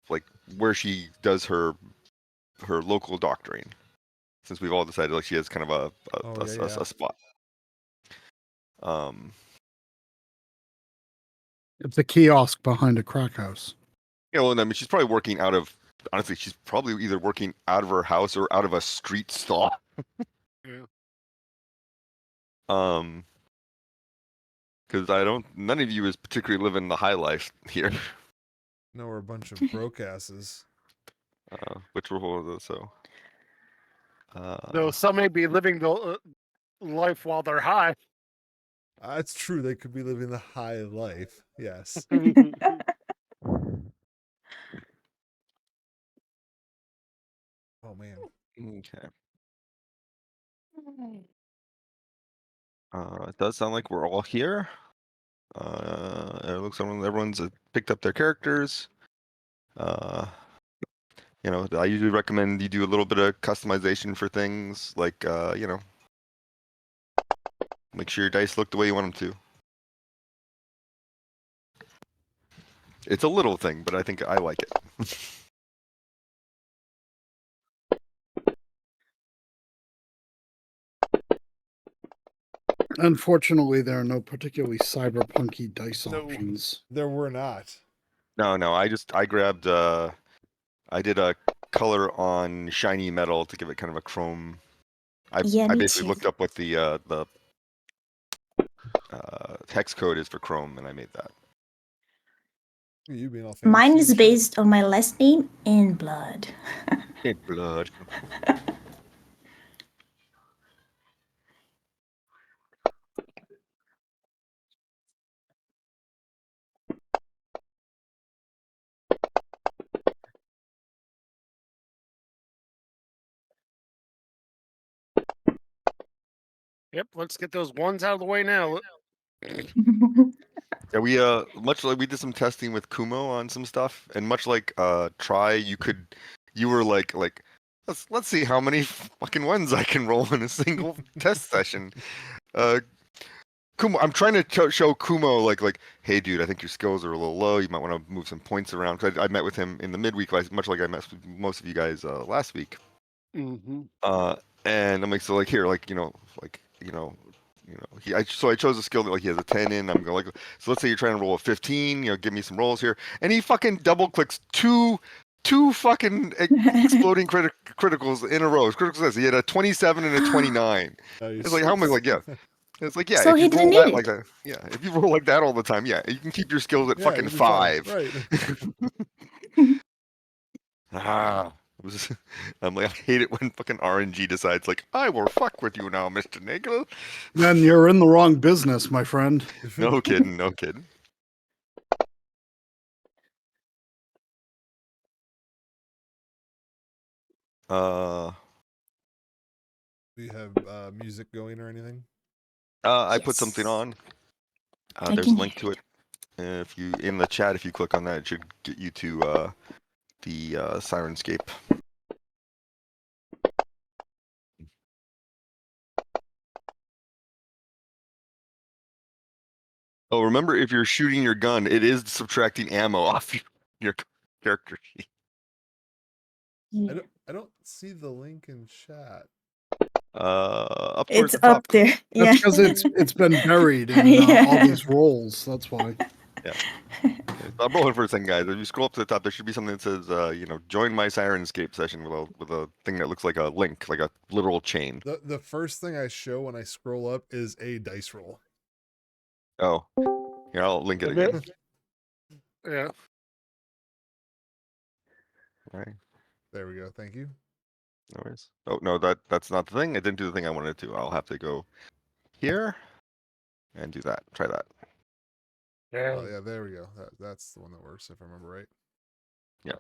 like where she does her local doctoring. Since we've all decided like she has kind of a spot. It's a kiosk behind a crack house. Yeah, well, I mean, she's probably working out of. Honestly, she's probably either working out of her house or out of a street stall. Yeah. Because none of you is particularly living the high life here. No, we're a bunch of broke asses. Which were so. Though some may be living the life while they're high. It's true. They could be living the high life. Yes. Oh man. Okay. It does sound like we're all here. It looks like everyone's picked up their characters. You know, I usually recommend you do a little bit of customization for things, like you know, make sure your dice look the way you want them to. It's a little thing, but I think I like it. Unfortunately, there are no particularly cyberpunky dice options. There were not. No, I grabbed I did a color on shiny metal to give it kind of a chrome. I basically looked up what the hex code is for chrome, and I made that. You being all fancy. Mine is based on my last name in blood. In blood. Yep, let's get those ones out of the way now. Yeah, we much like we did some testing with Kumo on some stuff, and much like Try, you were like let's see how many fucking ones I can roll in a single test session. Kumo, I'm trying to show Kumo like, hey dude, I think your skills are a little low. You might want to move some points around. Cause I met with him in the midweek, much like I met with most of you guys last week. Mm-hmm. And I'm like, so like here, like I chose a skill that like he has a 10 in. I'm going like, so let's say you're trying to roll a 15. You know, give me some rolls here, and he fucking double clicks two fucking exploding criticals in a row. Critical success. He had a 27 and a 29. It's like how am I like yeah. It's like yeah. So if he you didn't roll need that like that, yeah. If you roll like that all the time, yeah, you can keep your skills at fucking you'll be 5. Right. I'm like, I hate it when fucking RNG decides like, I will fuck with you now, Mr. Nagel. Then you're in the wrong business, my friend. No kidding, no kidding. Do you have music going or anything? I put something on. There's a link to it. If you in the chat, if you click on that, it should get you to the Sirenscape. Oh, remember, if you're shooting your gun, it is subtracting ammo off your character sheet. I don't see the link in chat. Up It's towards the top. up there. Yeah. That's because it's been buried in all these rolls. That's why. Yeah. I'm rolling for a second, guys. If you scroll up to the top, there should be something that says, join my Sirenscape session with a thing that looks like a link, like a literal chain. The first thing I show when I scroll up is a dice roll. Oh, here, I'll link it again. Yeah. All right. There we go. Thank you. No worries. Oh no, that's not the thing. I didn't do the thing I wanted to. I'll have to go here and do that. Try that. Yeah. Oh yeah, there we go. That's the one that works if I remember right. Yeah.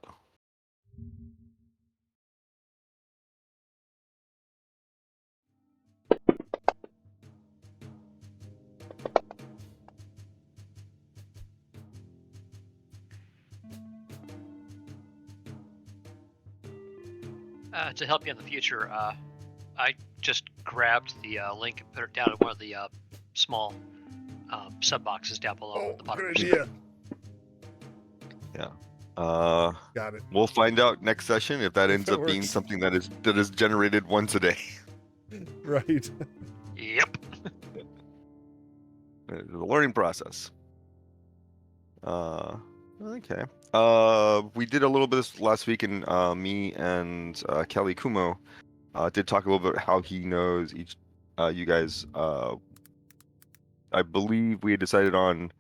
To help you in the future, I just grabbed the link and put it down in one of the small sub boxes down below the bottom. Good idea. Yeah. Got it. We'll find out next session if that If ends it up being works. something that is generated once a day. Right. Yep. It's a learning process. Okay. We did a little bit this last week, and me and Kelly Kumo did talk a little bit how he knows each you guys. I believe we had decided on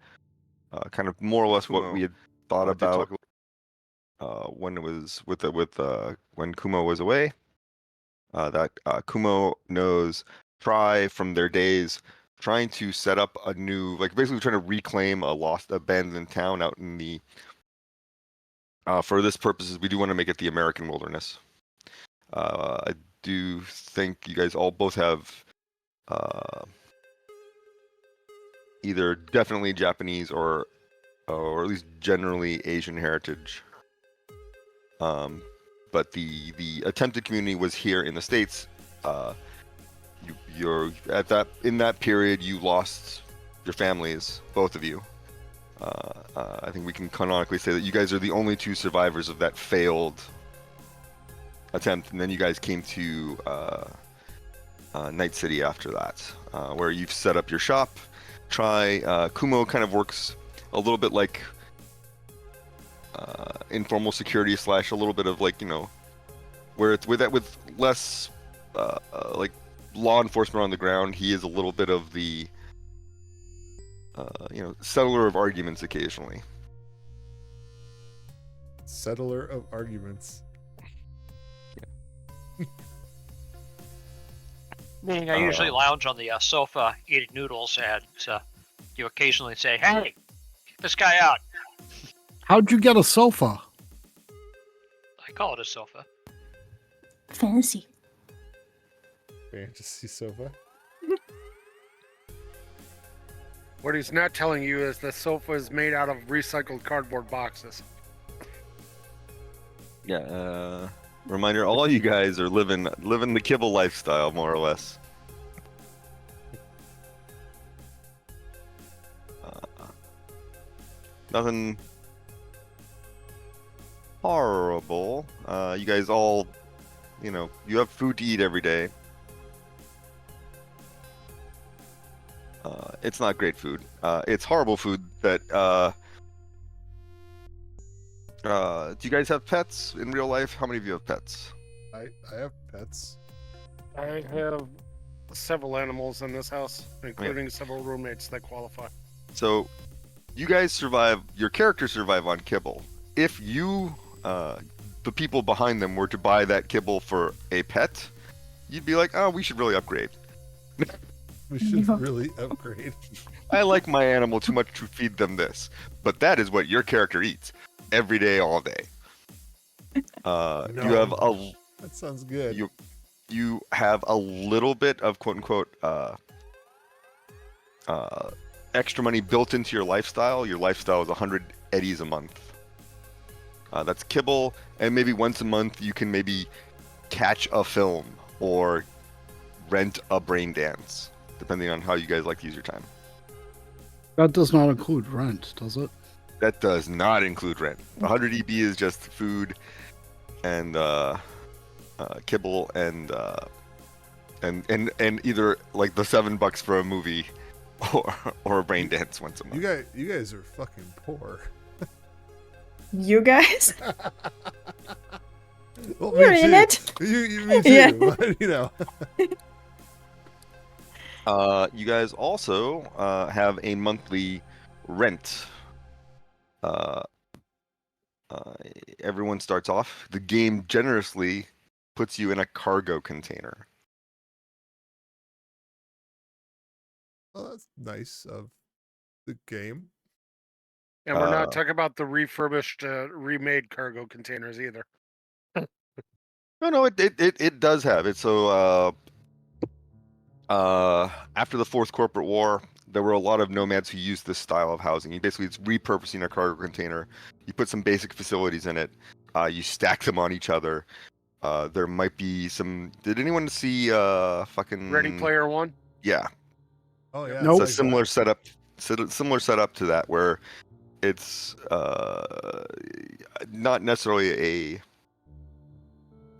kind of more or less what we had thought about when it was when Kumo was away. That Kumo knows Try from their days trying to set up a new, like basically trying to reclaim a lost abandoned town out in the for this purposes we do want to make it the American wilderness. I do think you guys all both have either definitely Japanese or at least generally Asian heritage. But the attempted community was here in the States. You're in that period you lost your families, both of you. I think we can canonically say that you guys are the only two survivors of that failed attempt, and then you guys came to Night City after that, where you've set up your shop. Kumo kind of works a little bit like informal security / a little bit of like, you know, where it's with less like law enforcement on the ground. He is a little bit of the you know, settler of arguments occasionally. Settler of arguments. Meaning I usually lounge on the sofa eating noodles, and you occasionally say, "Hey, kick this guy out." How'd you get a sofa? I call it a sofa. Fancy. Fantasy sofa. What he's not telling you is the sofa is made out of recycled cardboard boxes. Yeah. Reminder: all you guys are living the kibble lifestyle, more or less. Nothing horrible. You guys all, you know, you have food to eat every day. It's not great food. It's horrible food that. Do you guys have pets in real life? How many of you have pets? I have pets. I have several animals in this house, including several roommates that qualify. So, you guys survive. Your characters survive on kibble. If you, the people behind them, were to buy that kibble for a pet, you'd be like, "Oh, we should really upgrade." We should really upgrade. I like my animal too much to feed them this, but that is what your character eats every day, all day. You have a. That sounds good. You have a little bit of quote unquote extra money built into your lifestyle. Your lifestyle is 100 eddies a month. That's kibble, and maybe once a month you can maybe catch a film or rent a brain dance, depending on how you guys like to use your time. That does not include rent, does it? That does not include rent. 100 EB is just food and kibble and either like the $7 for a movie or a brain dance once a month. You guys are fucking poor. You guys? Well, You're me in too. it. Me too. Yeah. But, you know. You guys also have a monthly rent. Everyone starts off. The game generously puts you in a cargo container. Well, that's nice of the game. And we're not talking about the refurbished, remade cargo containers either. No, it does have it. So after the Fourth Corporate War, there were a lot of nomads who used this style of housing. It's repurposing a cargo container. You put some basic facilities in it. You stack them on each other. There might be some. Did anyone see fucking Ready Player One? Yeah. Oh yeah. Nope. It's a similar setup. Similar setup to that, where it's not necessarily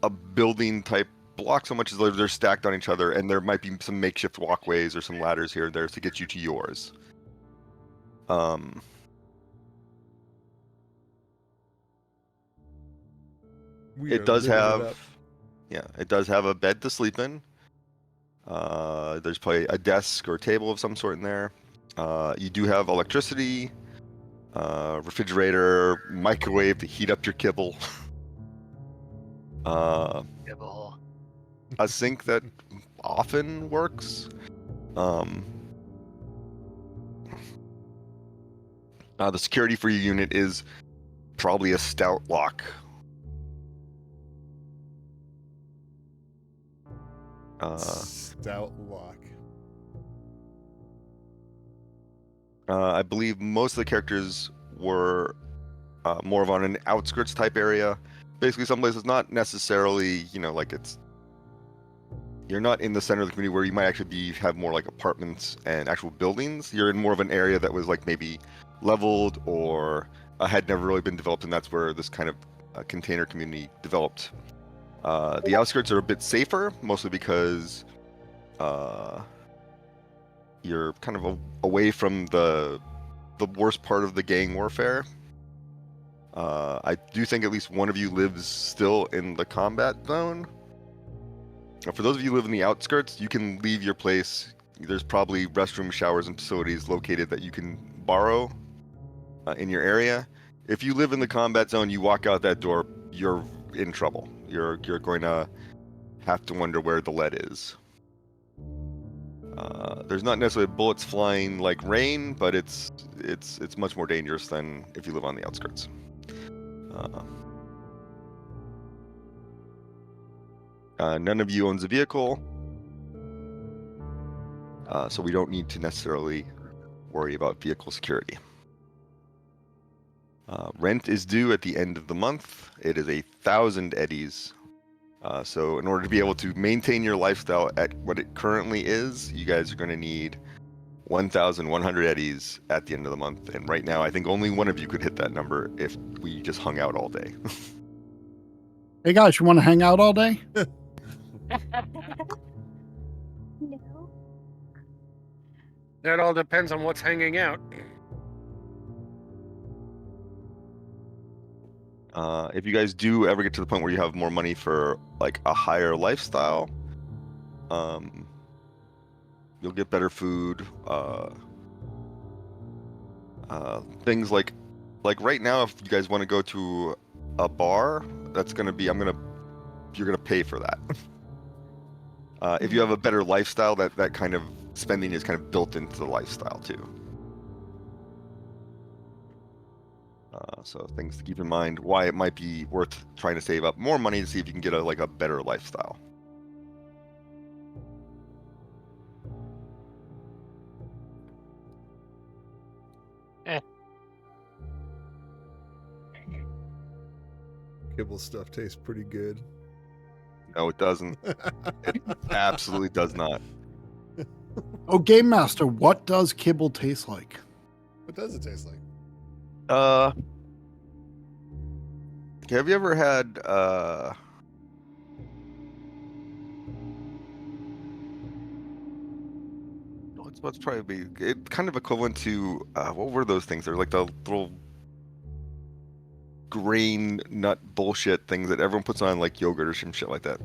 a building type block so much as they're stacked on each other, and there might be some makeshift walkways or some ladders here and there to get you to yours. We It are does living it have, up. yeah, it does have a bed to sleep in. There's probably a desk or table of some sort in there. You do have electricity, refrigerator, microwave to heat up your kibble. Kibble. A sink that often works. The security for your unit is probably a stout lock. Stout lock. I believe most of the characters were more of on an outskirts type area. Basically, some places not necessarily, like you're not in the center of the community where you might actually have more like apartments and actual buildings. You're in more of an area that was like maybe leveled or had never really been developed, and that's where this kind of container community developed. The outskirts are a bit safer, mostly because you're kind of away from the worst part of the gang warfare. I do think at least one of you lives still in the combat zone. For those of you who live in the outskirts, you can leave your place. There's probably restrooms, showers, and facilities located that you can borrow in your area. If you live in the combat zone, you walk out that door, you're in trouble. You're going to have to wonder where the lead is. There's not necessarily bullets flying like rain, but it's much more dangerous than if you live on the outskirts. None of you owns a vehicle, so we don't need to necessarily worry about vehicle security. Rent is due at the end of the month. It is 1,000 eddies. So in order to be able to maintain your lifestyle at what it currently is, you guys are going to need 1,100 eddies at the end of the month. And right now, I think only one of you could hit that number if we just hung out all day. Hey guys, you want to hang out all day? No. That all depends on what's hanging out. If you guys do ever get to the point where you have more money for like a higher lifestyle, you'll get better food. Things like right now, if you guys want to go to a bar, that's gonna be you're gonna pay for that. If you have a better lifestyle, that kind of spending is kind of built into the lifestyle too. So things to keep in mind why it might be worth trying to save up more money to see if you can get a better lifestyle. Kibble stuff tastes pretty good. No, it doesn't. It absolutely does not. Oh, Game Master, what does kibble taste like? What does it taste like? Have you ever had what's probably kind of equivalent to what were those things? They're like the little grain nut bullshit things that everyone puts on like yogurt or some shit like that.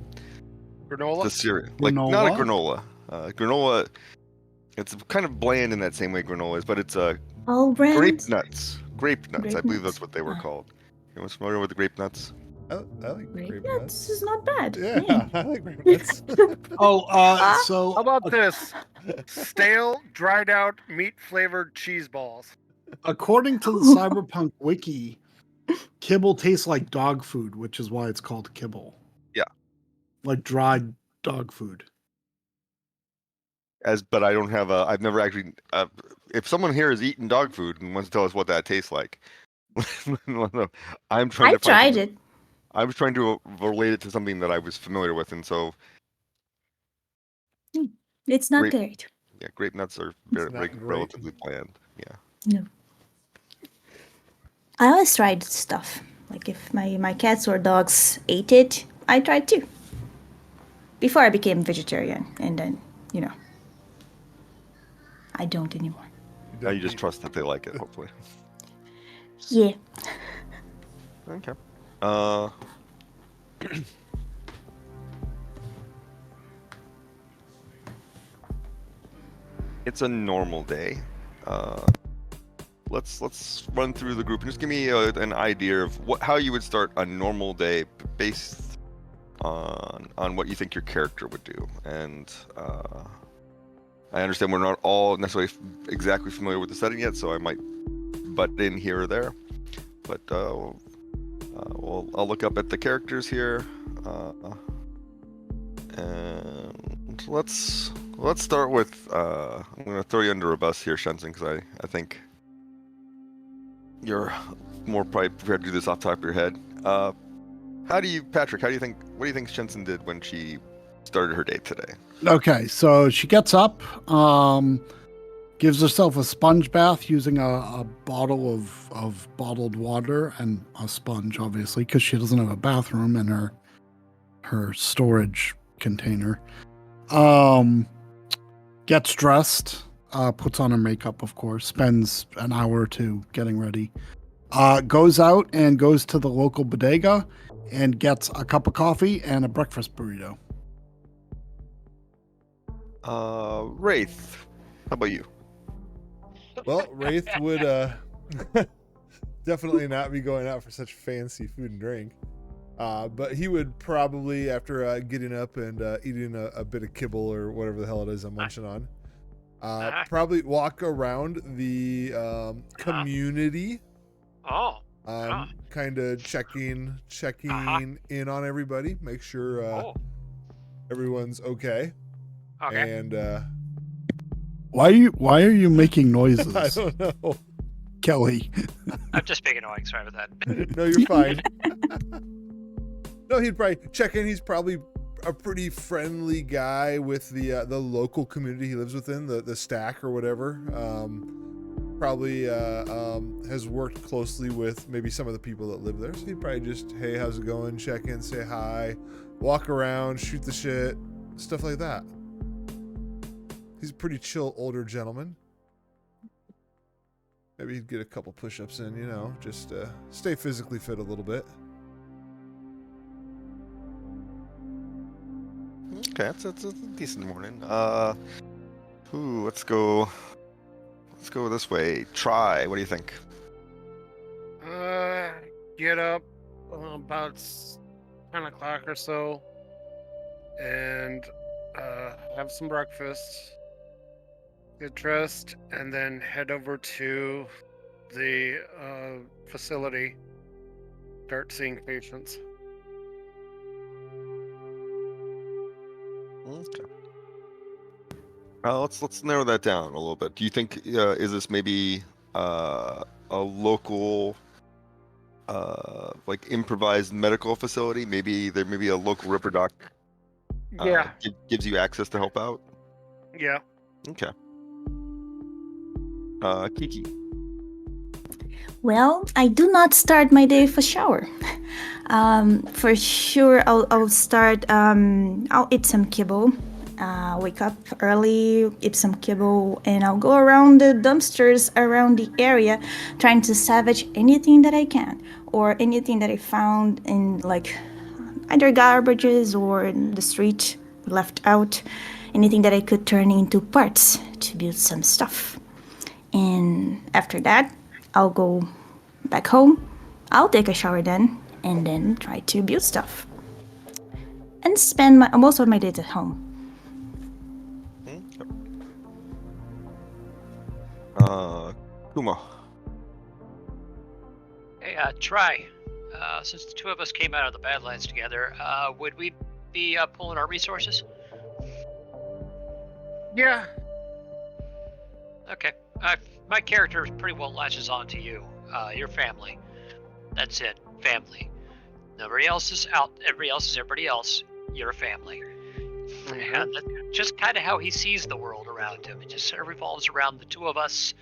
Granola? The cereal, like not a Granola? granola. Granola, it's kind of bland in that same way granola is, but it's All brand. grape nuts. Grape nuts, Grape I believe nuts. that's what they were Ah. called. Anyone's familiar with the grape nuts? I like Grape grape nuts nuts. is not bad. Yeah, I like grape nuts. Oh, so How about this? Stale, dried out, meat flavored cheese balls. according to the CyberPunk wiki, kibble tastes like dog food, which is why it's called kibble. Yeah. Like dried dog food. But I don't have I've never actually. If someone here has eaten dog food and wants to tell us what that tastes like, I'm trying I to. tried it. I was trying to relate it to something that I was familiar with, and so It's not Grape- great. yeah, grape nuts are not great. relatively bland. Yeah. No. I always tried stuff Like if my cats or dogs ate it, I tried too. Before I became vegetarian, and then, I don't anymore. Now you just trust that they like it, hopefully. Yeah. Okay. It's a normal day. Let's run through the group and just give me an idea of how you would start a normal day based on what you think your character would do. And I understand we're not all necessarily exactly familiar with the setting yet, so I might butt in here or there. But I'll look up at the characters here, and let's start with. I'm gonna throw you under a bus here, Shenson, because I think you're more probably prepared to do this off the top of your head. Patrick? What do you think Shenson did when she started her day today? Okay, so she gets up, gives herself a sponge bath using a bottle of bottled water and a sponge, obviously, because she doesn't have a bathroom in her storage container. Gets dressed, puts on her makeup, of course, spends an hour or two getting ready. Goes out and goes to the local bodega and gets a cup of coffee and a breakfast burrito. Wraith, how about you? Well, Wraith would definitely not be going out for such fancy food and drink. But he would probably, after getting up and eating a bit of kibble or whatever the hell it is I'm munching on, probably walk around the community. Kind of checking in on everybody, make sure everyone's okay. Okay. And Why are you making noises? I don't know. Kelly. I'm just being annoying. Sorry about that. No, you're fine. No, he'd probably check in. He's probably a pretty friendly guy with the local community he lives within, the stack or whatever. Probably has worked closely with maybe some of the people that live there. So he'd probably just, hey, how's it going? Check in, say hi, walk around, shoot the shit, stuff like that. He's a pretty chill older gentleman. Maybe he'd get a couple push-ups in, just stay physically fit a little bit. Okay, it's a decent morning. Let's go this way. Try. What do you think? Get up about 10 o'clock or so and have some breakfast, get dressed, and then head over to the facility, start seeing patients. Okay. Let's narrow that down a little bit. Do you think is this maybe a local like improvised medical facility? Maybe there may be a local Ripper Doc gives you access to help out? Yeah. Okay. Kiki. Well, I do not start my day with a shower. For sure, I'll start. I'll eat some kibble. Wake up early, eat some kibble, and I'll go around the dumpsters around the area, trying to salvage anything that I can, or anything that I found in like either garbages or in the street left out. Anything that I could turn into parts to build some stuff. And after that, I'll go back home. I'll take a shower then, and then try to build stuff. And spend most of my days at home. Kuma. Hey, try. Since the two of us came out of the Badlands together, would we be pulling our resources? Yeah. Okay. My character pretty well latches on to you, your family. That's it, family. Nobody else is out. Everybody else is everybody else. You're a family. And that's just kind of how he sees the world around him. It just sort of revolves around the two of us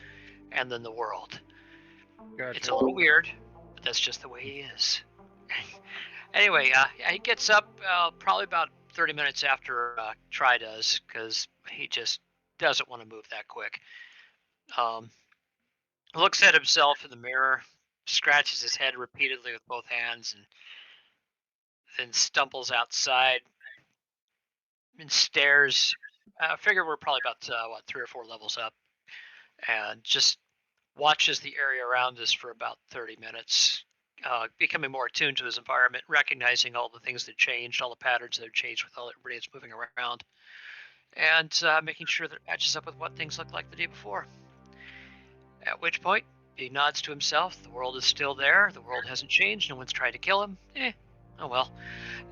and then the world. Gotcha. It's a little weird. but that's just the way he is. Anyway, he gets up probably about 30 minutes after Try does, because he just doesn't want to move that quick. Looks at himself in the mirror, scratches his head repeatedly with both hands, and then stumbles outside and stares. I figure we're probably about 3 or 4 levels up, and just watches the area around us for about 30 minutes, becoming more attuned to his environment, recognizing all the things that changed, all the patterns that have changed with all everybody that's moving around, and making sure that it matches up with what things looked like the day before. At which point, he nods to himself. The world is still there. The world hasn't changed. No one's tried to kill him. Oh well.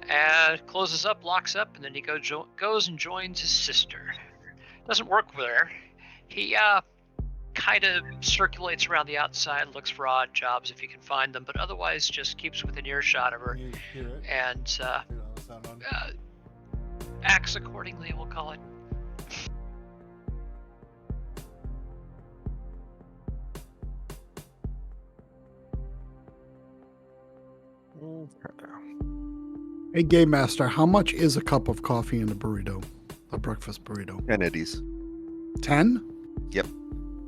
And closes up, locks up, and then he goes and joins his sister. Doesn't work there. He kind of circulates around the outside, looks for odd jobs if he can find them, but otherwise just keeps within earshot of her Can you hear it? and Sound on? acts accordingly, we'll call it. Hey, Game Master, how much is a cup of coffee in a burrito? A breakfast burrito? 10 eddies. 10? Yep.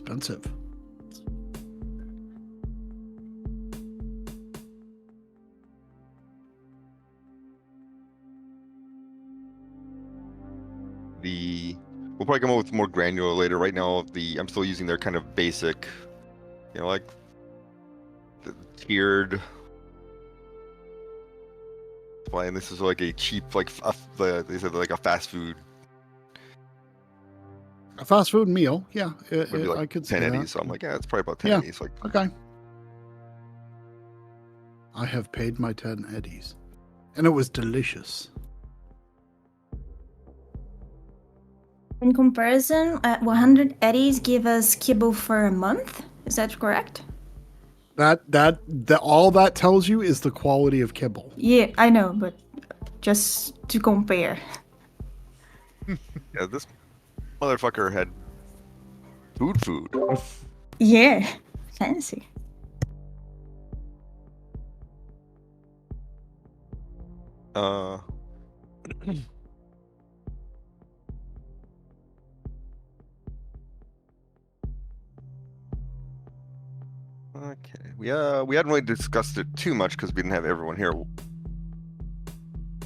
Expensive. We'll probably come up with more granular later. Right now, I'm still using their kind of basic, like the tiered. And this is like a cheap, they said like a fast food. A fast food meal, yeah. Would be like I could 10 see eddies. that. So I'm like, yeah, it's probably about 10 Yeah. eddies. Like, Okay. I have paid my 10 eddies. And it was delicious. In comparison, 100 eddies give us kibble for a month. Is that correct? That all that tells you is the quality of kibble. Yeah, I know, but just to compare. yeah, this motherfucker had food. Yeah, fancy. Okay. We hadn't really discussed it too much because we didn't have everyone here.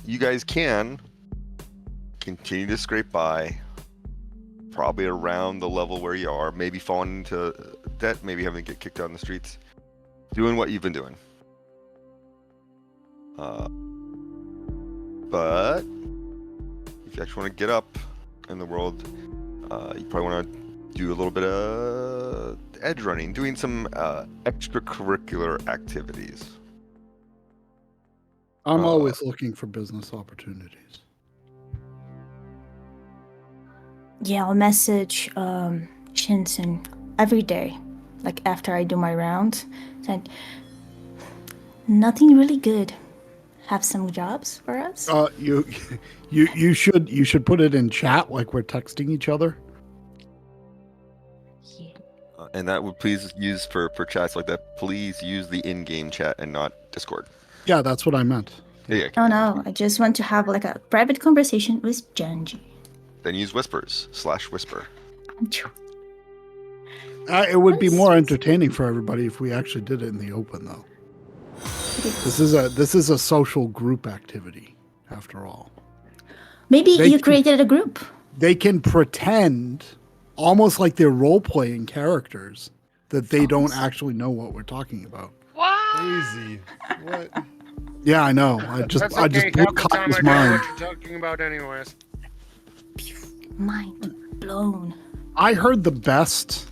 You guys can continue to scrape by, probably around the level where you are, maybe falling into debt, maybe having to get kicked out in the streets, doing what you've been doing. But if you actually want to get up in the world, you probably want to do a little bit of edge running, doing some extracurricular activities. I'm always looking for business opportunities. Yeah, I'll message Shinsen every day, like after I do my round. Said, nothing really good. Have some jobs for us? You should put it in chat like we're texting each other. Yeah. And that would please use for chats like that. Please use the in-game chat and not Discord. Yeah, that's what I meant. Yeah. Oh no, I just want to have like a private conversation with Janji. Then use whispers/whisper. It would be more entertaining for everybody if we actually did it in the open, though. This is a social group activity, after all. Maybe you created a group. They can pretend, almost like they're role-playing characters, that they don't actually know what we're talking about. What? Crazy. What? Yeah, I know. I just blew half the time Cotton's I know mind. what you're talking about anyways. Mind blown. I heard the best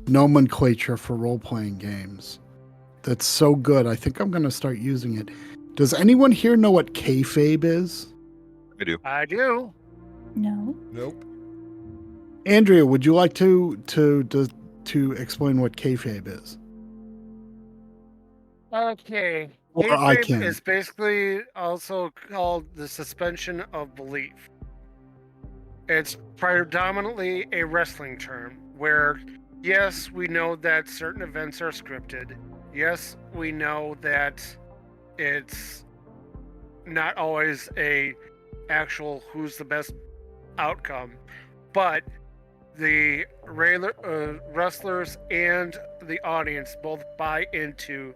nomenclature for role-playing games. That's so good. I think I'm going to start using it. Does anyone here know what kayfabe is? I do. I do. No. Nope. Andrea, would you like to explain what kayfabe is? Okay. Or I Kayfabe can. is basically also called the suspension of belief. It's predominantly a wrestling term where Yes, we know that certain events are scripted. Yes, we know that it's not always a actual who's the best outcome, but the wrestlers and the audience both buy into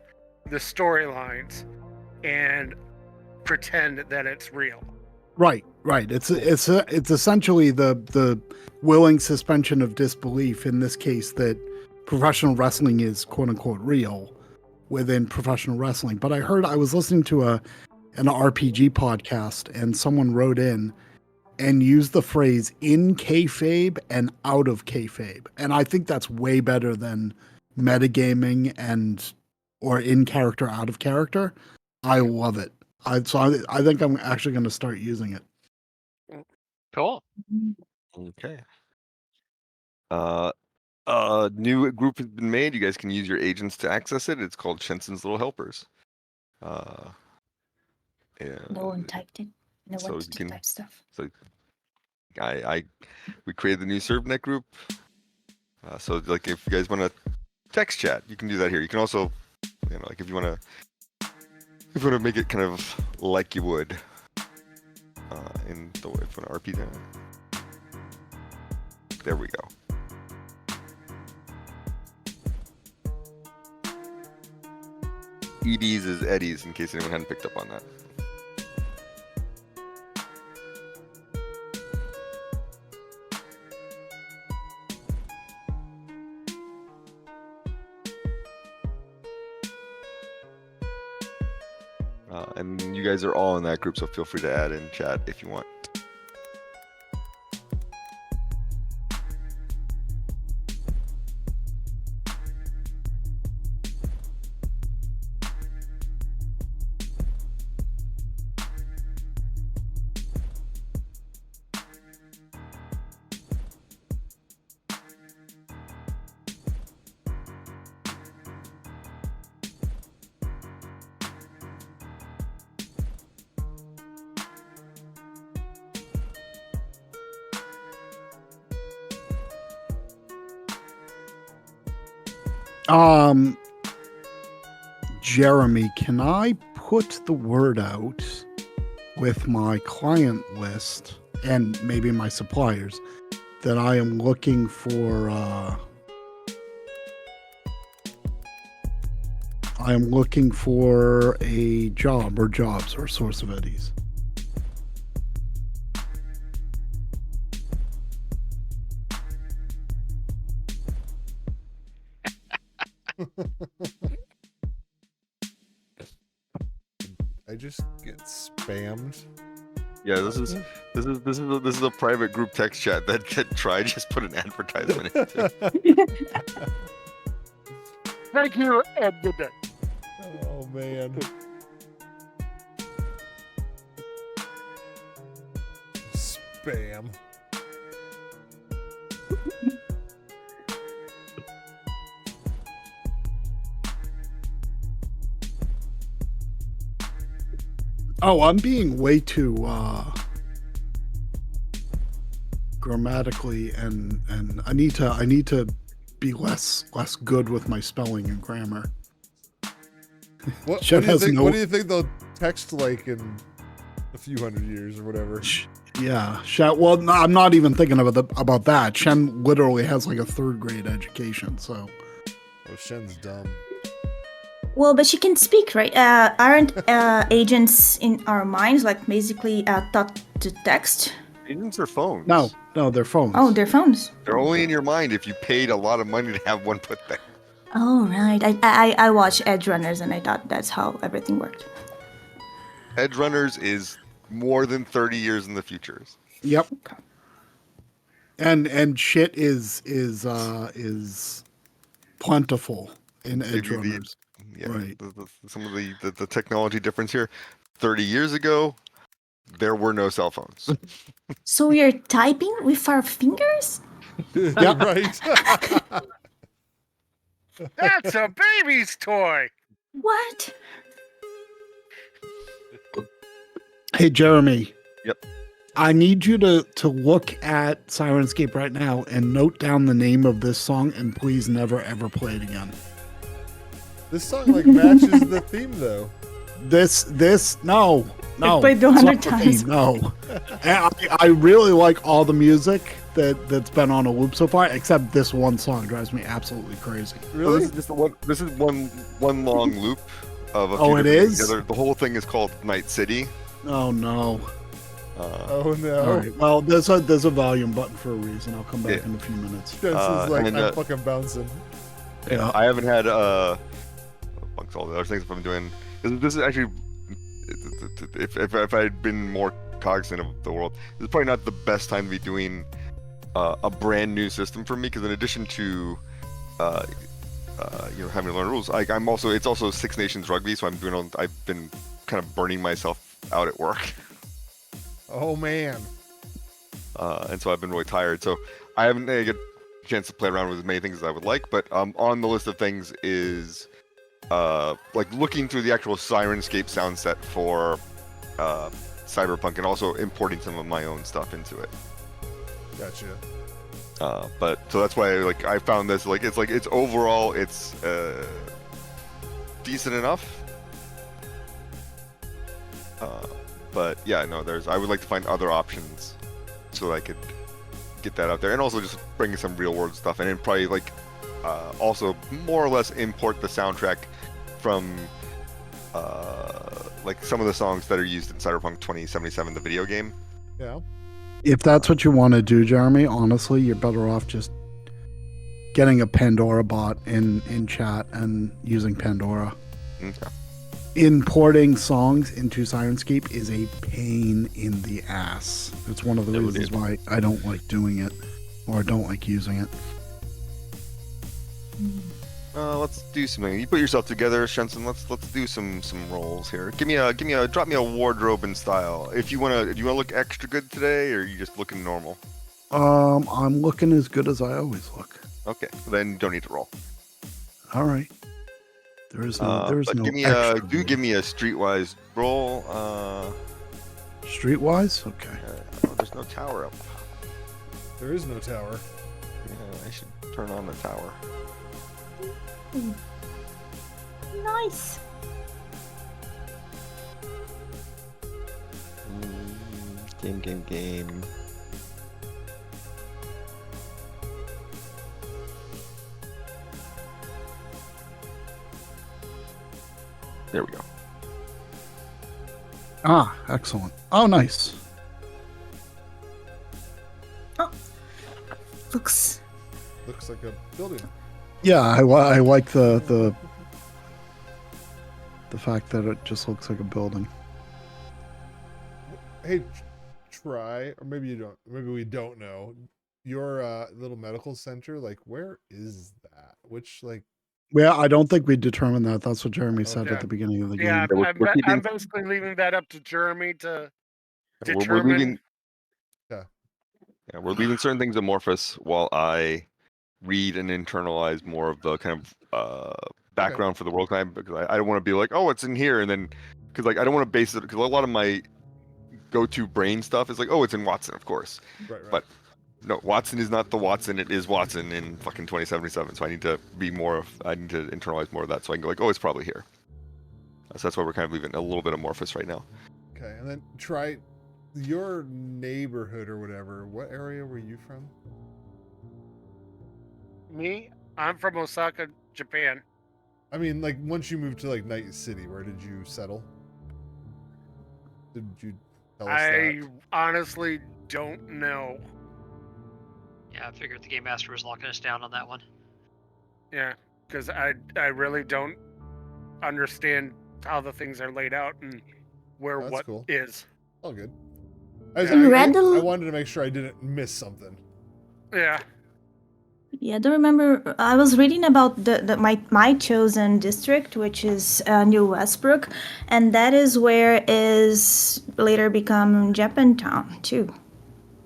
the storylines and pretend that it's real. Right. It's essentially the willing suspension of disbelief in this case that professional wrestling is quote unquote real within professional wrestling. But I was listening to an RPG podcast, and someone wrote in and used the phrase "in kayfabe" and "out of kayfabe," and I think that's way better than metagaming or in character, out of character. I love it. I think I'm actually going to start using it. Cool. Okay. New group has been made. You guys can use your agents to access it. It's called Shenson's Little Helpers. No one typed it. No So one you can- type stuff. So we created the new ServNet group. So like if you guys want to text chat, you can do that here. You can also, like if you want to make it kind of like you would in the way if you want to RP down. There we go. EDs is Eddies, in case anyone hadn't picked up on that. And you guys are all in that group, so feel free to add in chat if you want. Jeremy, can I put the word out with my client list and maybe my suppliers that I am looking for a job or jobs or source of eddies? I just get spammed. Yeah, this is a private group text chat that Try just put an advertisement into. Thank you, and good day. Oh man. Spam. Oh, I'm being way too grammatically and I need to be less good with my spelling and grammar. What Chat do you has think? no- What do you think they'll text like in a few hundred years or whatever? Yeah, Shen. Well, no, I'm not even thinking about that. Shen literally has like a 3rd grade education, so. Oh, Shen's dumb. Well, but she can speak, right? Aren't agents in our minds like basically taught to text? Agents are phones. No, they're phones. Oh, they're phones. They're only in your mind if you paid a lot of money to have one put there. Oh, right. I watched Edge Runners and I thought that's how everything worked. Edge Runners is more than 30 years in the future. Yep. And shit is plentiful in Edge Maybe Runners. Yeah, Right. some of the technology difference here. 30 years ago, there were no cell phones. So we're typing with our fingers? Yeah. Right. That's a baby's toy. What? Hey, Jeremy. Yep. I need you to look at Sirenscape right now and note down the name of this song, and please never ever play it again. This song like matches the theme though. No. played it's 200 not the times. theme, no. And I really like all the music that's been on a loop so far, except this one song drives me absolutely crazy. So Really? this is just this is one long loop of a few Oh, it different things is? together. The whole thing is called Night City. Oh no. Oh no. All right. Well, there's a volume button for a reason. I'll come back Yeah. in a few minutes. Jensen's like, and, I'm fucking bouncing. Yeah. I haven't had amongst all the other things I've been doing. This is actually, if I had been more cognizant of the world, this is probably not the best time to be doing a brand new system for me, because in addition to having to learn rules, it's also Six Nations rugby, so I've been kind of burning myself out at work. Oh man. And so I've been really tired. So I haven't had a chance to play around with as many things as I would like. But on the list of things is like looking through the actual Sirenscape sound set for Cyberpunk, and also importing some of my own stuff into it. Gotcha. But so that's why I found this it's overall it's decent enough. But yeah, no, I would like to find other options so that I could get that out there, and also just bring some real world stuff, and then probably also more or less import the soundtrack from some of the songs that are used in Cyberpunk 2077, the video game. Yeah. If that's what you want to do, Jeremy, honestly, you're better off just getting a Pandora bot in chat and using Pandora. Okay. Importing songs into Sirenscape is a pain in the ass. It's one of the reasons why I don't like doing it, or I don't like using it. Let's do something. You put yourself together, Shenson. Let's do some rolls here. Drop me a wardrobe and style. Do you wanna look extra good today, or are you just looking normal? I'm looking as good as I always look. Okay, then you don't need to roll. All right. There's no give me extra give me a streetwise roll. Streetwise? Okay. There's no tower up. There is no tower. Yeah, I should turn on the tower. Nice. Game. There we go. Ah, excellent. Oh, nice. Looks Like a building. Yeah, I like the fact that it just looks like a building. Hey, try, or maybe you don't. Maybe we don't know. Your little medical center, where is that? Which Yeah, I don't think we determined that. That's what Jeremy said Yeah. at the beginning of the Yeah, game. I'm basically leaving that up to Jeremy to We're determine. leaving. Yeah. Yeah, we're leaving certain things amorphous while I read and internalize more of the kind of background for the world time, because I don't want to be like, oh, it's in here, and then because I don't want to base it, because a lot of my go-to brain stuff is like, oh, it's in Watson, of course. Right. But no, Watson is not the Watson. It is Watson in fucking 2077. So I need to internalize more of that, so I can go like, oh, it's probably here. So that's why we're kind of leaving it a little bit amorphous right now. Okay, and then try your neighborhood or whatever. What area were you from? Me, I'm from Osaka, Japan. I mean, once you moved to Night City, where did you settle? Did you tell us I that? honestly don't know. Yeah, I figured the Game Master was locking us down on that one. Yeah, because I really don't understand how the things are laid out and where Oh, that's what cool. is. All good. Red I al- wanted to make sure I didn't miss something. Yeah. Yeah, I don't remember. I was reading about my chosen district, which is New Westbrook, and that is where is later become Japantown too.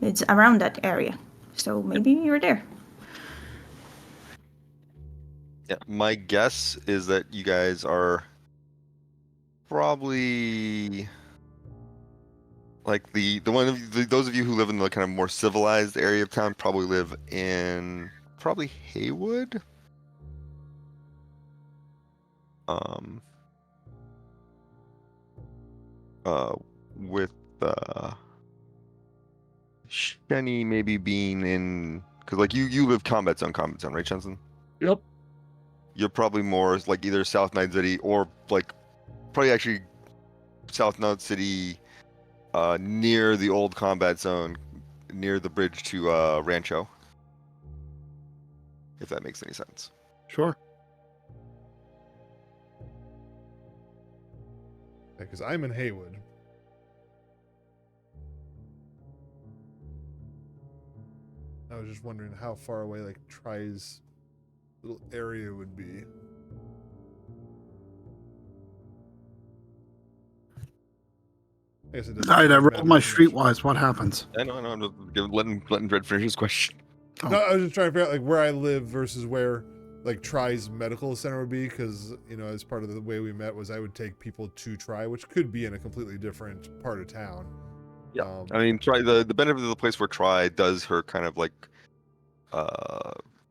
It's around that area, so maybe you're there. Yeah, my guess is that you guys are probably Like those of you who live in the kind of more civilized area of town probably live in Haywood. Um. With Shenny maybe being in, because like you live combat zone, right, Jensen? Yep. You're probably more like either South Night City or like probably actually South Night City, near the old combat zone, near the bridge to Rancho. If that makes any sense. Sure. Because I'm in Haywood. I was just wondering how far away like Try's little area would be. I guess it doesn't All right, I really rolled matter my too much. streetwise. What happens? I know. I'm just letting Dread finish his question. No, I was just trying to figure out like where I live versus where like Try's medical center would be, because as part of the way we met was I would take people to Try, which could be in a completely different part of town. Yeah, I mean, Try the benefit of the place where Try does her kind of like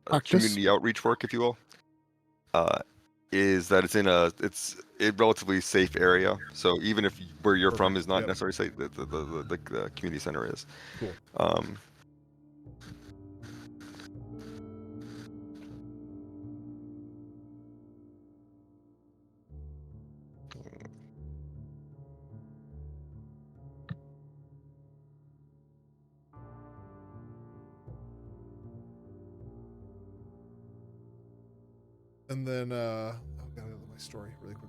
Practice. community outreach work, if you will, is that it's in a relatively safe area. So even if where you're from is not Yep. necessarily safe, the community center is. Cool. And then I've got to look at my story really quick.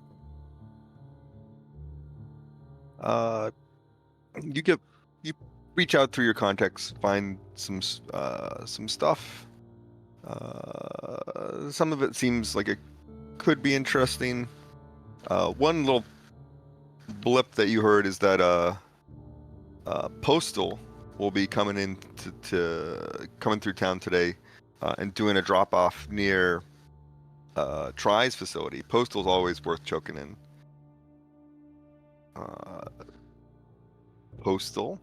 You reach out through your contacts, find some stuff. Some of it seems like it could be interesting. One little blip that you heard is that Postal will be coming in coming through town today, and doing a drop off near Try's facility. Postal's always worth choking in. Postal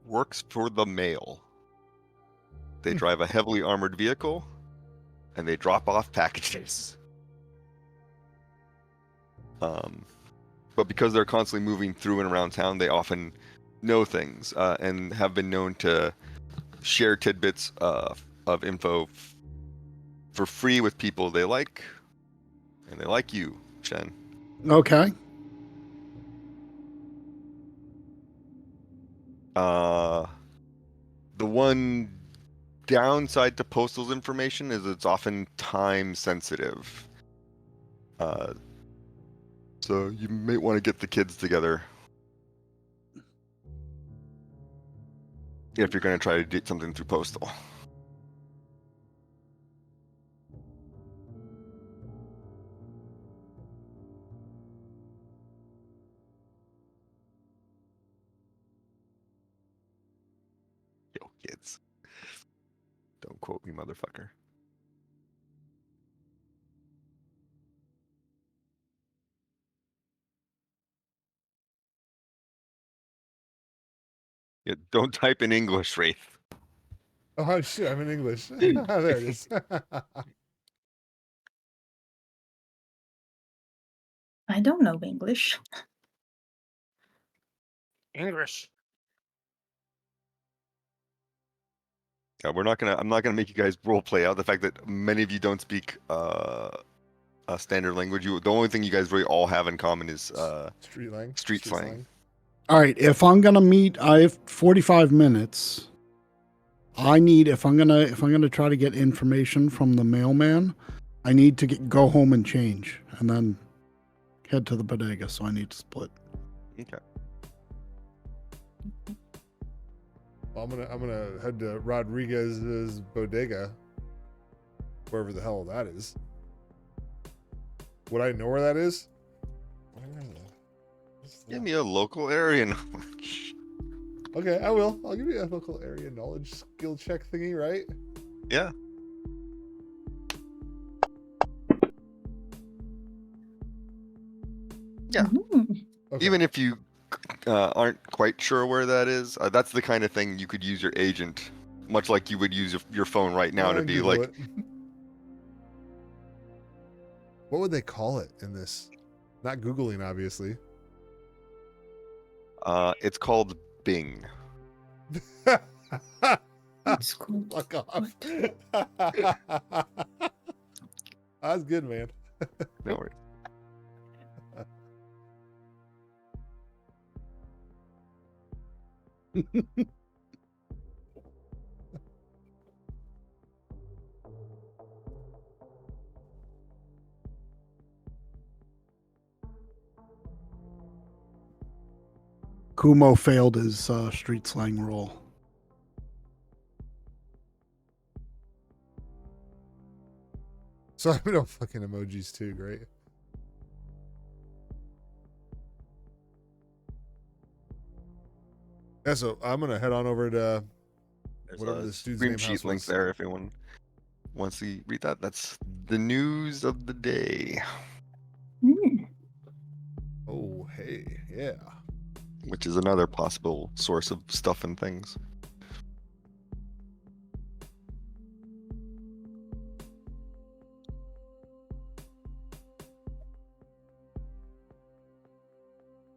works for the mail. They drive a heavily armored vehicle, and they drop off packages. But because they're constantly moving through and around town, they often know things, and have been known to share tidbits of info for free with people they like, and they like you, Shen. Okay. The one downside to Postal's information is it's often time sensitive. So you may want to get the kids together if you're going to try to get something through Postal. Yo, kids. Don't quote me, motherfucker. Yeah, don't type in English, Wraith. Oh shit, I'm in English. There it is. I don't know English. English. Yeah, I'm not gonna make you guys role play out the fact that many of you don't speak a standard language. The only thing you guys really all have in common is street slang. All right. If I'm gonna meet, I have 45 minutes. If I'm gonna try to get information from the mailman, I need to go home and change, and then head to the bodega. So I need to split. Okay. Well, I'm gonna head to Rodriguez's bodega, wherever the hell that is. Would I know where that is? Give me a local area knowledge. Okay, I will. I'll give you a local area knowledge skill check thingy, right? Yeah. Yeah. Mm. Okay. Even if you aren't quite sure where that is, that's the kind of thing you could use your agent, much like you would use your phone right now to be Google like, it. What would they call it in this? Not Googling, obviously. it's called Bing. It's cool. Fuck off. That's good, man. No worries. Kumo failed his street slang roll. So I'm no fucking emojis too, great. Yeah, so I'm gonna head on over to There's whatever a this dude's stream name sheet house link was. there if anyone wants to read that. That's the news of the day, Mm. Oh, hey, yeah. which is another possible source of stuff and things.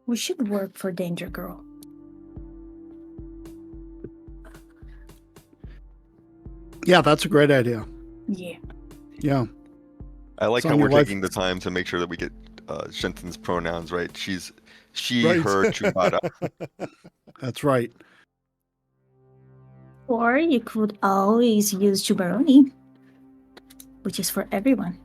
We should work for Danger Girl. Yeah, that's a great idea. Yeah. Yeah. I like It's how on we're your life- taking the time to make sure that we get Shenton's pronouns right. She, Right. her, Chewbacca. That's right. Or you could always use Chubaroni, which is for everyone.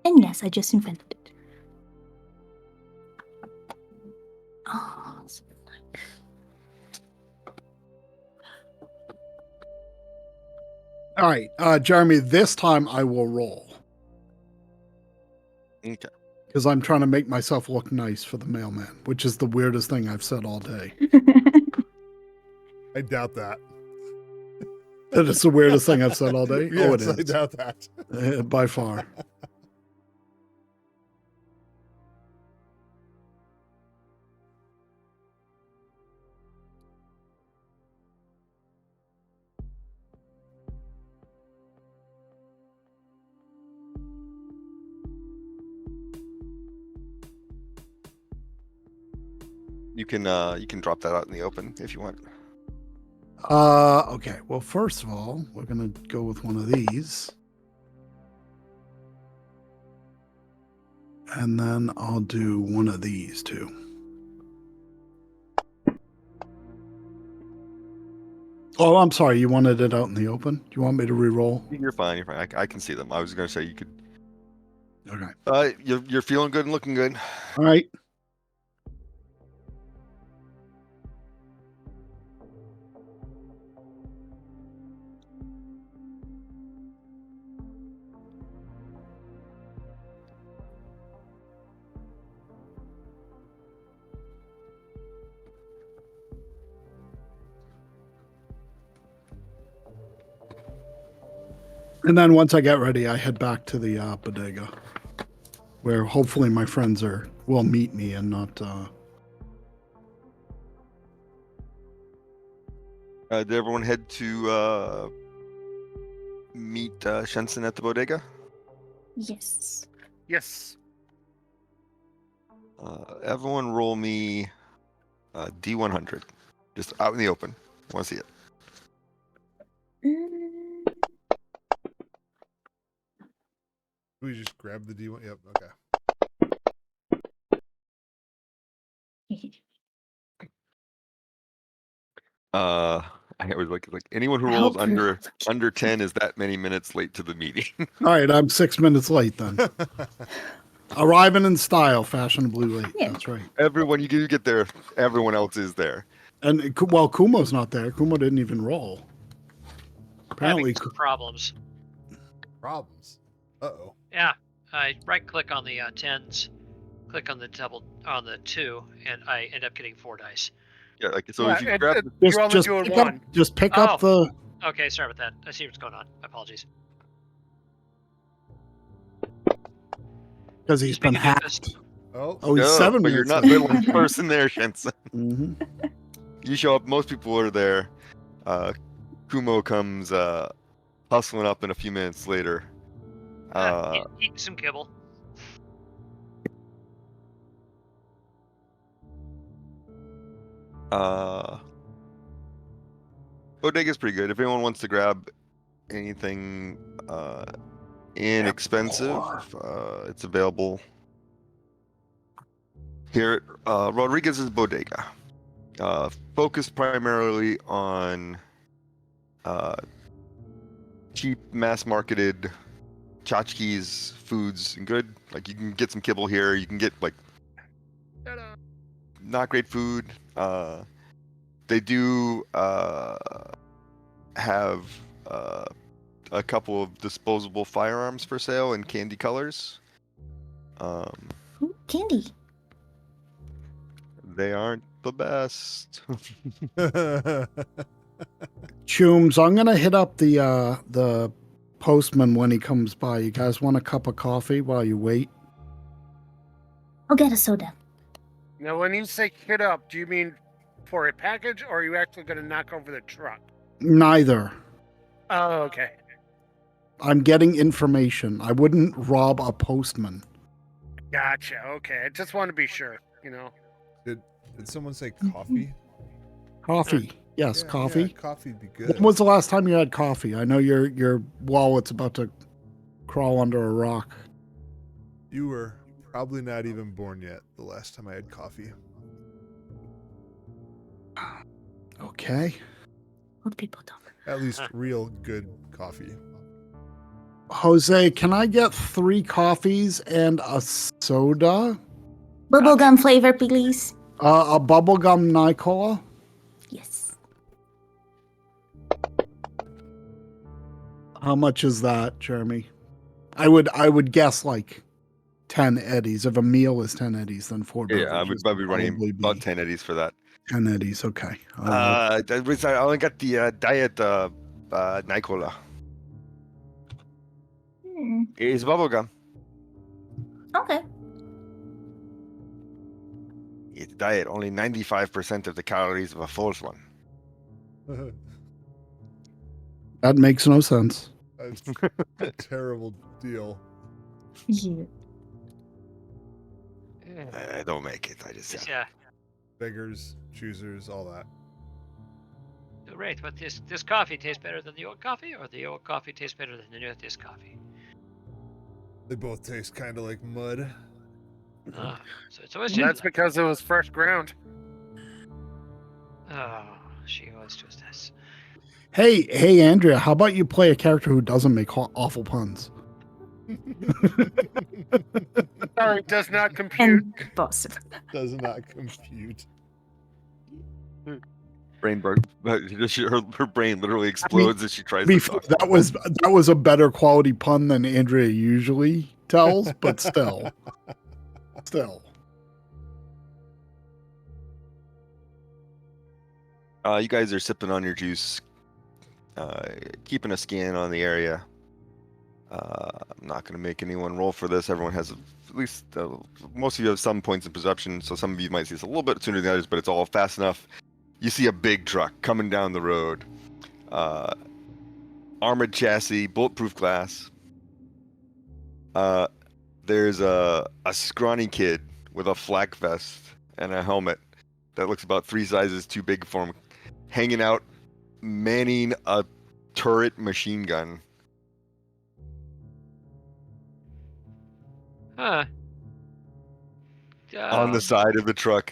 And yes, I just invented it. Oh, so nice. All right, Jeremy, this time I will roll Okay. because I'm trying to make myself look nice for the mailman, which is the weirdest thing I've said all day. I doubt that. That is the weirdest thing I've said all day. Yes, Oh, it I is. doubt that. By far. You can drop that out in the open if you want. Okay. Well, first of all, we're gonna go with one of these, and then I'll do one of these too. Oh, I'm sorry. You wanted it out in the open? Do you want me to re-roll? You're fine. You're fine. I can see them. I was gonna say you could. Okay. You're feeling good and looking good. All right. And then once I get ready, I head back to the bodega, where hopefully my friends will meet me and not. Did everyone head to meet Shenson at the bodega? Yes. Yes. Everyone roll me D100. Just out in the open. I want to see it. We just grab the D1. Yep. Okay. I was like anyone who I rolls hope you're- under 10 is that many minutes late to the meeting. All right, I'm 6 minutes late then. Arriving in style, fashionably late. Yeah. That's right. Everyone, you do get there. Everyone else is there. And well, Kumo's not there. Kumo didn't even roll. Apparently, Having some problems. Problems. Uh-oh. Yeah, I right click on the 10s, click on the 2, and I end up getting 4 dice. Yeah, like so. Yeah, if you grab, you're only just doing pick up, one. just pick up the. Okay, sorry about that. I see what's going on. Apologies. Because he's been Speaking of this, hacked. Oh, Oh, he's Yeah, 7 but you're minutes not in. the only person there, Shensen. hmm You show up, most people are there. Kumo comes hustling up in a few minutes later. eat some kibble. Bodega's pretty good. If anyone wants to grab anything inexpensive, it's available here at Rodriguez's Bodega. Focused primarily on cheap, mass-marketed tchotchkes, foods, and good. Like you can get some kibble here. You can get like not great food. They do have a couple of disposable firearms for sale in candy colors. Ooh, candy. They aren't the best. Chooms, I'm gonna hit up the postman when he comes by. You guys want a cup of coffee while you wait? I'll get a soda. Now, when you say hit up, do you mean for a package, or are you actually going to knock over the truck? Neither. Oh, okay. I'm getting information. I wouldn't rob a postman. Gotcha. Okay. I just want to be sure, Did someone say coffee? Coffee. Yes, Yeah, coffee. Yeah, coffee'd be good. When was the last time you had coffee? I know your wallet's about to crawl under a rock. You were probably not even born yet the last time I had coffee. Okay. Old people don't. At least real good coffee. Jose, can I get 3 coffees and a soda? Bubblegum flavor, please. A bubblegum Nicola? Yes. How much is that, Jeremy? I would guess like 10 eddies. If a meal is 10 eddies, then 4 Yeah, I beverages would probably be running probably about be 10 eddies for that. 10 eddies. Okay. I only got the diet Nicola. It's bubblegum. Okay. It's diet, only 95% of the calories of a false one. That makes no sense. That's a terrible deal. Yeah. I don't make it. I just Yeah. Beggars, choosers, all that. Right, but this coffee tastes better than the old coffee, or the old coffee tastes better than this coffee? They both taste kind of like mud. So it's always That's because it was fresh ground. Oh, she always does this. Hey, Andrea, how about you play a character who doesn't make awful puns? Sorry, does not compute. Impossible. Does not compute. brain burn. Her brain literally explodes as she tries to talk. That was a better quality pun than Andrea usually tells, but still. You guys are sipping on your juice, keeping a scan on the area. I'm not going to make anyone roll for this. Everyone has at least most of you have some points of perception, so some of you might see this a little bit sooner than others, but it's all fast enough. You see a big truck coming down the road, armored chassis, bulletproof glass. There's a scrawny kid with a flak vest and a helmet that looks about 3 sizes too big for him, hanging out, manning a turret machine gun. Huh. On the side of the truck.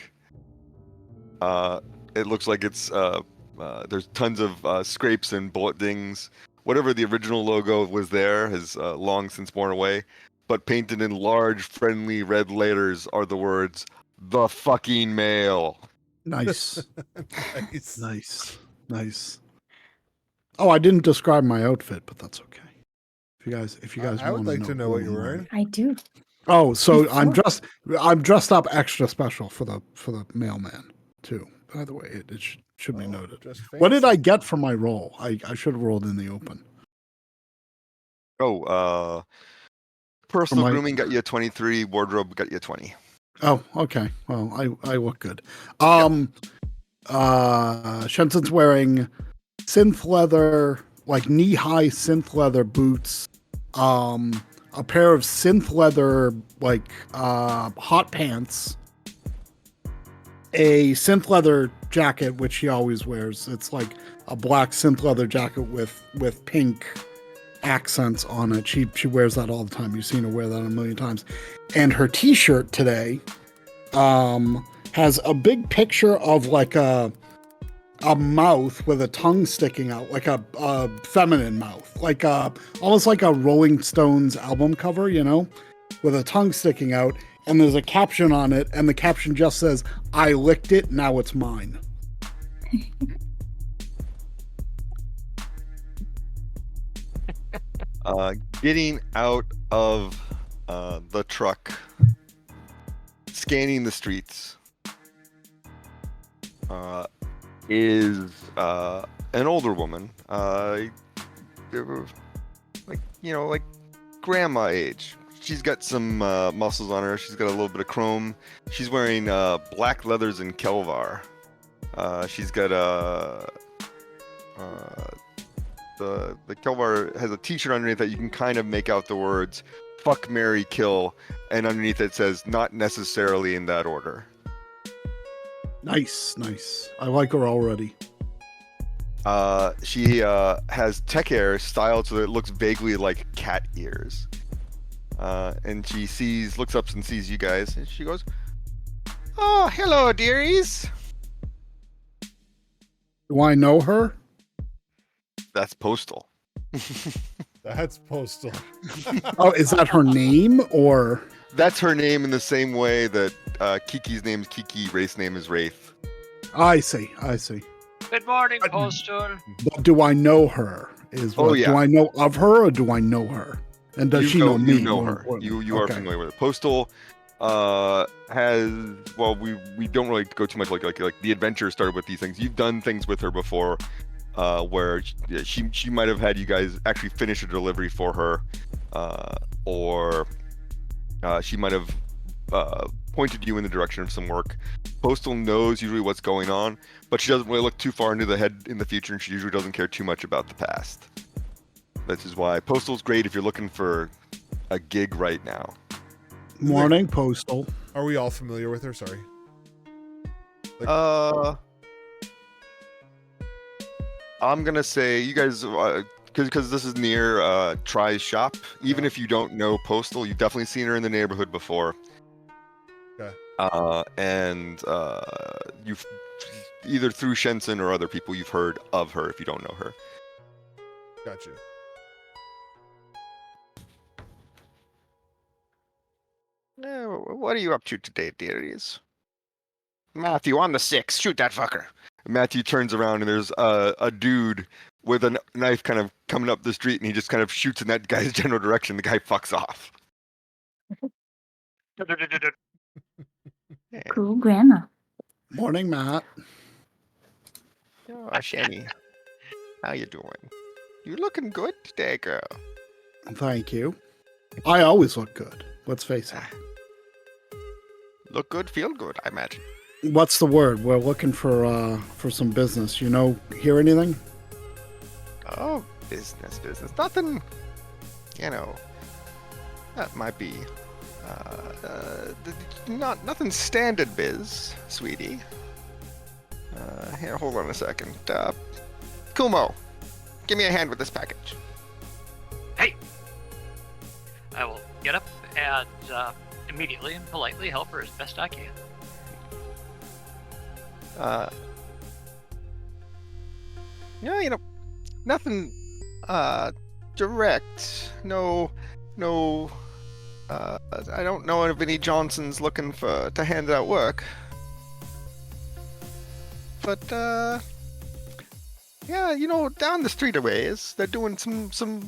It looks like it's there's tons of scrapes and bullet dings. Whatever the original logo was there has long since worn away, but painted in large, friendly red letters are the words "The fucking mail." Nice. Nice. Nice. Oh, I didn't describe my outfit, but that's okay. If you guys I would wanna like to know what you're wearing. I do. Oh, so Before. I'm dressed up extra special for the mailman too. By the way, it should be noted. Just What did I fancy. get for my role? I should have rolled in the open. Personal my- grooming got you a 23. Wardrobe got you a 20. Oh, okay. Well, I look good. Shensen's wearing synth leather, like knee-high synth leather boots, a pair of synth leather like hot pants, a synth leather jacket which she always wears. It's like a black synth leather jacket with pink accents on it. She wears that all the time. You've seen her wear that a million times. And her t-shirt today has a big picture of like a mouth with a tongue sticking out, like a feminine mouth, like almost like a Rolling Stones album cover, you know, with a tongue sticking out. And there's a caption on it, and the caption just says, "I licked it, now it's mine." Getting out of the truck, scanning the streets, is an older woman, like grandma age. She's got some muscles on her. She's got a little bit of chrome. She's wearing black leathers and Kelvar. She's got the Kelvar has a t-shirt underneath that you can kind of make out the words "fuck, marry, kill," and underneath it says "not necessarily in that order." Nice. I like her already. She has tech hair styled so that it looks vaguely like cat ears. And she looks up and sees you guys, and she goes, "Oh, hello, dearies." Do I know her? That's Postal. That's Postal. Oh, is that her name or? That's her name in the same way that Kiki's name is Kiki, race name is Wraith. I see. Good morning, Postal. But do I know her? Yeah. Do I know of her or do I know her? And does she know me? You know more her. importantly? You are Okay. familiar with her. Postal has, well, we don't really go too much like the adventure started with these things. You've done things with her before, where she might have had you guys actually finish a delivery for her, or she might have pointed you in the direction of some work. Postal knows usually what's going on, but she doesn't really look too far into the future, and she usually doesn't care too much about the past. This is why Postal's great if you're looking for a gig right now. Morning, Postal. Are we all familiar with her? Sorry. I'm gonna say you guys, because this is near Try's shop. Even if you don't know Postal, you've definitely seen her in the neighborhood before. Okay. And you've either through Shensen or other people you've heard of her if you don't know her. Gotcha. What are you up to today, dearies? Matthew, on the 6, shoot that fucker. Matthew turns around and there's a dude with a knife kind of coming up the street, and he just kind of shoots in that guy's general direction. The guy fucks off. Cool grandma. Morning, Matt. Oh, Shenny, how you doing? You looking good today, girl. Thank you. I always look good. Let's face it. Look good, feel good, I imagine. What's the word? We're looking for some business. You know, hear anything? Oh, business. Nothing, that might be, nothing standard biz, sweetie. Here, hold on a second. Kumo, give me a hand with this package. Hey! I will get up and immediately and politely help her as best I can. Yeah, nothing direct. No, I don't know of any Johnsons looking to hand out work. But yeah, down the street a ways, they're doing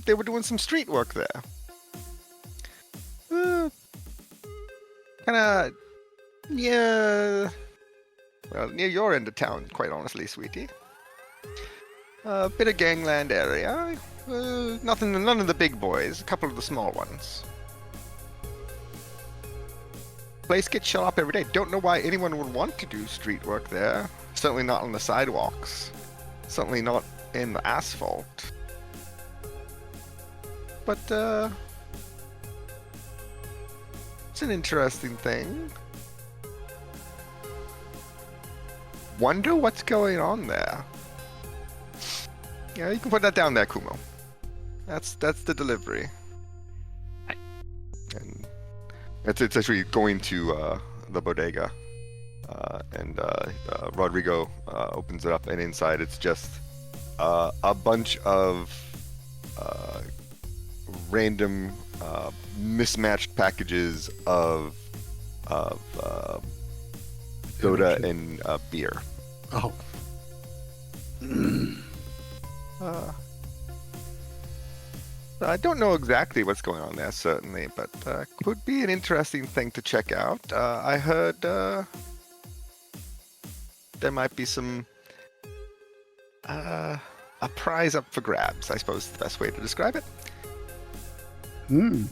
they were doing some street work there. Kind of near your end of town, quite honestly, sweetie. A bit of gangland area. None of the big boys, a couple of the small ones. Place gets shut up every day. Don't know why anyone would want to do street work there. Certainly not on the sidewalks. Certainly not in the asphalt. But, it's an interesting thing. Wonder what's going on there. Yeah, you can put that down there, Kumo. That's the delivery. And it's actually going to the bodega. And Rodrigo opens it up, and inside it's just a bunch of random mismatched packages of soda and beer. Oh. I don't know exactly what's going on there, certainly, but could be an interesting thing to check out. I heard there might be some a prize up for grabs, I suppose is the best way to describe it. Don't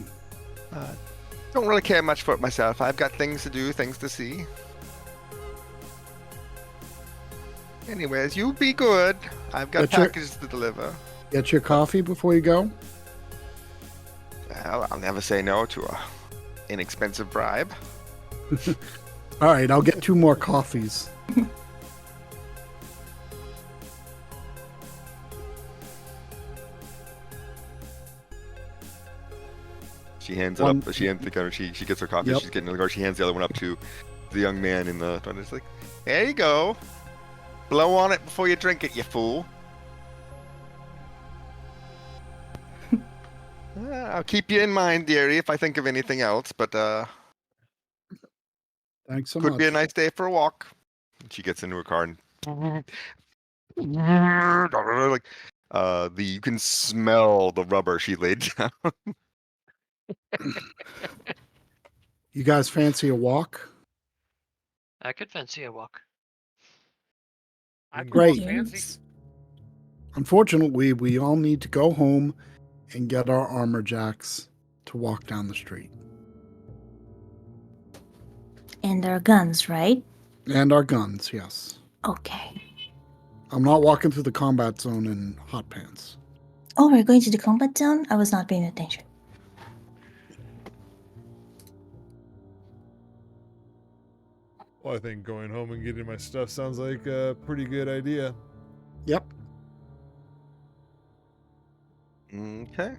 really care much for it myself. I've got things to do, things to see. Anyways, you be good. I've got packages to deliver. Get your coffee before you go? Well, I'll never say no to a inexpensive bribe. All right, I'll get 2 more coffees. She hands it up. She gets her coffee. Yep. She's getting in the car. She hands the other one up to the young man in the front. It's like, there you go. Blow on it before you drink it, you fool. I'll keep you in mind, dearie, if I think of anything else. But Thanks so much. could be a nice day for a walk. And she gets into her car and like you can smell the rubber she laid down. You guys fancy a walk? I could fancy a walk. I'd Great. go fancy. Unfortunately, we all need to go home and get our armor jacks to walk down the street. And our guns, right? And our guns, yes. Okay. I'm not walking through the combat zone in hot pants. Oh, we're going to the combat zone? I was not paying attention. Well, I think going home and getting my stuff sounds like a pretty good idea. Yep. Okay.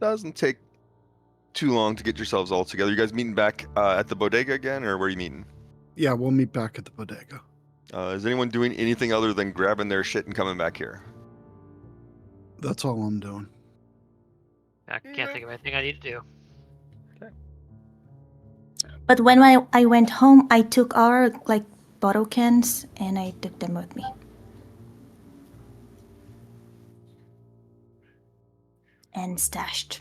Doesn't take too long to get yourselves all together. You guys meeting back at the bodega again, or where are you meeting? Yeah, we'll meet back at the bodega. Is anyone doing anything other than grabbing their shit and coming back here? That's all I'm doing. I can't think of anything I need to do. But when I went home, I took our bottle cans and I took them with me. And stashed.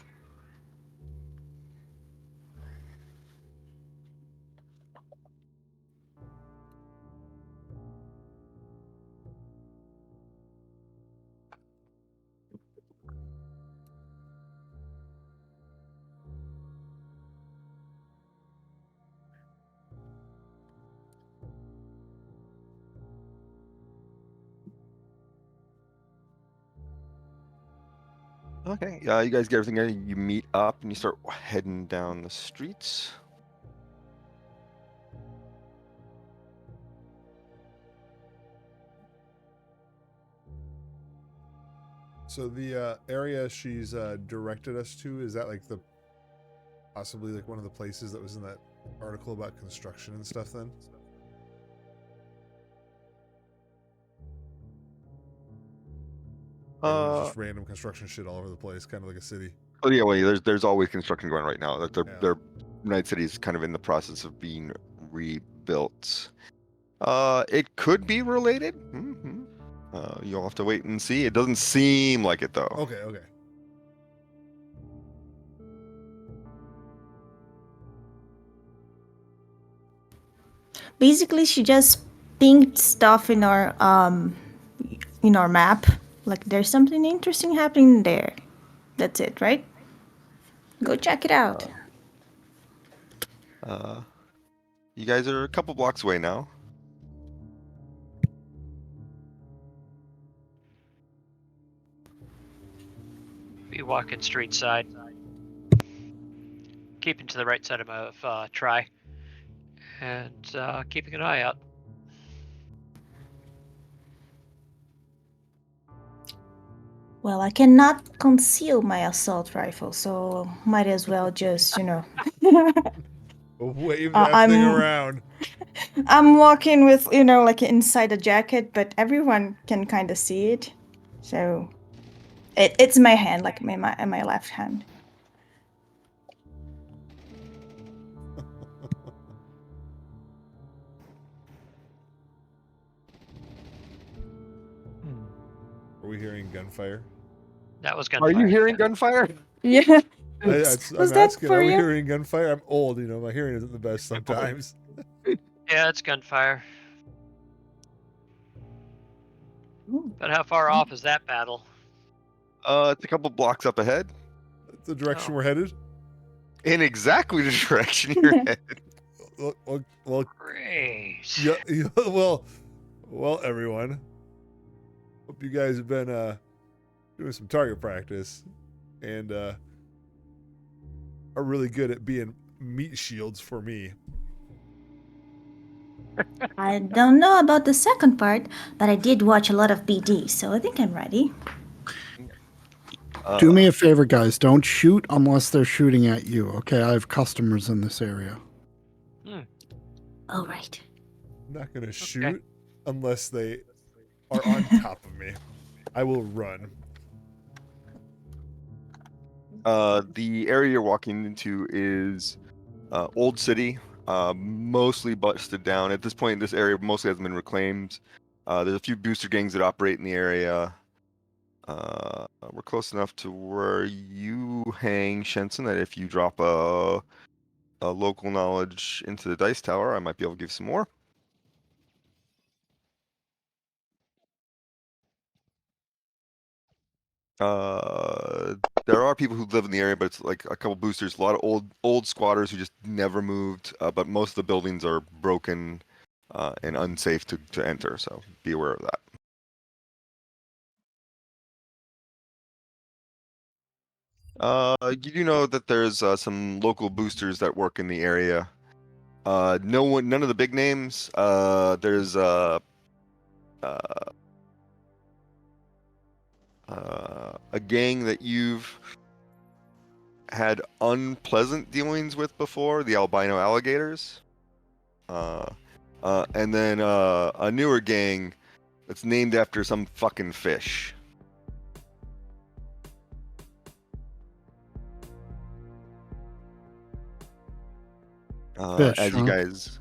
Okay. You guys get everything ready. You meet up and you start heading down the streets. So the area she's directed us to, is that possibly one of the places that was in that article about construction and stuff then? Just random construction shit all over the place, kind of like a city. Oh yeah, well, there's always construction going right now. Like their United City is kind of in the process of being rebuilt. It could be related. Mm-hmm. You'll have to wait and see. It doesn't seem like it though. Okay. Basically, she just pinged stuff in our map. Like there's something interesting happening there. That's it, right? Go check it out. You guys are a couple blocks away now. Be walking street side, keeping to the right side of Try, and keeping an eye out. Well, I cannot conceal my assault rifle, so might as well just, Wave that thing around. I'm walking with, like inside a jacket, but everyone can kind of see it. So it's my hand, like my left hand. Are we hearing gunfire? That was gunfire. Are you hearing gunfire? Yeah. I'm Was that asking, for are we you? hearing gunfire? I'm old, my hearing isn't the best sometimes. Yeah, it's gunfire. Ooh. But how far off is that battle? It's a couple blocks up ahead. That's the direction Oh. we're headed. In exactly the direction you're headed. Well, Great. yeah, well, everyone. Hope you guys have been doing some target practice and are really good at being meat shields for me. I don't know about the second part, but I did watch a lot of BD, so I think I'm ready. Do me a favor, guys. Don't shoot unless they're shooting at you. Okay, I have customers in this area. All right. I'm not going to shoot unless they are on top of me. I will run. The area you're walking into is Old City, mostly busted down. At this point, this area mostly hasn't been reclaimed. There's a few booster gangs that operate in the area. We're close enough to where you hang, Shenson, that if you drop a local knowledge into the dice tower, I might be able to give some more. There are people who live in the area, but it's like a couple boosters, a lot of old squatters who just never moved. But most of the buildings are broken and unsafe to enter, so be aware of that. You do know that there's some local boosters that work in the area. None of the big names. There's a gang that you've had unpleasant dealings with before, the albino alligators. And then a newer gang that's named after some fucking fish. Fish, As you huh? guys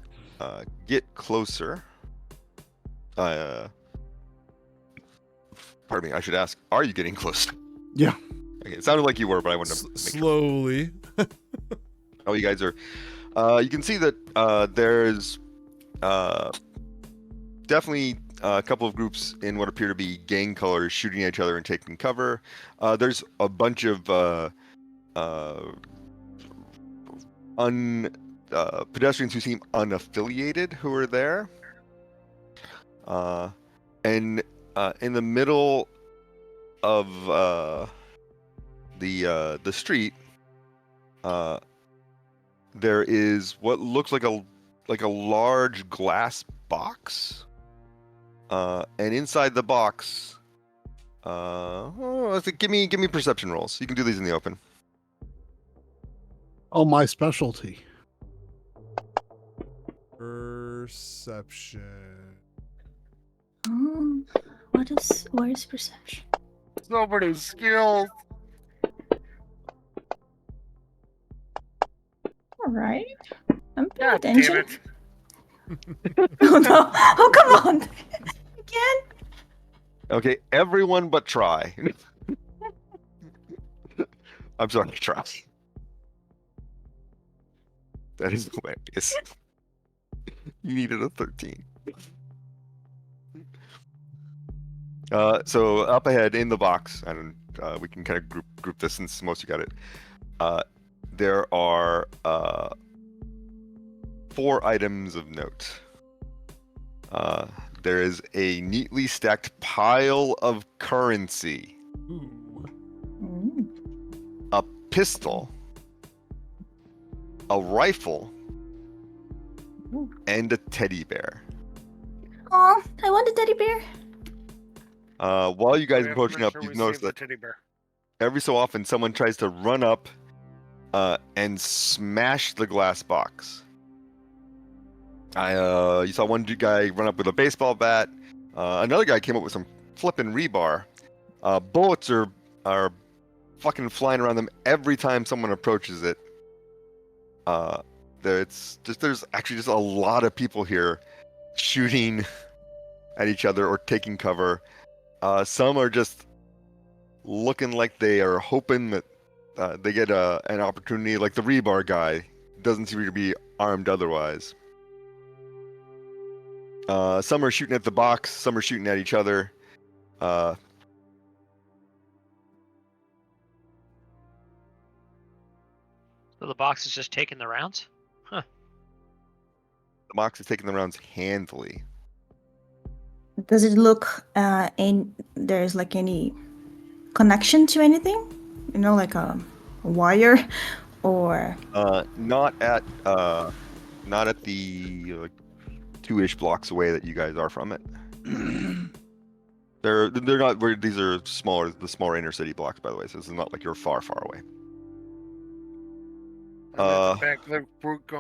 get closer, pardon me, I should ask, are you getting close? Yeah. Okay, it sounded like you were, but I wanted to make sure. Slowly. Oh, you guys are. You can see that there's definitely a couple of groups in what appear to be gang colors shooting at each other and taking cover. There's a bunch of pedestrians who seem unaffiliated who are there. And in the middle of the street, there is what looks like a large glass box, and inside the box, give me perception rolls. You can do these in the open. Oh, my specialty. Perception. What is perception? Nobody's skills. All right. I'm paying God attention. damn it. Oh no! Oh come on! Again? Okay, everyone but Try. I'm sorry, Try. That is hilarious. You needed a 13. So up ahead in the box, and we can kind of group this since most of you got it. there are 4 items of note. There is a neatly stacked pile of currency, Mm. a pistol, a rifle, and a teddy bear. Oh, I want a teddy bear. While you guys We are have to approaching make up, sure you've we noticed save the that teddy bear. every so often someone tries to run up and smash the glass box. You saw one guy run up with a baseball bat. Another guy came up with some flippin' rebar. Bullets are fucking flying around them every time someone approaches it. There's actually just a lot of people here shooting at each other or taking cover. Some are just looking like they are hoping that they get an opportunity. Like the rebar guy doesn't seem to be armed otherwise. Some are shooting at the box. Some are shooting at each other. So the box is just taking the rounds? The box is taking the rounds handily. Does it look there's like any connection to anything? You know, like a wire or Not at the 2-ish blocks away that you guys are from it. They're not where these are smaller, the smaller inner city blocks, by the way. So this is not like you're far away. I'm at the back of the group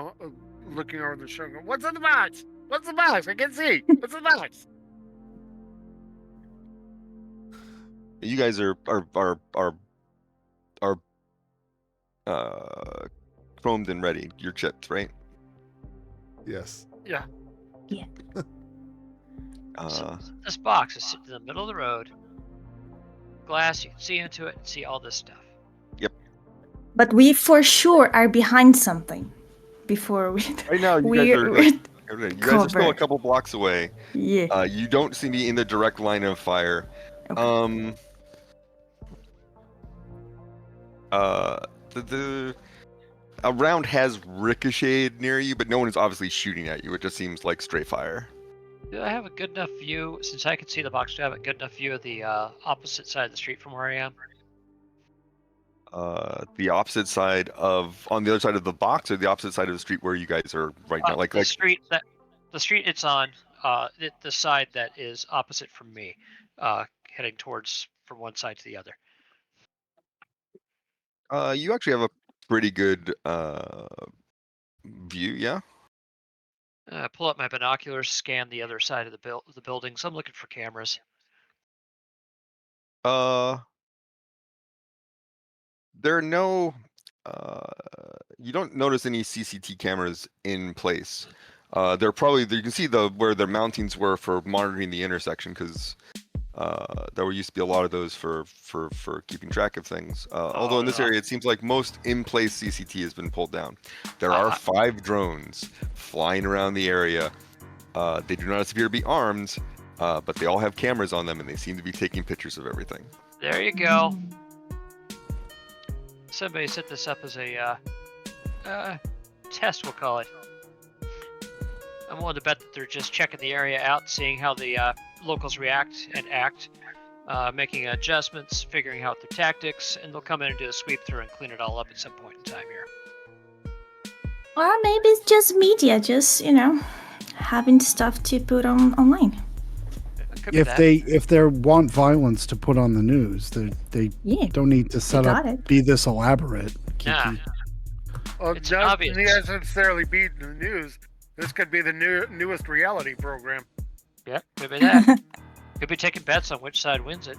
looking over the shoulder. Going, what's in the box? What's the box? I can see. What's the box? You guys are chromed and ready. You're chipped, right? Yes. Yeah. So this box is sitting in the middle of the road. Glass, you can see into it and see all this stuff. but we for sure are behind something before we Right now, you we're, guys are still a covered. couple blocks away. Yeah. You don't seem to be in the direct line of fire. Okay. A round has ricocheted near you, but no one is obviously shooting at you. It just seems like straight fire. Do I have a good enough view, since I can see the box, do I have a good enough view of the opposite side of the street from where I am? The opposite side on the other side of the box, or the opposite side of the street where you guys are right now. The street it's on, the side that is opposite from me, heading towards from one side to the other. You actually have a pretty good view, yeah. Pull up my binoculars, scan the other side of the building. So I'm looking for cameras. There are no. You don't notice any CCT cameras in place. They're probably you can see where their mountings were for monitoring the intersection, because there used to be a lot of those for keeping track of things. Although in this area, it seems like most in-place CCT has been pulled down. There are 5 drones flying around the area. They do not appear to be armed, but they all have cameras on them, and they seem to be taking pictures of everything. There you go. Somebody set this up as a test, we'll call it. I'm willing to bet that they're just checking the area out, seeing how the locals react and act, making adjustments, figuring out their tactics, and they'll come in and do a sweep through and clean it all up at some point in time here. Or maybe it's just media, just having stuff to put online. If they want violence to put on the news, they don't need to set up be this elaborate. Yeah. Well, It's not obvious. necessarily be the news. This could be the newest reality program. Yep, could be that. Could be taking bets on which side wins it.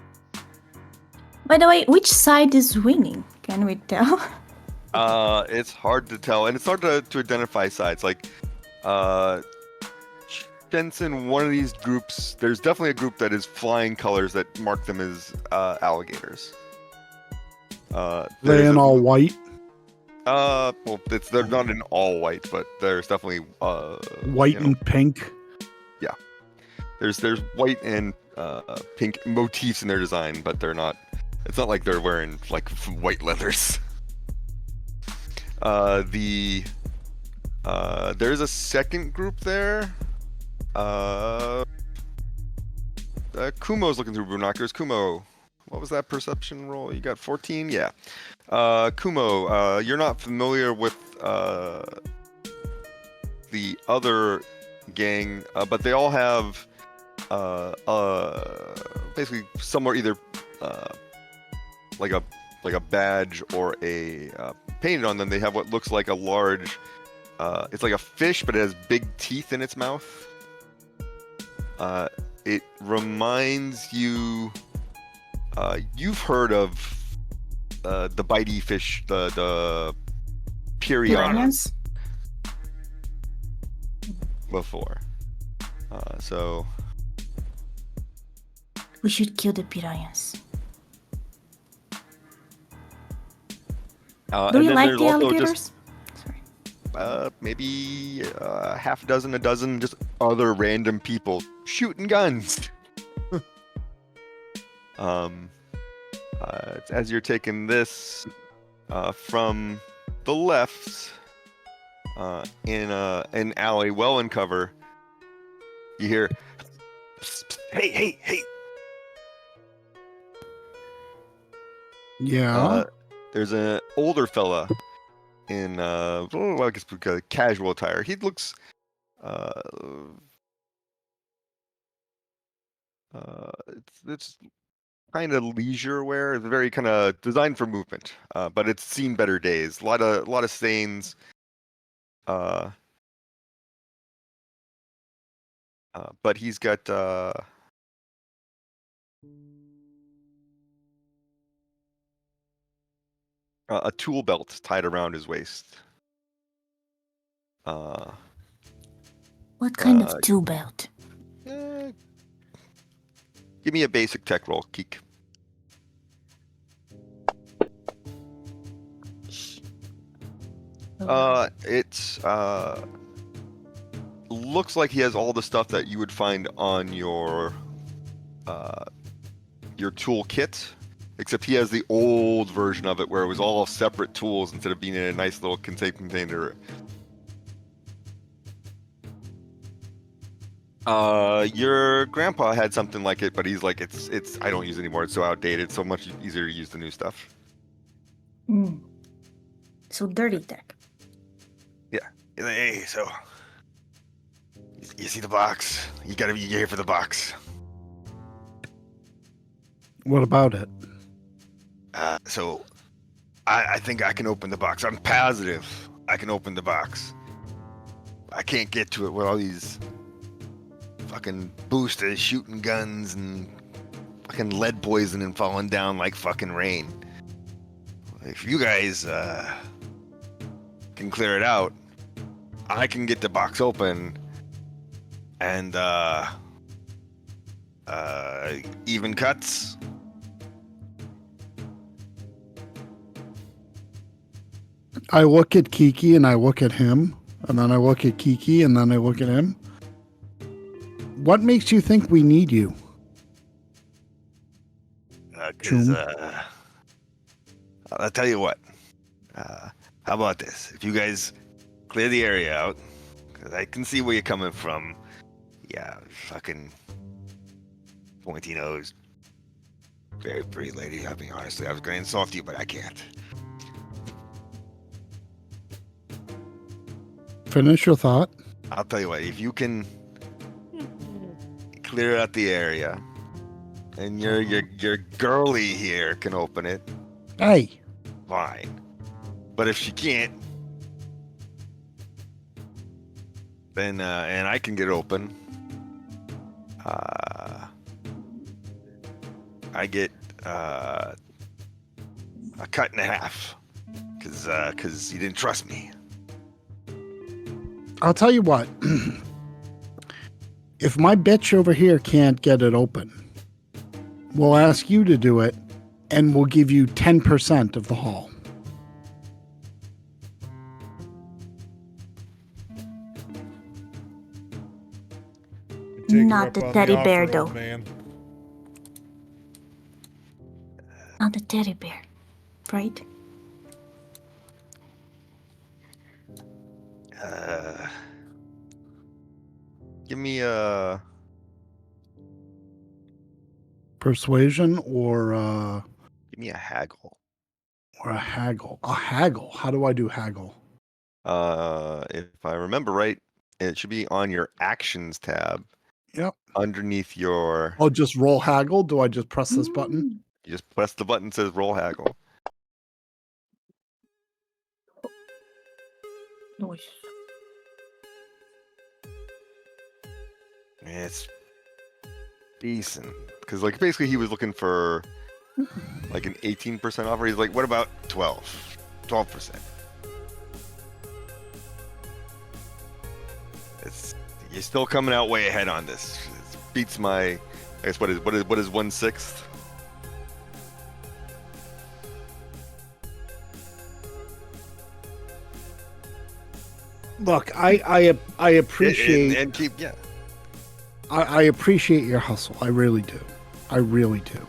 By the way, which side is winning? Can we tell? It's hard to tell, and it's hard to identify sides. Like, Jensen, one of these groups, there's definitely a group that is flying colors that mark them as alligators. They in all white? Well, they're not in all white, but there's definitely white and pink. Yeah, there's white and pink motifs in their design, but they're not. It's not like they're wearing like white leathers. There's a second group there. Kumo's looking through binoculars. Kumo, what was that perception roll? You got 14? Yeah. Kumo, you're not familiar with the other gang, but they all have basically somewhere either like a badge or a painted on them. They have what looks like a large. It's like a fish, but it has big teeth in its mouth. It reminds you. You've heard of the bitey fish, the piranhas before. So We should kill the piranhas. Do you like the alligators? Sorry. Maybe half a dozen, just other random people shooting guns. As you're taking this from the left in an alley, well in cover, you hear, "Hey! Yeah. There's an older fella in I guess casual attire. He looks it's kind of leisure wear. It's very kind of designed for movement, but it's seen better days. A lot of stains. But he's got a tool belt tied around his waist. What kind of tool belt? Give me a basic tech roll, Keek. It's looks like he has all the stuff that you would find on your tool kit, except he has the old version of it where it was all separate tools instead of being in a nice little container. Your grandpa had something like it, but he's like, it's I don't use it anymore. It's so outdated. It's so much easier to use the new stuff. So dirty tech. Yeah. Hey, so you see the box? You gotta be here for the box. What about it? So I think I can open the box. I'm positive I can open the box. I can't get to it with all these fucking boosters shooting guns and fucking lead poison and falling down like fucking rain. If you guys can clear it out, I can get the box open and even cuts. I look at Kiki and I look at him, and then I look at Kiki and then I look at him. What makes you think we need you? I'll tell you what. How about this? If you guys clear the area out, because I can see where you're coming from. Yeah, fucking pointy nose. Very pretty lady. I mean, honestly, I was going to insult you, but I can't. Finish your thought. I'll tell you what. If you can clear out the area, and your girly here can open it, Hey. fine. But if she can't, then and I can get it open, I get a cut in half because you didn't trust me. I'll tell you what. If my bitch over here can't get it open, we'll ask you to do it, and we'll give you 10% of the haul. Take her Not up the on teddy bear, offer, old though. Man. Not the teddy bear, right? Give me a Persuasion or haggle. a haggle. A haggle. How do I do haggle? If I remember right, it should be on your actions tab Yep. underneath your. Oh, just roll haggle. Do I just press this button? You just press the button that says roll haggle. Nice. It's decent because like basically he was looking for like an 18% offer. He's like, what about 12%? You're still coming out way ahead on this. It beats my. I guess what is 1/6? Look, I appreciate and keep I appreciate your hustle. I really do. I really do.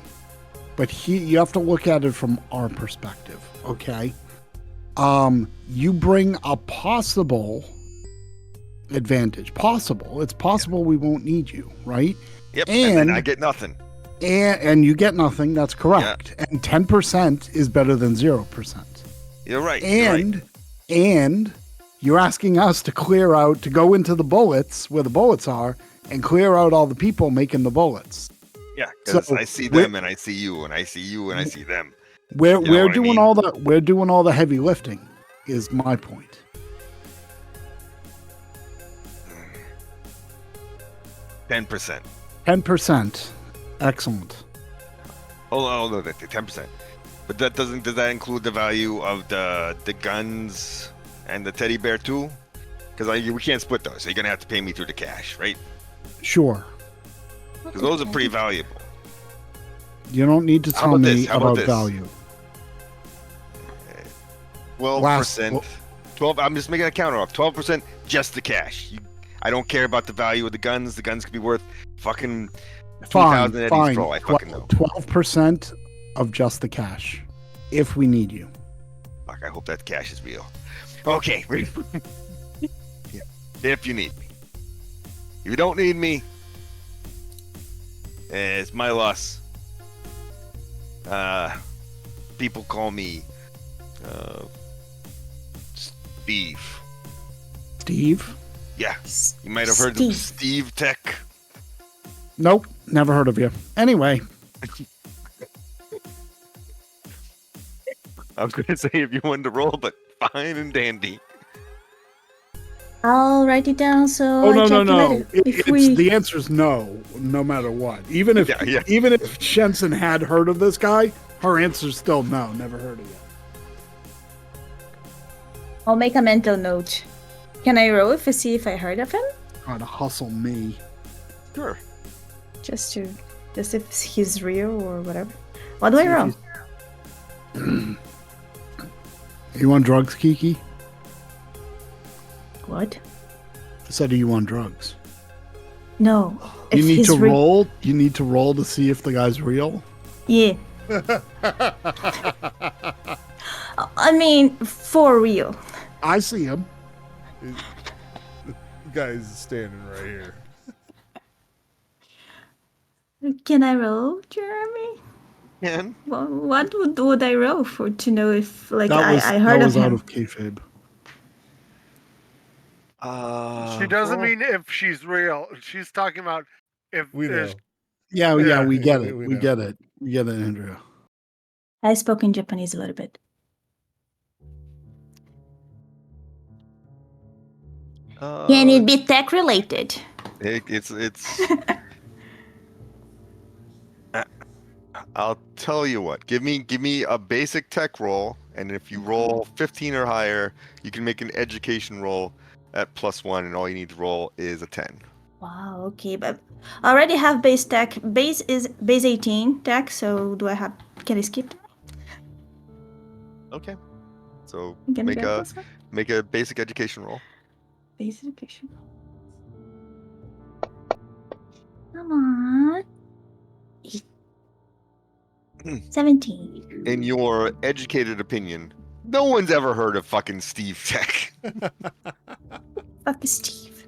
But you have to look at it from our perspective, okay? You bring a possible advantage. Possible. It's possible we won't need you, right? Yep. And then I get nothing. And you get nothing. That's correct. Yeah. And 10% is better than 0%. You're right. And you're asking us to clear out, to go into the bullets where the bullets are, and clear out all the people making the bullets. Yeah, because I see them and I see you and I see you and I see them. We're doing all the heavy lifting, is my point. 10%. 10%. Excellent. Oh no, 10%. But does that include the value of the guns and the teddy bear too? Because we can't split those, so you're gonna have to pay me through the cash, right? Sure. Because those are pretty valuable. You don't need to tell me about value. 12%. 12. I'm just making a counter off. 12% just the cash. I don't care about the value of the guns. The guns could be worth fucking 2,000 at each roll. I fucking know. 12% of just the cash, if we need you. Fuck. I hope that cash is real. Okay. Yeah. If you need me. If you don't need me, it's my loss. People call me Steve. Steve? Yeah. You might have heard of Steve Tech. Nope. Never heard of you. Anyway. I was going to say if you wanted to roll, but fine and dandy. I'll write it down so no. Later. The answer is no matter what. Even if Shensen had heard of this guy, her answer's still no, never heard of it. I'll make a mental note. Can I roll to see if I heard of him? Trying to hustle me. Sure. Just if he's real or whatever. What do I roll? You on drugs, Kiki? What? I said, are you on drugs? No. You need to roll. You need to roll to see if the guy's real. Yeah. I mean, for real. I see him. The guy's standing right here. Can I roll, Jeremy? Can. Well, what would I roll for to know if I heard of him? Out of kayfabe. She doesn't mean if she's real. She's talking about if we know. Yeah, we get it. We get it, Andrea. I spoke in Japanese a little bit. Can it be tech related? It's. I'll tell you what. Give me a basic tech roll, and if you roll 15 or higher, you can make an education roll at +1, and all you need to roll is a 10. Wow. Okay, but I already have base tech. Base 18 tech. So can I skip? Okay. So Can make a basic education roll. Basic education. Come on. 17. In your educated opinion, no one's ever heard of fucking Steve Tech. Fuck Steve.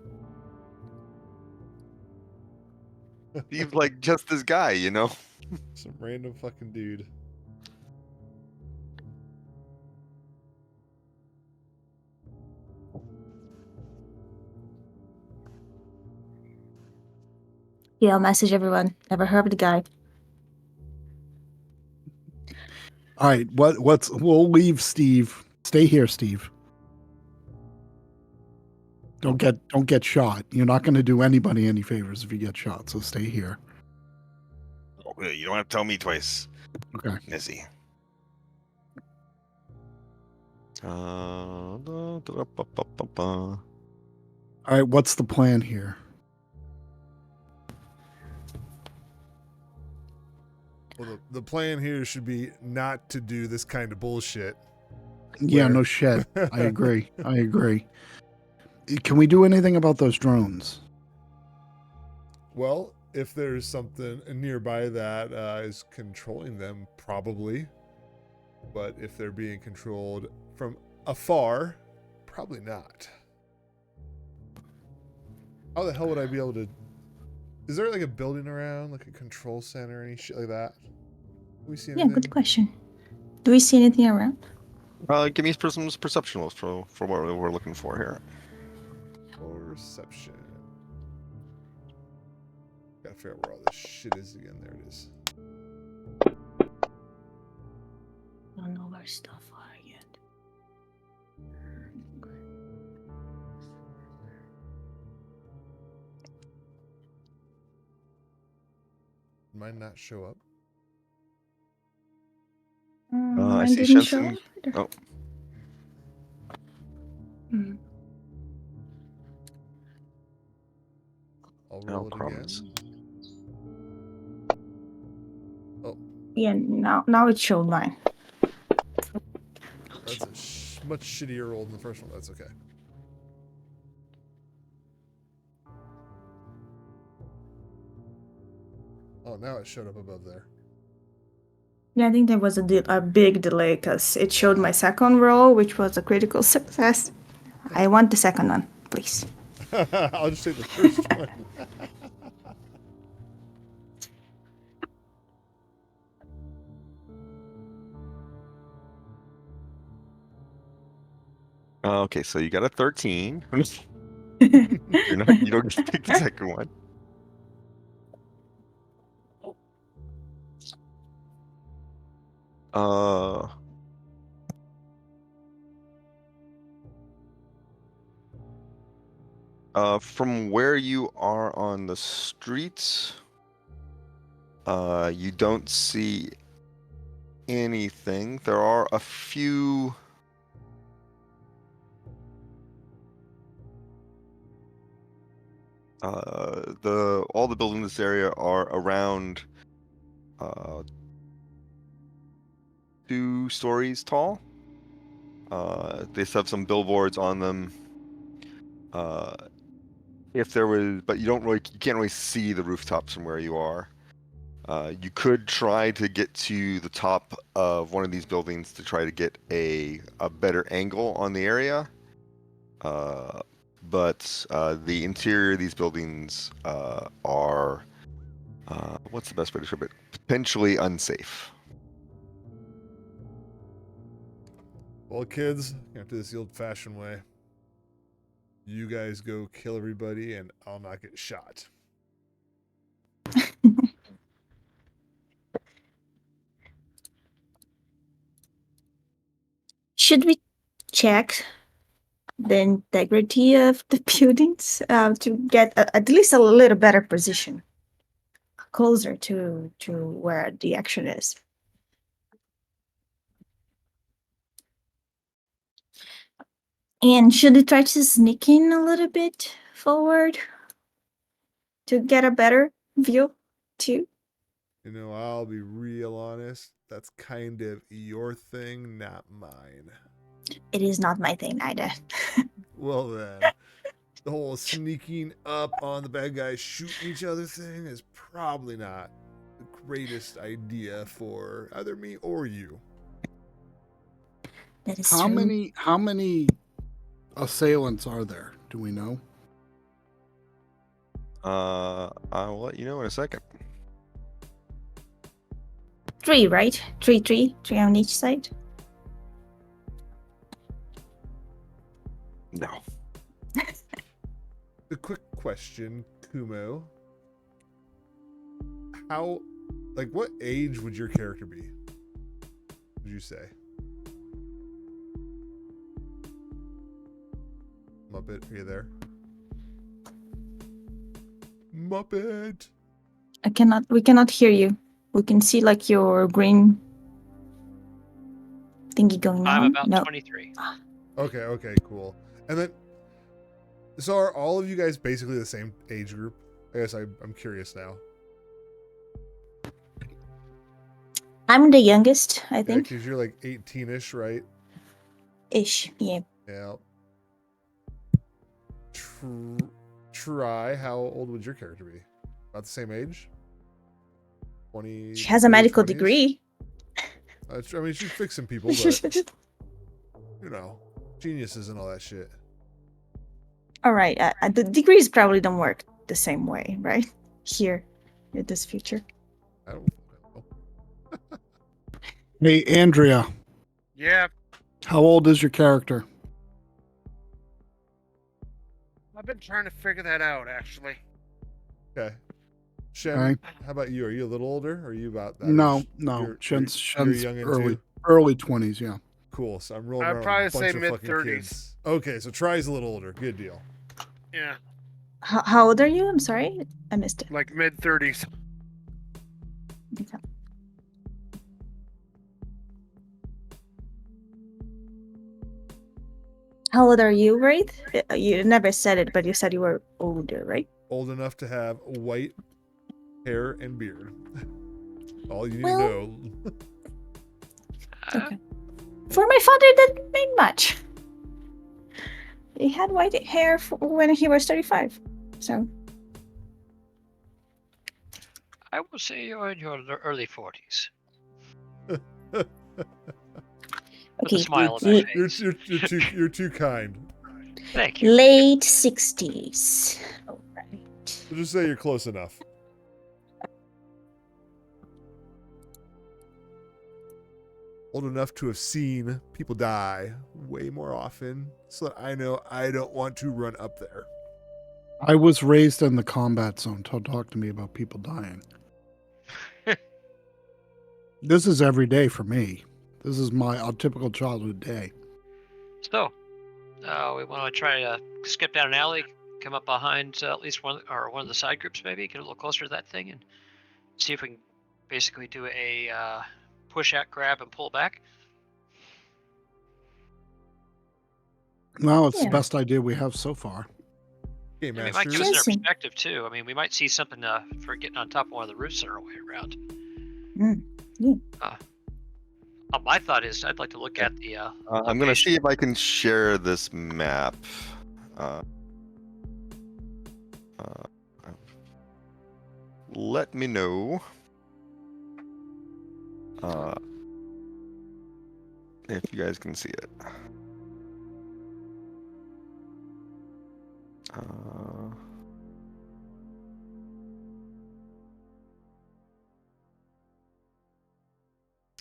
He's like just this guy, you know. Some random fucking dude. Yeah, I'll message everyone. Never heard of the guy. All right, we'll leave Steve. Stay here, Steve. Don't get shot. You're not going to do anybody any favors if you get shot, so stay here. Oh, you don't have to tell me twice, Okay. Nizzy. All right, what's the plan here? Well, the plan here should be not to do this kind of bullshit. Yeah, Where- no shit. I agree. I agree. Can we do anything about those drones? Well, if there's something nearby that is controlling them, probably. But if they're being controlled from afar, probably not. How the hell would I be able to... Is there like a building around, like a control center or any shit like that? Do we see Yeah, anything? good question. Do we see anything around? Give me some perception rolls for what we're looking for here. Perception. Gotta figure out where all this shit is again. There it is. I don't know where stuff are yet. Did mine not show up? I Mine see didn't show Shenson. up either. Oh, Hmm. I'll no roll it crumbs. again. Oh, Yeah, now it showed mine. that's a much shittier roll than the first one. That's okay. Oh, now it showed up above there. Yeah, I think there was a big delay because it showed my second roll, which was a critical success. I want the second one, please. I'll just take the first one. Okay, so you got a 13. You don't get to pick the second one. Uh, from where you are on the streets, you don't see anything. There are a few. All the buildings in this area are around 2 stories tall. They still have some billboards on them. If there was, but you can't really see the rooftops from where you are. You could try to get to the top of one of these buildings to try to get a better angle on the area. But the interior of these buildings are, what's the best way to describe it? Potentially unsafe. Well, kids, gonna do this the old-fashioned way. You guys go kill everybody, and I'll not get shot. Should we check the integrity of the buildings to get at least a little better position, closer to where the action is? And should we try to sneak in a little bit forward to get a better view too? You know, I'll be real honest. That's kind of your thing, not mine. It is not my thing either. Well then, the whole sneaking up on the bad guys shooting each other thing is probably not the greatest idea for either me or you. That is How true. many assailants are there? Do we know? I will let you know in a second. 3, right? 3 on each side. No. A quick question, Kumo. How, like, what age would your character be? Would you say? Muppet, are you there? Muppet. We cannot hear you. We can see like your green thingy going I'm on. about No. 23. Okay, cool. And then, so are all of you guys basically the same age group? I guess I'm curious now. I'm the youngest, I Yeah, think. because you're like 18-ish, right? Ish, yeah. Yeah. Try. How old would your character be? About the same age? 20. She has a early medical 20s? degree. I mean, she's fixing people, but you know, geniuses and all that shit. All right. The degrees probably don't work the same way, right? Here, in this future. I don't know. Hey, Andrea, Yeah, how old is your character? I've been trying to figure that out actually. Okay. Shen, Okay. how about you? Are you a little older? Or are you about that No, age? no. You're Shen's young early too? early 20s, yeah. Cool. So I'm rolling I'd around with probably a bunch say of fucking mid-30s. kids. Okay, so Try's a little older. Good deal. Yeah, How old are you? I'm sorry, I missed it. like mid-30s. Okay. How old are you, Wraith? You never said it, but you said you were older, right? Old enough to have white hair and beard. All you need Well- to know. Okay. For my father, that didn't mean much. He had white hair when he was 35. So, I will say you're in your early 40s. With okay. a smile on my You're, face. you're too kind. Thank you. Late 60s. All right. We'll just say you're close enough. Old enough to have seen people die way more often, so that I know I don't want to run up there. I was raised in the combat zone. Don't talk to me about people dying. This is every day for me. This is my typical childhood day. So, we want to try to skip down an alley, come up behind at least one of the side groups, maybe get a little closer to that thing, and see if we can basically do a push out, grab, and pull back. Well, it's Yeah. the best idea we have so far. Game And it might give us Masters. another Jason. perspective too. I mean, we might see something for getting on top of one of the roofs on our way around. My thought is, I'd like to look at the. I'm gonna see if I can share this map. Let me know if you guys can see it.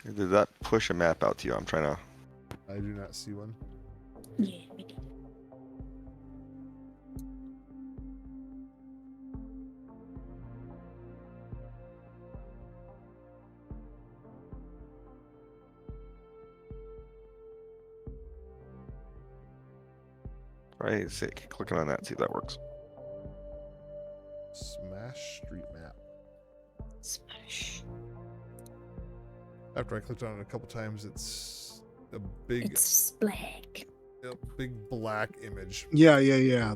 Did that push a map out to you? I'm trying to. I do not see one. Yeah, we did. Right, sick. Clicking on that, see if that works. Smash street map. Smash. After I clicked on it a couple times, it's a big, It's black. big black image. Yeah.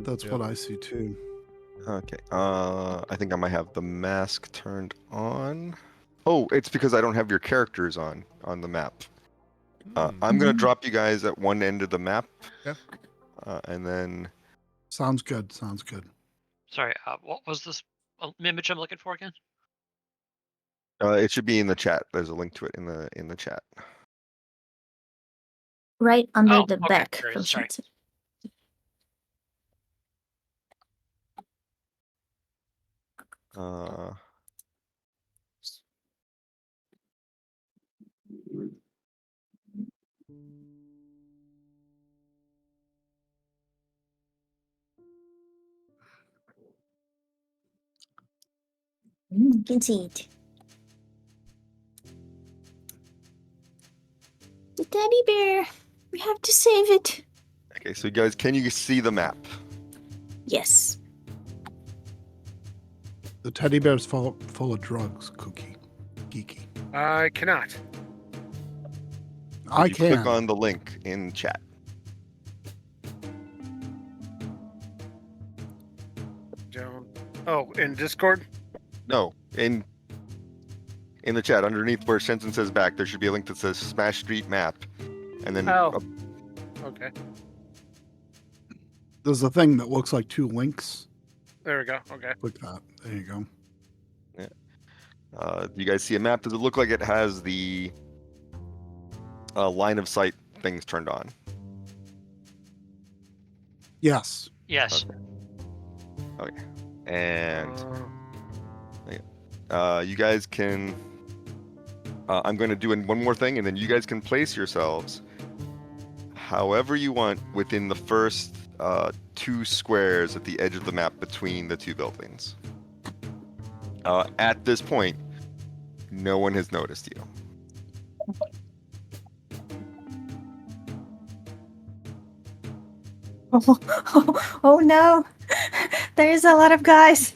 That's Yep. what I see too. Okay. I think I might have the mask turned on. Oh, it's because I don't have your characters on the map. I'm gonna Mhm. drop you guys at one end of the map. Okay. And then Sounds good. Sorry, what was this image I'm looking for again? it should be in the chat. There's a link to it in the chat. Right under Oh, the okay, back. there it is, sorry. Uh, You can see it. The teddy bear. We have to save it. okay, so you guys, can you see the map? Yes. The teddy bear's full of drugs, Cookie. Geeky. I cannot. I You click can. on the link in chat. Don't. Oh, in Discord? No, in the chat underneath where Shenson says back, there should be a link that says Smash Street Map, and then Oh. Okay. There's a thing that looks like 2 links. There we go. Okay. Click that. There you go. you guys see a map? Does it look like it has the line of sight things turned on? Yes. Yes. And you guys can. I'm going to do one more thing, and then you guys can place yourselves however you want within the first 2 squares at the edge of the map between the 2 buildings. At this point, no one has noticed you. Oh no. There's a lot of guys.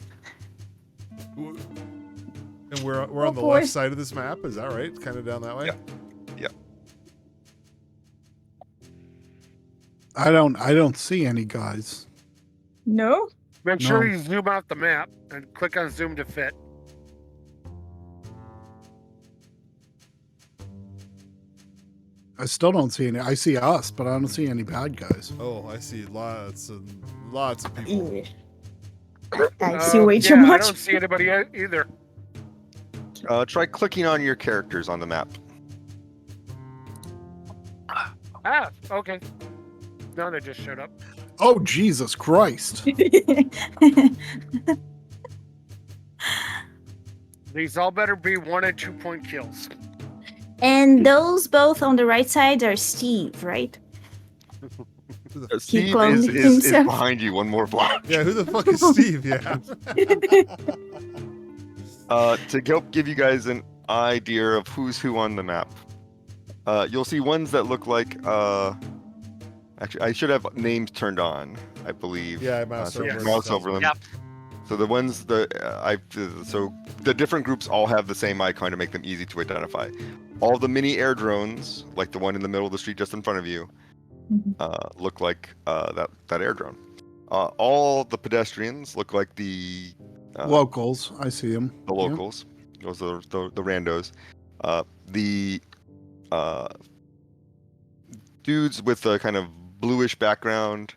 And we're on the boy. left side of this map. Is that right? Kind of down that way. Yeah. I don't see any guys. No? Make sure No. you zoom out the map and click on zoom to fit. I still don't see any. I see us, but I don't see any bad guys. Oh, I see lots and lots of people. I see way too yeah, much. I don't see anybody either. Try clicking on your characters on the map. Ah, okay. No, they just showed up. Oh, Jesus Christ. These all better be 1 and 2 point kills. And those both on the right side are Steve, right? Steve cloned is himself. behind you one more block. Yeah, who the fuck is Steve? Yeah. To help give you guys an idea of who's who on the map, you'll see ones that look like. Actually, I should have names turned on. I believe. Yeah, mouse so over them. mouse over them. Yep. So the ones so the different groups all have the same icon to make them easy to identify. All the mini air drones, like the one in the middle of the street just in front of you, look like that air drone. All the pedestrians look like the Locals. I see them. the locals. Those are the randos. The dudes with the kind of bluish background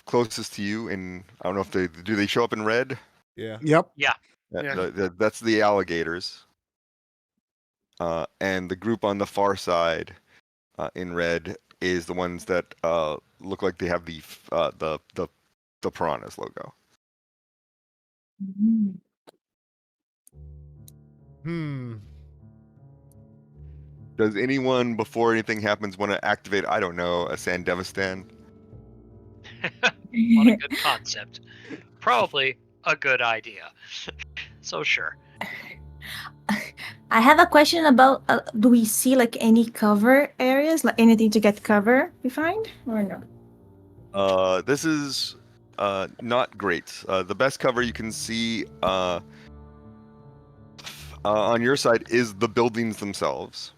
closest to you, and I don't know if they show up in red. Yeah. Yep. Yeah. That's the alligators. And the group on the far side in red is the ones that look like they have the piranhas logo. Does anyone, before anything happens, want to activate, I don't know, a Sandevistan? What a good concept. Probably a good idea. So sure. I have a question about do we see like any cover areas, like anything to get cover we find or no? This is not great. The best cover you can see on your side is the buildings themselves.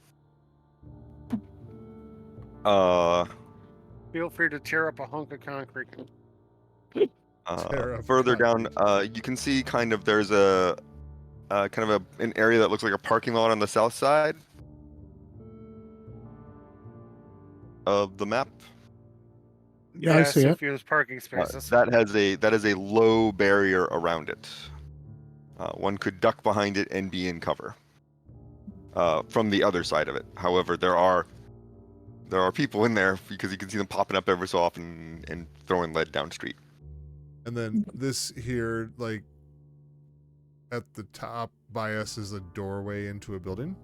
Feel free to tear up a hunk of concrete. Further down, you can see kind of there's a kind of an area that looks like a parking lot on the south side of the map. Yeah, I see it. Use parking spaces. That has a low barrier around it. One could duck behind it and be in cover from the other side of it. However, there are people in there because you can see them popping up every so often and throwing lead down street. And then this here, like, at the top by us is a doorway into a building?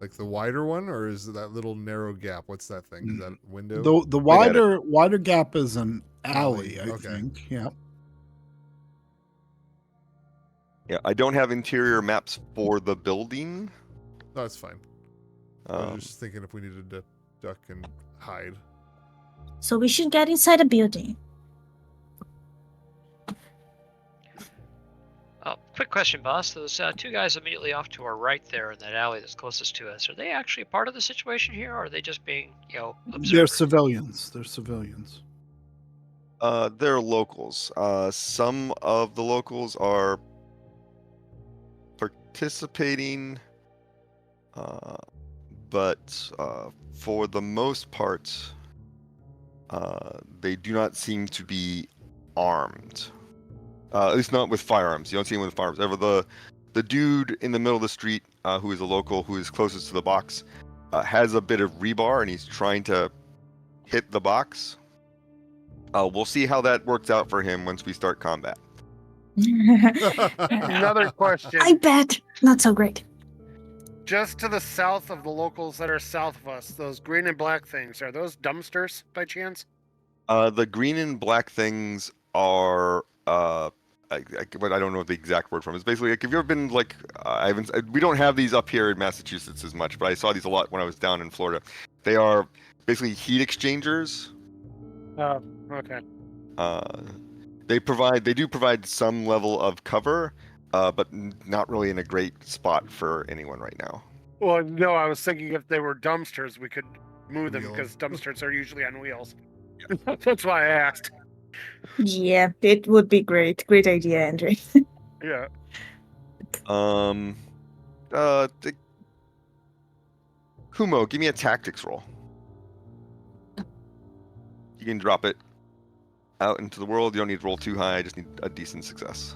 Like the wider one, or is it that little narrow gap? What's that thing? Is that a window? The I got it. wider gap is an Alley, alley, I okay. think. Yeah. Yeah, I don't have interior maps for the building. No, that's fine. I was Um, just thinking if we needed to duck and hide. So we should get inside the building. Oh, quick question, boss. Those two guys immediately off to our right there in that alley that's closest to us, are they actually part of the situation here, or are they just being, They're observers? civilians. They're civilians. they're locals. Some of the locals are participating, but for the most part, they do not seem to be armed. At least not with firearms. You don't see anyone with firearms. Ever the dude in the middle of the street, who is a local, who is closest to the box, has a bit of rebar, and he's trying to hit the box. We'll see how that works out for him once we start combat. Another question. I bet not so great. Just to the south of the locals that are south of us, those green and black things, are those dumpsters by chance? The green and black things are but I don't know the exact word from it. It's basically like, have you ever been like we don't have these up here in Massachusetts as much, but I saw these a lot when I was down in Florida. They are basically heat exchangers. Oh, okay. They do provide some level of cover, but not really in a great spot for anyone right now. Well, no, I was thinking if they were dumpsters, we could move them Wheel 'em. because dumpsters are usually on wheels. That's why I asked. Yeah, it would be great. Great idea, Andre. Yeah. Kumo, give me a tactics roll. You can drop it out into the world. You don't need to roll too high. I just need a decent success.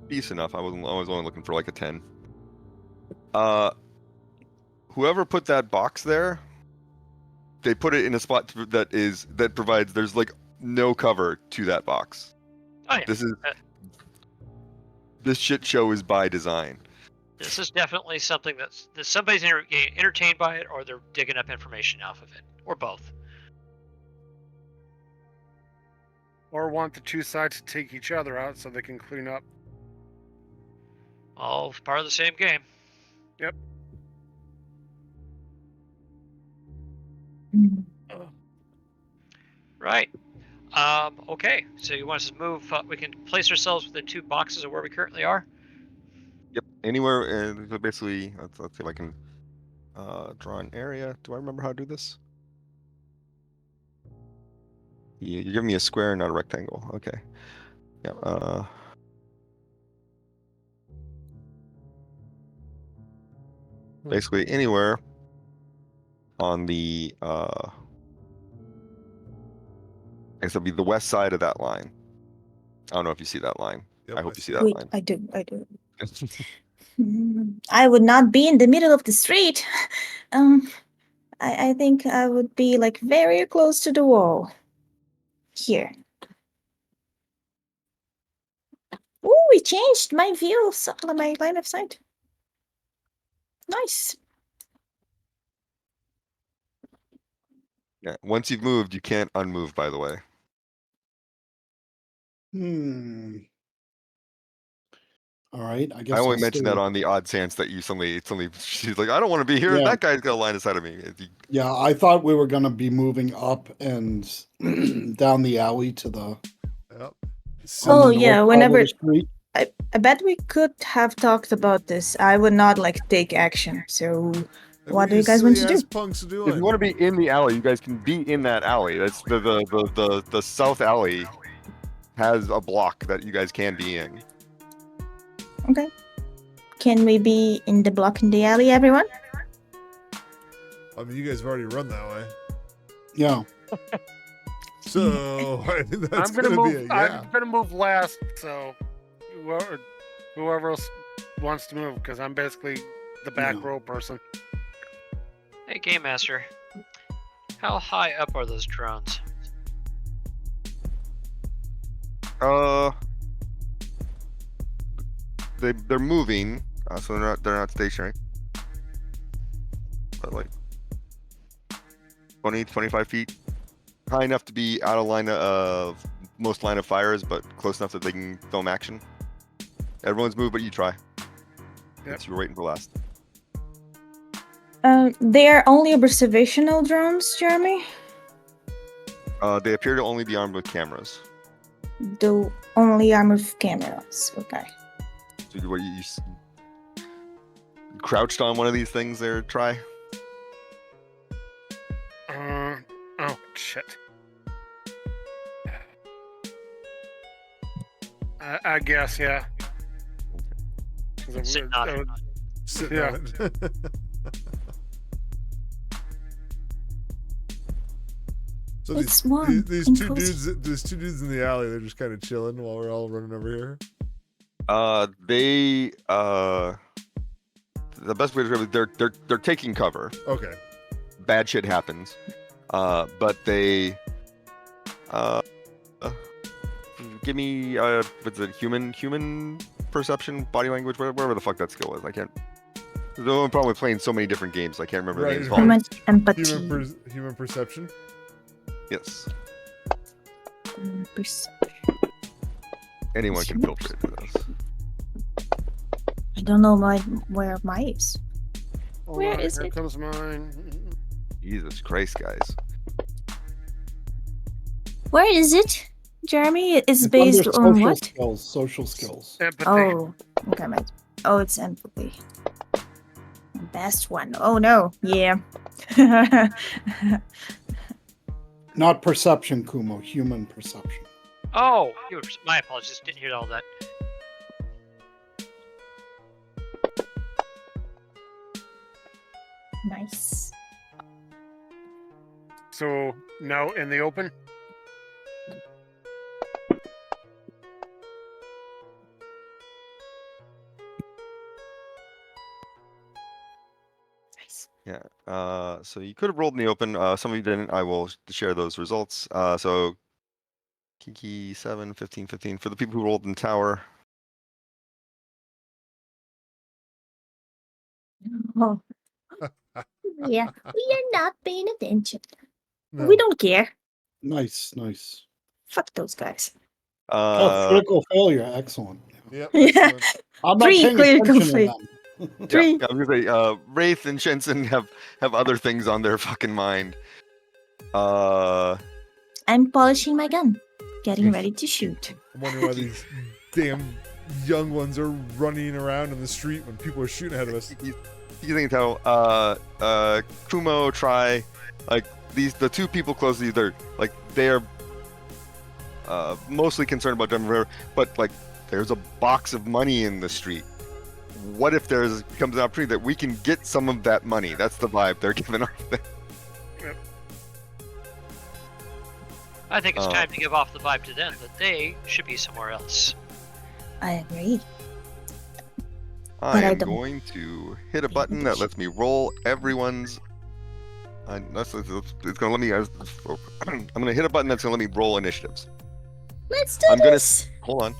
Decent enough. I was only looking for like a 10. Whoever put that box there, they put it in a spot that provides there's like no cover to that box. Oh yeah. This shit show is by design. This is definitely something that somebody's getting entertained by it, or they're digging up information off of it, or both. Or want the two sides to take each other out so they can clean up. All part of the same game. Yep. Right. Okay. So you want us to move? We can place ourselves within 2 boxes of where we currently are. Yep. Anywhere. Basically, let's see if I can draw an area. Do I remember how to do this? Yeah, you're giving me a square, not a rectangle. Okay. Yeah. Basically anywhere on the I guess it'll be the west side of that line. I don't know if you see that line. Yep, I hope you see that Wait, line. I do. I would not be in the middle of the street. I think I would be like very close to the wall. Here. Ooh, we changed my view of my line of sight. Nice. Yeah. Once you've moved, you can't unmove, by the way. All right. I guess I only I'll mentioned stay- that on the odd chance that she's like, I don't want to be here. Yeah. That guy's got a line inside of me. Yeah, I thought we were going to be moving up and down the alley to the. Yep. Oh, on the yeah, north side of whenever- the street. I bet we could have talked about this. I would not like take action. So what do you guys want to do? Punks doing? If you want to be in the alley, you guys can be in that alley. That's the south alley has a block that you guys can be in. Okay. Can we be in the block in the alley, everyone? I mean, you guys have already run that way. Yeah. So I think that's I'm gonna gonna move. be a yeah. I'm gonna move last, so whoever else wants to move, because I'm basically the back Yeah. row person. Hey, Game Master. How high up are those drones? Uh, they're moving, so they're not stationary. But like 20, 25 feet, high enough to be out of line of most line of fires, but close enough that they can film action. Everyone's moved, but you try. Since you were waiting for last. They are only observational drones, Jeremy. They appear to only be armed with cameras. The only arm with cameras. Okay. So what you crouched on one of these things there? Try. Oh shit. I guess, yeah. 'Cause it Sit would- on it it. would- Sitting Yeah. on it. So It's warm these and two cozy. dudes in the alley, they're just kind of chilling while we're all running over here. The best way to describe it, they're taking cover. Okay. Bad shit happens. But they give me what's it, human perception, body language, whatever the fuck that skill is. I can't. The only problem with playing so many different games, I can't remember the Right. names. Human empathy. Human perception. Yes, Human perception. anyone can feel free to do this. I don't know where my is. Hold Where on, is here it? comes mine. Jesus Christ, guys. Where is it? Jeremy, it's It's based under on social what? skills, social skills. Empathy. Oh, okay, right. Oh, it's empathy. Best one. Oh no. Yeah. Not perception, Kumo. Human perception. Oh, my apologies. Didn't hear all that. Nice. So now in the open. Nice. Yeah. So you could have rolled in the open. Some of you didn't. I will share those results. So Kiki 7, 15, 15 for the people who rolled in tower. Oh. Yeah, we are not paying attention. No. We don't care. Nice, nice. Fuck those guys. Oh, critical failure. Excellent. Yep. Yeah. Excellent. I'm not Three paying critical attention to fail- them. Three. Yeah, I was gonna say, Wraith and Shenson have other things on their fucking mind. I'm polishing my gun, getting ready to shoot. I'm wondering why these damn young ones are running around in the street when people are shooting ahead of us. You can tell, Kumo, Try, like the two people close to you, they're mostly concerned about Denver River, but like there's a box of money in the street. What if becomes an opportunity that we can get some of that money? That's the vibe they're giving off. I think it's time to give off the vibe to them that they should be somewhere else. I agree. I But I am don't- going to hit a button that lets me roll everyone's. It's gonna let me. I'm gonna hit a button that's gonna let me roll initiatives. Let's do I'm gonna this. hold on.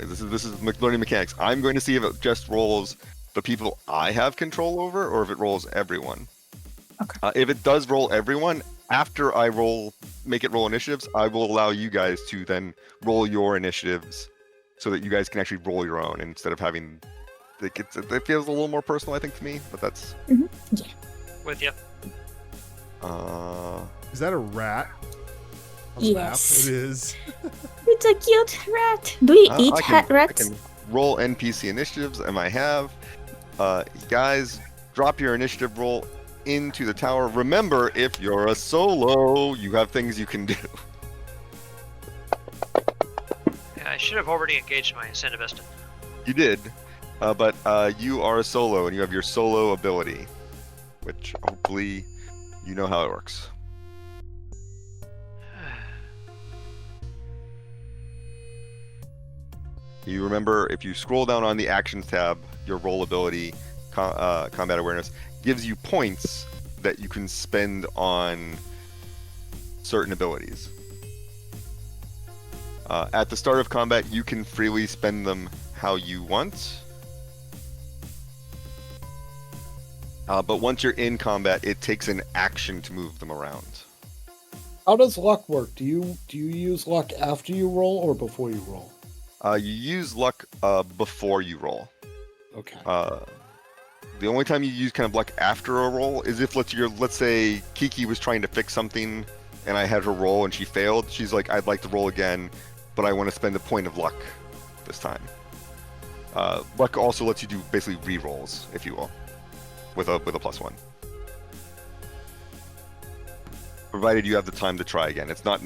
This is learning mechanics. I'm going to see if it just rolls the people I have control over, or if it rolls everyone. Okay. If it does roll everyone, after I make it roll initiatives, I will allow you guys to then roll your initiatives, so that you guys can actually roll your own instead of having. It feels a little more personal, I think, to me. But that's. With you. Is that a rat? On the map? Yes. It is. It's a cute rat. Do we eat I rats? can roll NPC initiatives, and I have. Guys, drop your initiative roll into the tower. Remember, if you're a solo, you have things you can do. Yeah, I should have already engaged my incentivist. You did, but you are a solo, and you have your solo ability, which hopefully you know how it works. You remember, if you scroll down on the actions tab, your roll ability, combat awareness, gives you points that you can spend on certain abilities. At the start of combat, you can freely spend them how you want. But once you're in combat, it takes an action to move them around. How does luck work? Do you use luck after you roll or before you roll? You use luck before you roll. Okay. The only time you use kind of luck after a roll is if let's say Kiki was trying to fix something and I had her roll and she failed. She's like, I'd like to roll again, but I want to spend a point of luck this time. Luck also lets you do basically re-rolls, if you will, with a +1. Provided you have the time to try again. It's not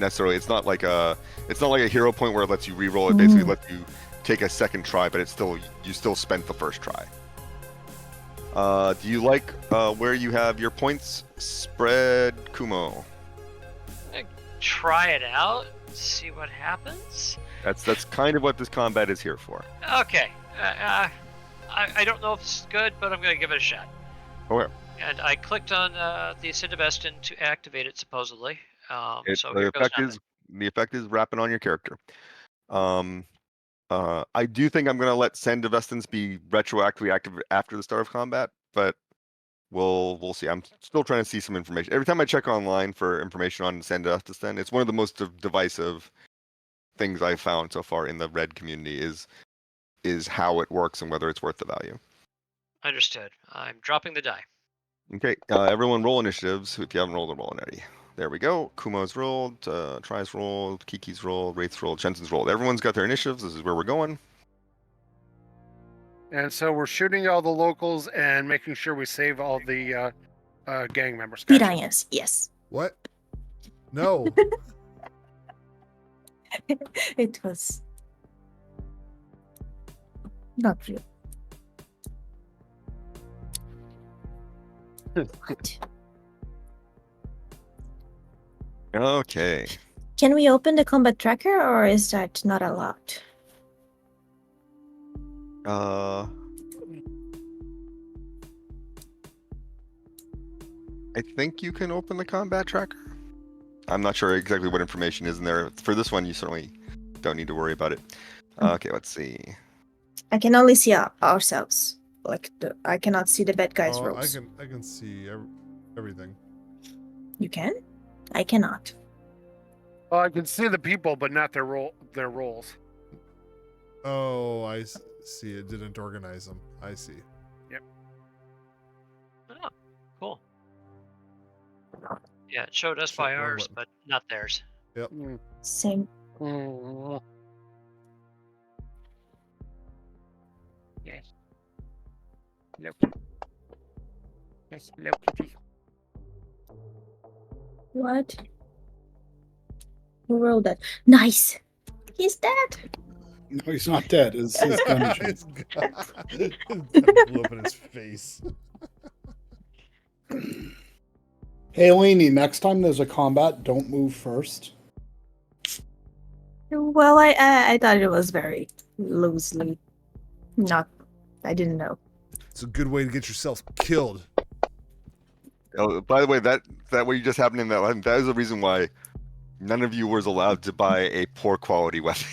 like a hero point where it lets you re-roll. It basically lets you take a second try, but you still spent the first try. Do you like where you have your points spread, Kumo? Try it out, see what happens. That's kind of what this combat is here for. Okay. I don't know if this is good, but I'm going to give it a shot. Okay. And I clicked on the Ascend of Estin to activate it, supposedly. So The here goes effect is wrapping on your character. I do think I'm going to let Send of Estins be retroactively active after the start of combat, but we'll see. I'm still trying to see some information. Every time I check online for information on Send of Estin, it's one of the most divisive things I've found so far in the Red community is how it works and whether it's worth the value. Understood. I'm dropping the die. Okay, everyone roll initiatives if you haven't rolled a roll already. There we go. Kumo's rolled, Try's rolled, Kiki's rolled, Wraith's rolled, Jensen's rolled. Everyone's got their initiatives. This is where we're going. And so we're shooting all the locals and making sure we save all the gang members. Gotcha. Piranhas, yes. What? No. It was not real. What? Okay. Can we open the combat tracker or is that not allowed? I think you can open the combat tracker. I'm not sure exactly what information is in there. For this one, you certainly don't need to worry about it. Okay, let's see. I can only see ourselves. I cannot see the bad guys' Oh, rolls. I can see everything. You can? I cannot. Well, I can see the people, but not their roles. Oh, I see. It didn't organize them. I see. Oh, cool. Yeah, it showed us by Shit, wrong ours, button. but not theirs. Same. Yes. Look. Yes, look, kitty. What? Who rolled that? Nice. He's dead. No, he's not dead. It's his dungeon. His gun blew up in his face. Hey, Lainey, next time there's a combat, don't move first. Well, I thought it was very loosely. I didn't know. It's a good way to get yourself killed. Oh, by the way, that what you just happened in that line, that is the reason why none of you was allowed to buy a poor quality weapon.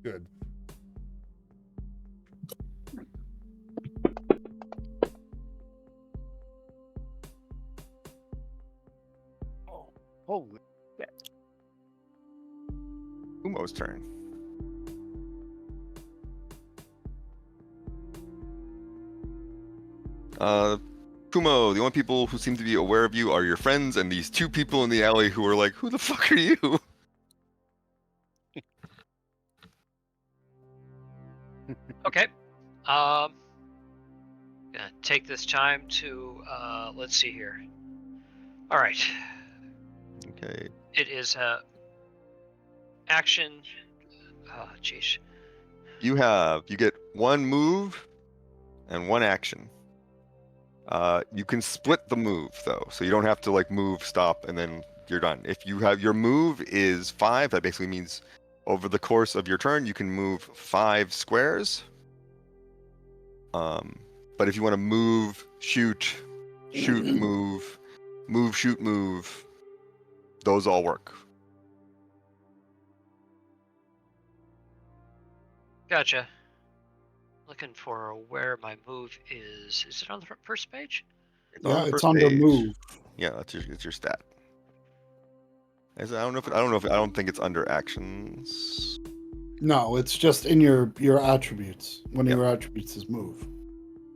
Good. Holy shit. Kumo's turn. Kumo, the only people who seem to be aware of you are your friends and these two people in the alley who are like, who the fuck are you? Okay. Gonna take this time to let's see here. All right. Okay. It is action. Oh, jeez. You get one move and one action. You can split the move though, so you don't have to like move, stop, and then you're done. If you have your move is 5, that basically means over the course of your turn you can move 5 squares. But if you want to move, shoot, move, shoot, move, those all work. Gotcha. Looking for where my move is. Is it on the first page? It's Yeah, on the it's first under page. move. Yeah, it's your stat. I don't think it's under actions. No, it's just in your attributes. One of Yep. your attributes is move.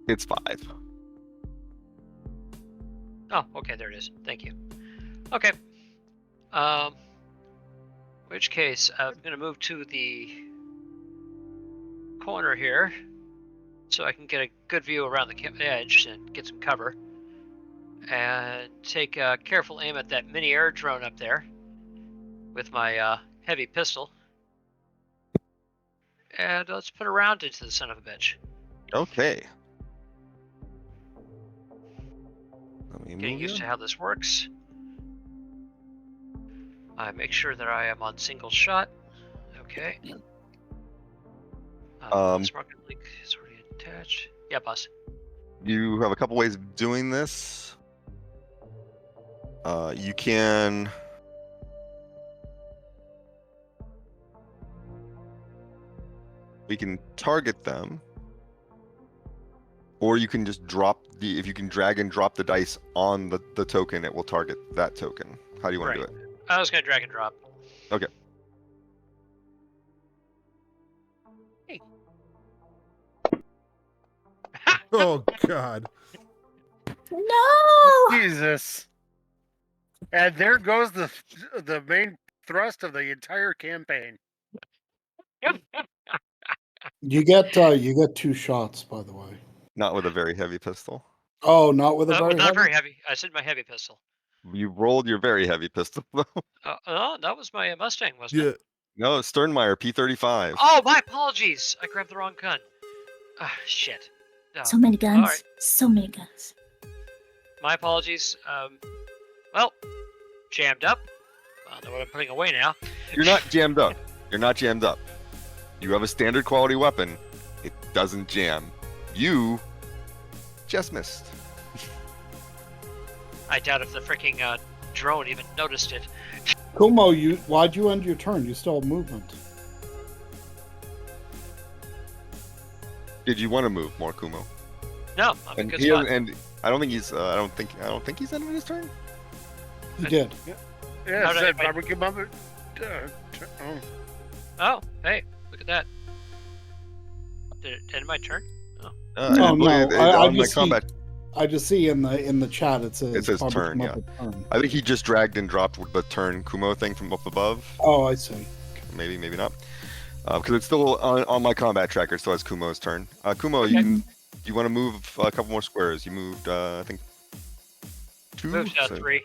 It's 5. Oh, okay, there it is. Thank you. Okay. Which case, I'm gonna move to the corner here, so I can get a good view around the edge and get some cover. And take a careful aim at that mini air drone up there with my heavy pistol. And let's put a round into the son of a bitch. Okay. Let me Getting move used you. to how this works. I make sure that I am on single shot. Okay. Smart link is already attached. Yeah, boss. You have a couple ways of doing this. You can we can target them, or you can just drop if you can drag and drop the dice on the token, it will target that token. How do you want to do it? I was gonna drag and drop. Okay. Hey. Oh God. No! Jesus. And there goes the main thrust of the entire campaign. You get 2 shots, by the way. Not with a very heavy pistol. Oh, not with a very Not heavy? very heavy. I said my heavy pistol. You rolled your very heavy pistol though. Oh, that was my Mustang, wasn't Yeah. it? No, Sternmeyer P35. Oh, my apologies. I grabbed the wrong gun. Ah, shit. So many guns. All right. So many guns. My apologies. Well, jammed up. I don't know what I'm putting away now. You're not jammed up. You're not jammed up. You have a standard quality weapon. It doesn't jam. You just missed. I doubt if the freaking drone even noticed it. Kumo, why'd you end your turn? You still have movement. Did you want to move more, Kumo? No, I'm in And good he spot. and I don't think he's I don't think he's ended his turn. You did. Yeah, How it did said I- barbecue mother. Oh. Oh, hey, look at that. Did it end my turn? No, and no, I on my just see- combat, I just see in the chat it says says Barbara turn, come yeah. up with turn. I think he just dragged and dropped the turn Kumo thing from up above. Oh, I see. Maybe not. Because it's still on my combat tracker. It still has Kumo's turn. Kumo, you Okay. can. You want to move a couple more squares? You moved, I think, 2. Moved so- 3.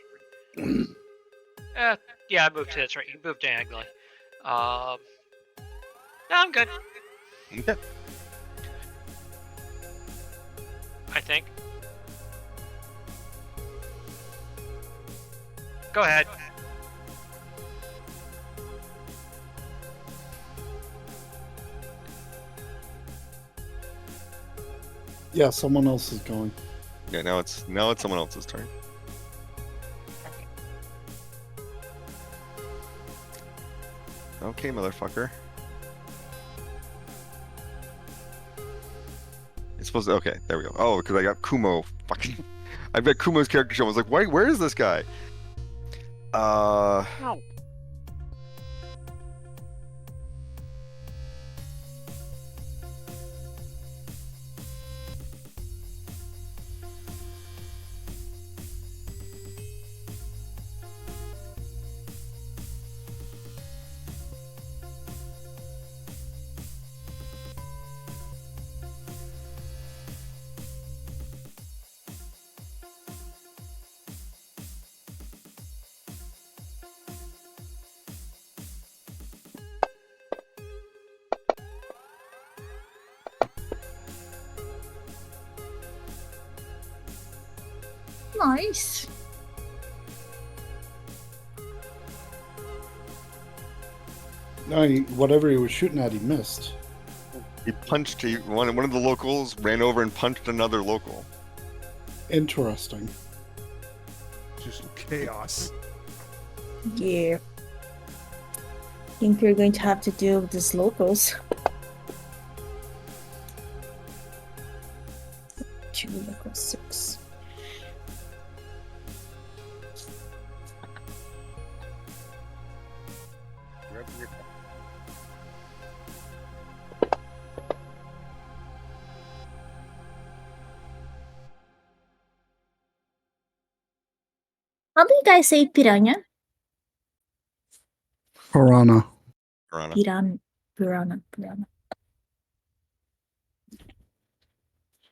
Yeah, I moved to that's right. You moved diagonally. No, I'm good. Okay. I think. Go ahead. Yeah, someone else is going. Yeah, now it's someone else's turn. Okay, motherfucker. It's supposed to. Okay, there we go. Oh, because I got Kumo. Fucking. I've got Kumo's character show. I was like, where is this guy? No. Nice. No, whatever he was shooting at, he missed. He punched. One of the locals ran over and punched another local. Interesting. Just chaos. Yeah. Think we're going to have to deal with these locals. 2 local 6. How do you guys say piranha? Piranha. Piranha. Piranha.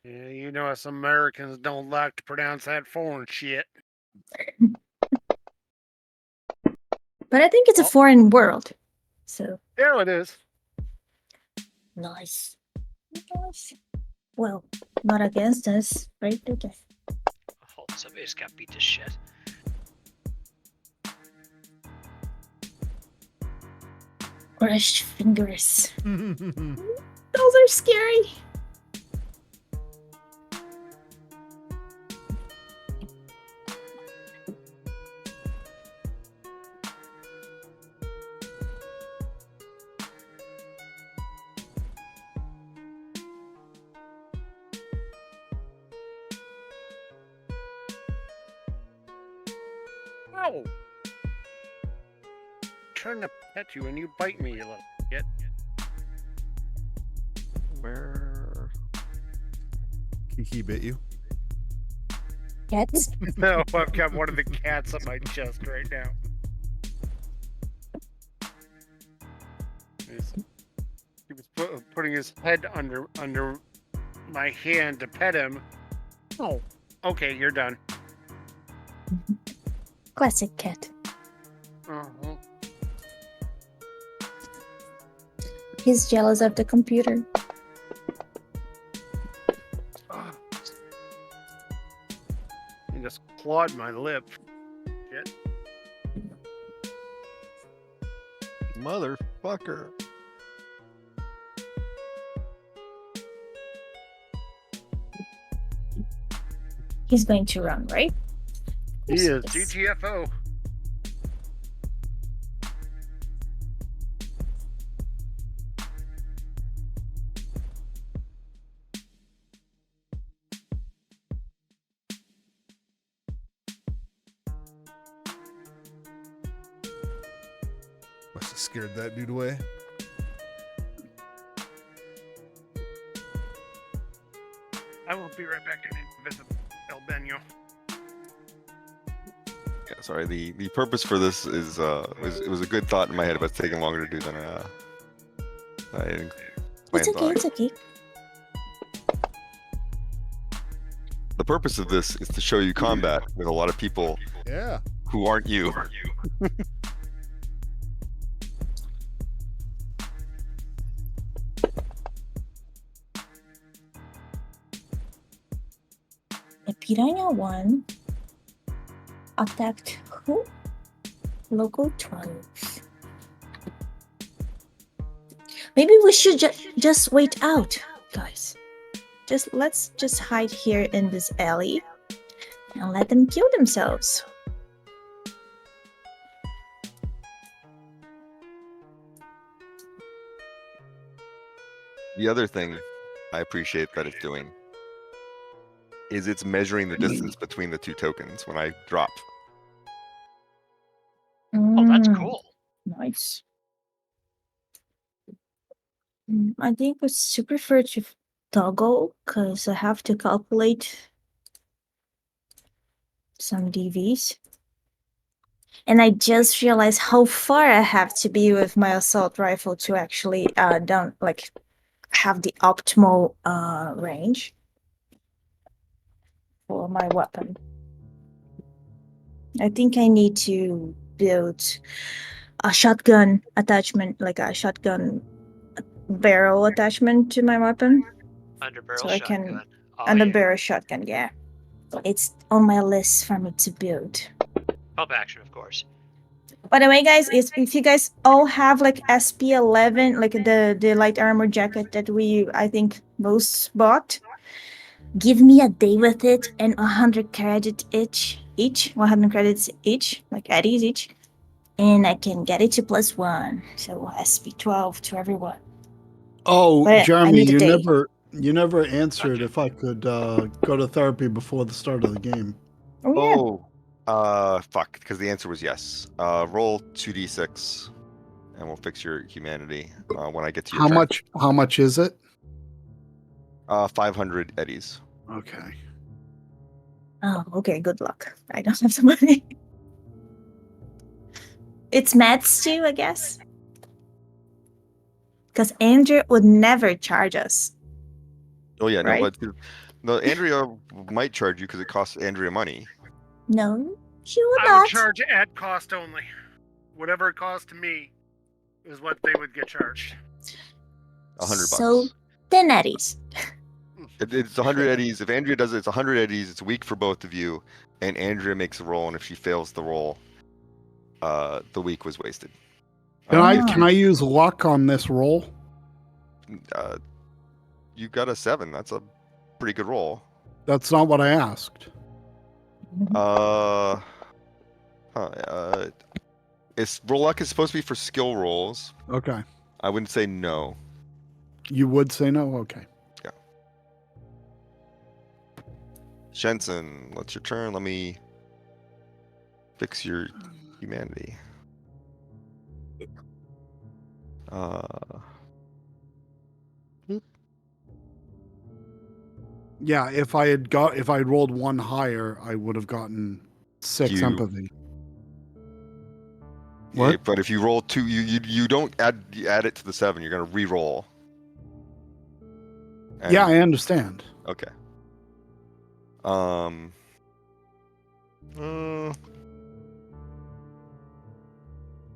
Yeah, you know us Americans don't like to pronounce that foreign shit. But I think it's a foreign world. So Yeah, it is. nice. Well, not against us, right? Okay. Oh, somebody just got beat to shit. Crushed fingers. Those are scary. Ow! Trying to pet you and you bite me, you little shit. Where? Kiki bit you. Cats. No, I've got one of the cats on my chest right now. He was putting his head under my hand to pet him. Oh, okay, you're done. Classic cat. Uh-huh. He's jealous of the computer. He just clawed my lip. Shit. Motherfucker. He's going to run, right? He is Yes. GTFO. Must have scared that dude away. I will be right back in Invisible El Benio. Yeah, sorry. The purpose for this is it was a good thought in my head, but it's taking longer to do than I It's planned okay, on. it's okay. The purpose of this is to show you combat with a lot of people Yeah. who aren't you. The Piranha 1 attacked who? Local tribes. Maybe we should just wait out, guys. Let's just hide here in this alley and let them kill themselves. The other thing I appreciate that it's doing is it's measuring the distance between the two tokens when I drop. Oh, that's Mm, cool. Nice. I think I super prefer to toggle because I have to calculate some DVs. And I just realized how far I have to be with my assault rifle to actually have the optimal range for my weapon. I think I need to build a shotgun attachment, like a shotgun barrel attachment to my weapon. Underbarrel So I shotgun. can Oh, and a yeah. barrel shotgun, yeah. It's on my list for me to build. Pump action, of course. By the way, guys, if you guys all have like SP11, like the light armor jacket that I think most bought, give me a day with it and 100 credits each, 100 credits each, like eddies each, and I can get it to +1. So SP12 to everyone. Oh, But I Jeremy, need a you day. never answered if I could go to therapy before the start of the game. Oh yeah. Fuck, because the answer was yes. Roll 2d6, and we'll fix your humanity when I get to your How turn. much? How much is it? 500 eddies. Okay. Oh, okay. Good luck. I don't have the money. It's meds too, I guess. Because Andrew would never charge us. Oh yeah, Right? no, Andrea might charge you because it costs Andrea money. No, she would I would not. charge at cost only. Whatever it costs to me is what they would get charged. $100. So 10 eddies. It's 100 eddies. If Andrea does it, it's 100 eddies. It's a week for both of you, and Andrea makes a roll, and if she fails the roll, the week was wasted. Can I use luck on this roll? You got a 7. That's a pretty good roll. That's not what I asked. Roll luck is supposed to be for skill rolls. Okay. I wouldn't say no. You would say no? Okay. Yeah. Shenson, that's your turn. Let me fix your humanity. Yeah, if I had rolled one higher, I would have gotten 6 empathy. What? Yeah, but if you roll 2, you don't add it to the 7. You're gonna re-roll. Yeah, I understand. Okay.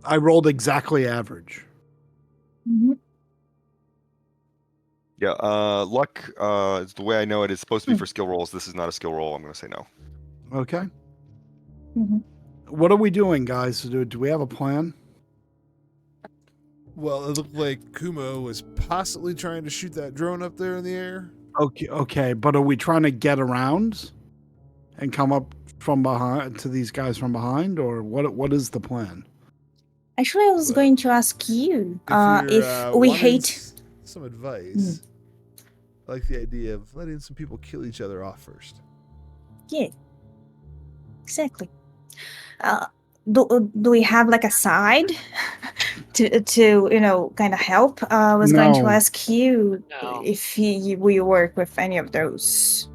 I rolled exactly average. Mm-hmm. Yeah, luck is the way I know it. It's supposed to be for skill rolls. This is not a skill roll. I'm going to say no. Okay. Mm-hmm. What are we doing, guys? Do we have a plan? Well, it looked like Kumo was possibly trying to shoot that drone up there in the air. Okay, but are we trying to get around and come up from behind to these guys from behind, or what is the plan? Actually, I was going to ask you if we wanting hate. some advice. I like the idea of letting some people kill each other off first. Yeah, exactly. Do we have like a side to kind of help? I was going to No. ask you No. if we work with any of those.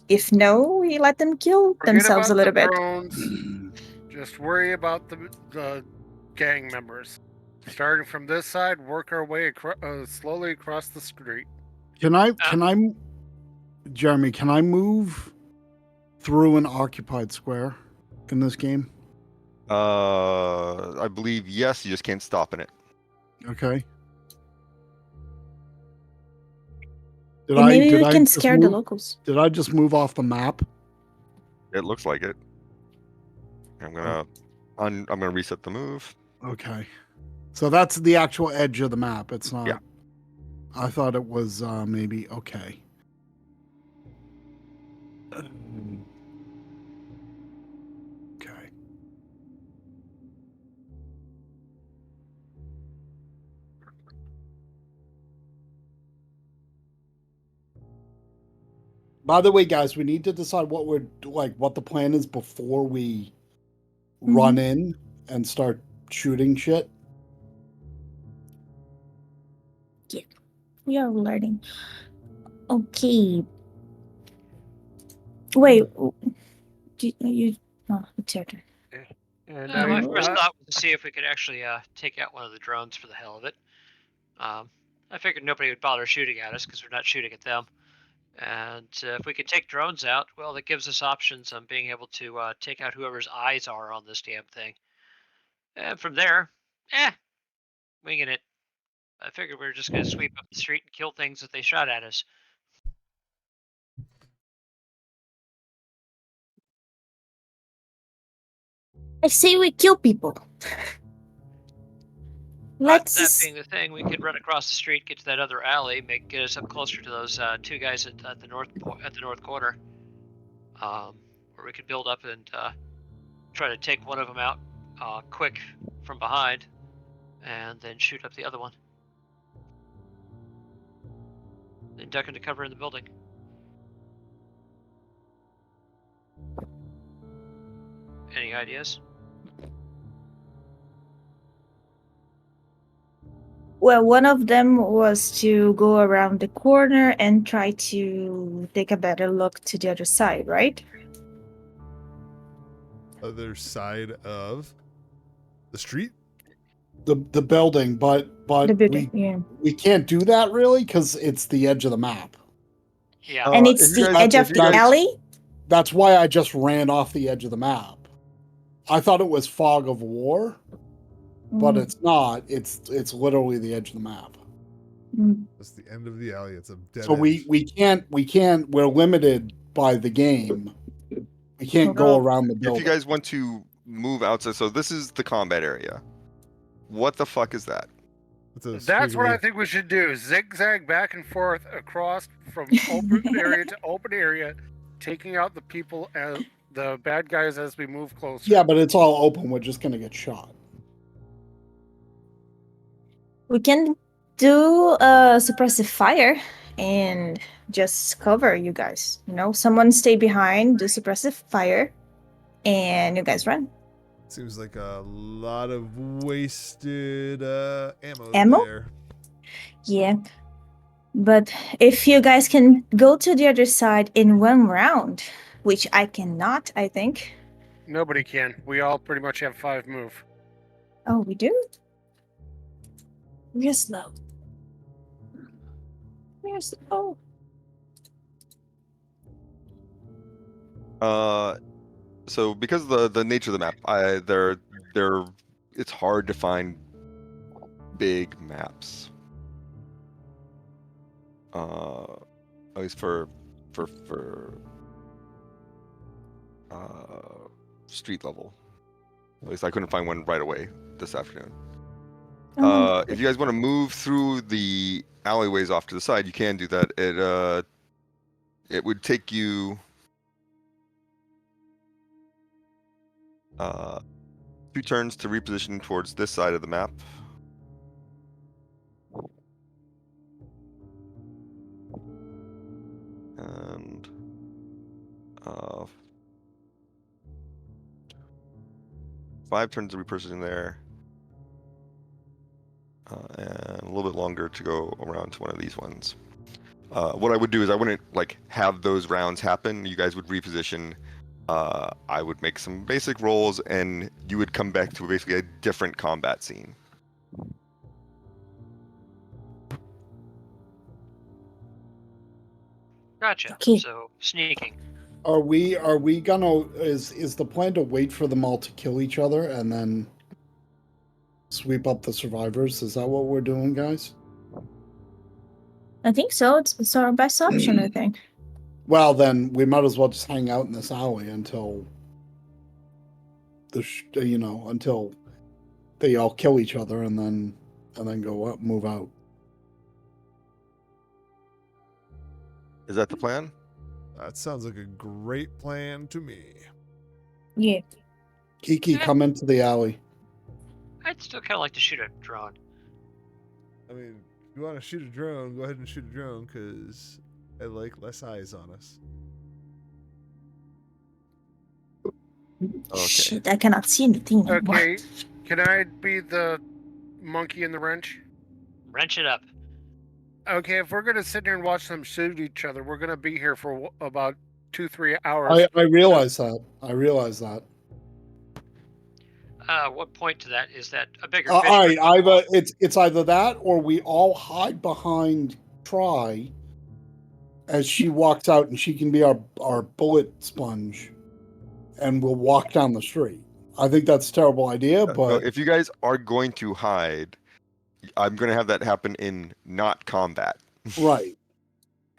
If no, we let them kill Forget themselves a about little the bit. drones. Just worry about the gang members. Starting from this side, work our way slowly across the street. Jeremy, can I move through an occupied square in this game? I believe yes. You just can't stop in it. Okay. Maybe we can scare the locals. Did I just move off the map? It looks like it. I'm gonna reset the move. Okay. So that's the actual edge of the map. It's not. Yeah. I thought it was maybe okay. Okay. By the way, guys, we need to decide what the plan is before we run in and start shooting shit. Yeah, we are learning. Okay. Wait, you? Oh, it's your turn. And My first thought was to see if we could actually take out one of the drones for the hell of it. I figured nobody would bother shooting at us because we're not shooting at them. And if we could take drones out, well, that gives us options on being able to take out whoever's eyes are on this damn thing. And from there, winging it. I figured we were just going to sweep up the street and kill things if they shot at us. I say we kill people. But that being the thing, we could run across the street, get to that other alley, get us up closer to those 2 guys at the north corner, where we could build up and try to take one of them out quick from behind, and then shoot up the other one. Then duck into cover in the building. Any ideas? Well, one of them was to go around the corner and try to take a better look to the other side, right? Other side of the street. The building, but The building, yeah. we can't do that really because it's the edge of the map. Yeah. And If it's you the guys- edge if of you the guys- alley? That's why I just ran off the edge of the map. I thought it was fog of war, but Mm, it's not. It's literally the edge of the map. mm. That's the end of the alley. It's a dead So end. we can't. We're limited by the game. We can't go Well, around the If building. you guys want to move outside, so this is the combat area. What the fuck is that? It's a That's what I squiggly- think we should do. Zigzag back and forth across from open area to open area, taking out the people as the bad guys as we move closer. Yeah, but it's all open. We're just gonna get shot. We can do suppressive fire and just cover you guys. You know, someone stay behind, do suppressive fire, and you guys run. Seems like a lot of wasted ammo Ammo? there. Yeah. But if you guys can go to the other side in one round, which I cannot, I think. Nobody can. We all pretty much have 5 move. Oh, we do? We're slow. We're slow. So because of the nature of the map, it's hard to find big maps. At least for street level. At least I couldn't find one right away this afternoon. If you guys want to move through the alleyways off to the side, you can do that. It would take you 2 turns to reposition towards this side of the map. And 5 turns to reposition there. And a little bit longer to go around to one of these ones. What I would do is I wouldn't like have those rounds happen. You guys would reposition. I would make some basic rolls, and you would come back to basically a different combat scene. Gotcha. Okay. So sneaking. Are we gonna is the plan to wait for them all to kill each other and then sweep up the survivors? Is that what we're doing, guys? I think so. It's our best option, I think. Well, then we might as well just hang out in this alley until until they all kill each other and then go up, move out. Is that the plan? That sounds like a great plan to me. Yeah. Kiki, come into the alley. I'd still kind of like to shoot a drone. I mean, if you want to shoot a drone, go ahead and shoot a drone, because I like less eyes on us. Okay. Shit, I cannot see anything anymore. Okay, can I be the monkey in the wrench? Wrench it up. Okay, if we're gonna sit here and watch them shoot each other, we're gonna be here for about 2-3 hours. I realize that. I realize that. What point to that is that a bigger All fish? right, would- either it's either that or we all hide behind Try as she walks out, and she can be our bullet sponge, and we'll walk down the street. I think that's a terrible idea, No, but if you guys are going to hide, I'm going to have that happen in not combat. right.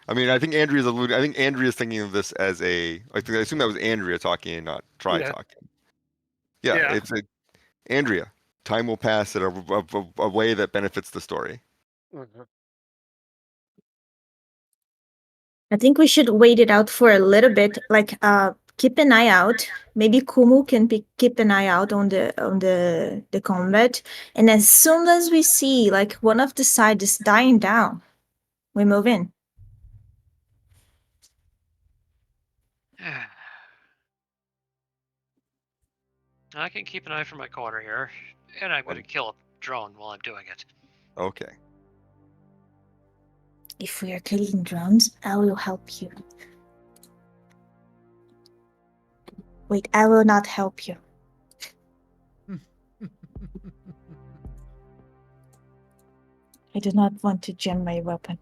I mean, I think Andrea's thinking of this as I assume that was Andrea talking and not Try Yeah. talking. Yeah, Yeah. it's Andrea. Time will pass in a way that benefits the story. Mhm. I think we should wait it out for a little bit, like keep an eye out. Maybe Kumu can keep an eye out on the combat. And as soon as we see like one of the sides is dying down, we move in. I can keep an eye for my corner here, and I'm going to kill a drone while I'm doing it. Okay. If we are killing drones, I will help you. Wait, I will not help you. I do not want to jam my weapon.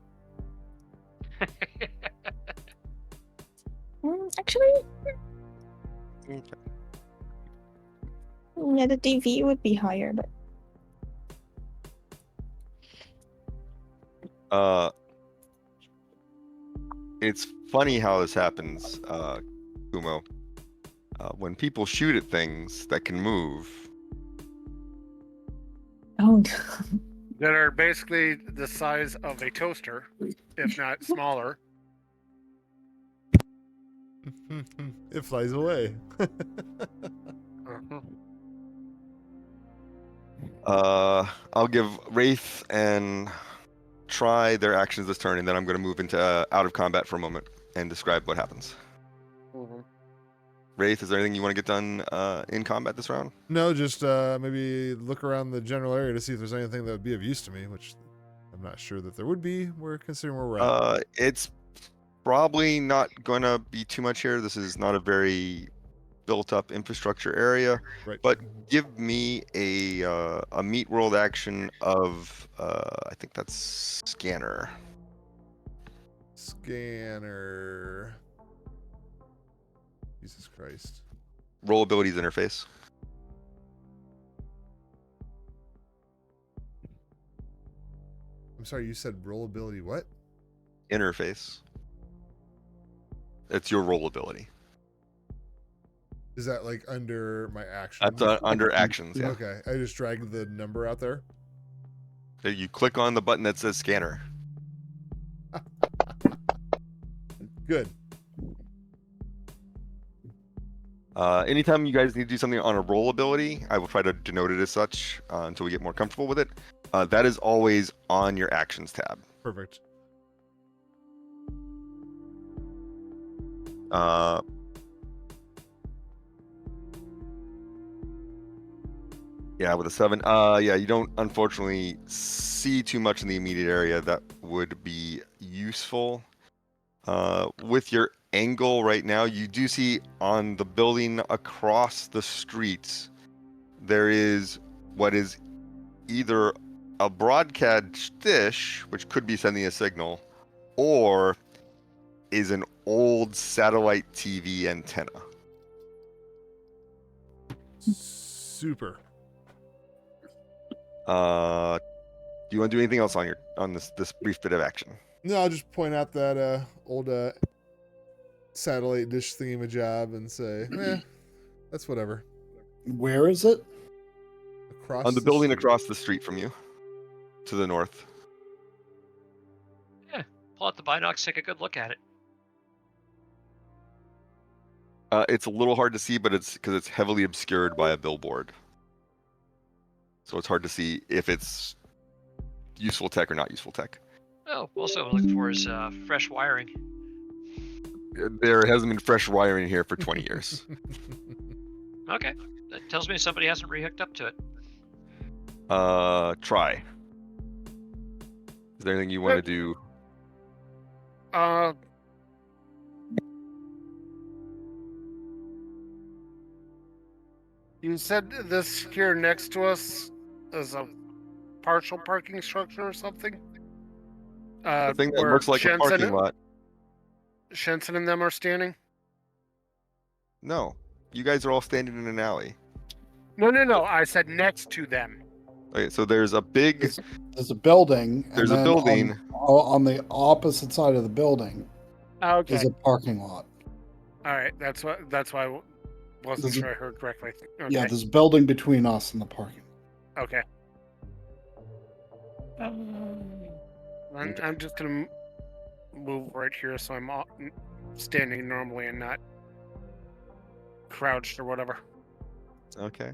Actually, Okay. yeah, the DV would be higher, but It's funny how this happens, Kumo. When people shoot at things that can move, oh, That are basically the size of a toaster, if not smaller. It flies away. I'll give Wraith and Try their actions this turn, and then I'm going to move into out of combat for a moment and describe what happens. Wraith, is there anything you want to get done in combat this round? No, just maybe look around the general area to see if there's anything that would be of use to me, which I'm not sure that there would be. We're considering where we're at. It's probably not going to be too much here. This is not a very built-up infrastructure area, Right. but give me a meat world action of I think that's scanner. Scanner. Jesus Christ. Roll abilities interface. I'm sorry, you said roll ability what? Interface. It's your roll ability. Is that like under my action? That's under actions, yeah. Okay, I just dragged the number out there. So you click on the button that says scanner. Good. Anytime you guys need to do something on a roll ability, I will try to denote it as such until we get more comfortable with it. That is always on your actions tab. Perfect. Yeah, with a 7. Yeah, you don't unfortunately see too much in the immediate area that would be useful. With your angle right now, you do see on the building across the street, there is what is either a broadcast dish, which could be sending a signal, or is an old satellite TV antenna. Super. Do you want to do anything else on this brief bit of action? No, I'll just point out that old satellite dish thingamajob and say, that's whatever. Where is it? Across On the building street. across the street from you, to the north. Yeah, pull out the binocs, take a good look at it. It's a little hard to see, but it's because it's heavily obscured by a billboard. So it's hard to see if it's useful tech or not useful tech. Oh, also what I'm looking for is fresh wiring. There hasn't been fresh wiring here for 20 years. Okay, that tells me somebody hasn't rehooked up to it. Try. Is there anything you want to do? You said this here next to us is a partial parking structure or something? The thing that where looks like a parking lot. Shenson and them are standing? No, you guys are all standing in an alley. No. I said next to them. Okay, so there's a big. There's a building. and There's a then building. On the opposite side of the building Okay. is a parking lot. All right. That's why I wasn't sure I heard correctly. Okay. Yeah, there's a building between us and the parking. Okay. I'm just gonna move right here, so I'm standing normally and not crouched or whatever. Okay.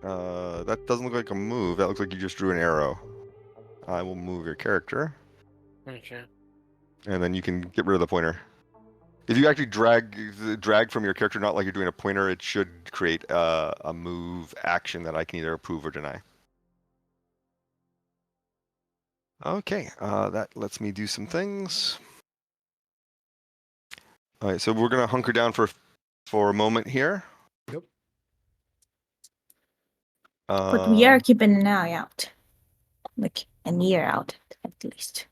That doesn't look like a move. That looks like you just drew an arrow. I will move your character, Okay. and then you can get rid of the pointer. If you actually drag from your character, not like you're doing a pointer, it should create a move action that I can either approve or deny. Okay, that lets me do some things. All right, so we're gonna hunker down for a moment here. Yep. But we are keeping an eye out. Like an ear out, at least.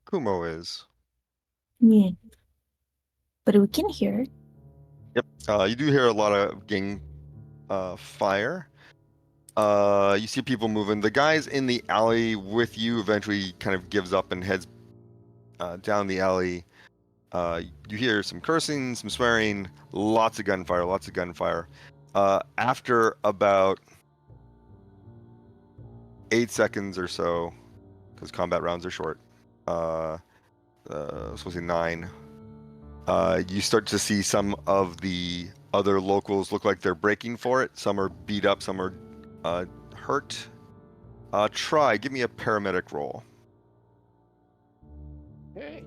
Kumo is. Yeah. But we can hear it. Yep. You do hear a lot of gang fire. You see people moving. The guys in the alley with you eventually kind of gives up and heads down the alley. You hear some cursing, some swearing, lots of gunfire. After about 8 seconds or so, because combat rounds are short, supposed to say 9, you start to see some of the other locals look like they're breaking for it. Some are beat up, some are hurt. Give me a paramedic roll. Hey.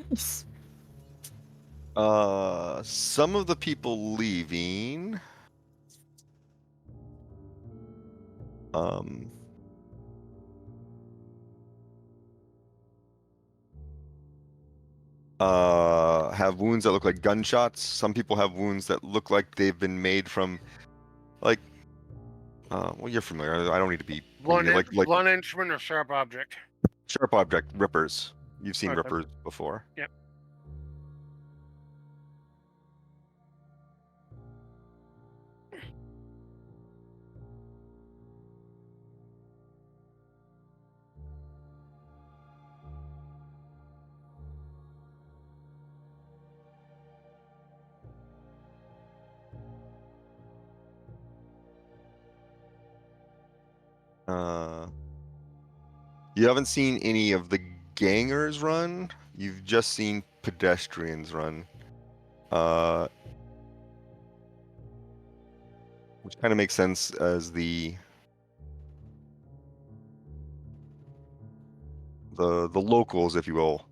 Nice. Some of the people leaving have wounds that look like gunshots. Some people have wounds that look like they've been made from, like, well, you're familiar. I don't need to be like Blunt instrument or sharp object. sharp object rippers. You've seen Okay. rippers before. Yep. You haven't seen any of the gangers run. You've just seen pedestrians run. Which kind of makes sense as the locals, if you will,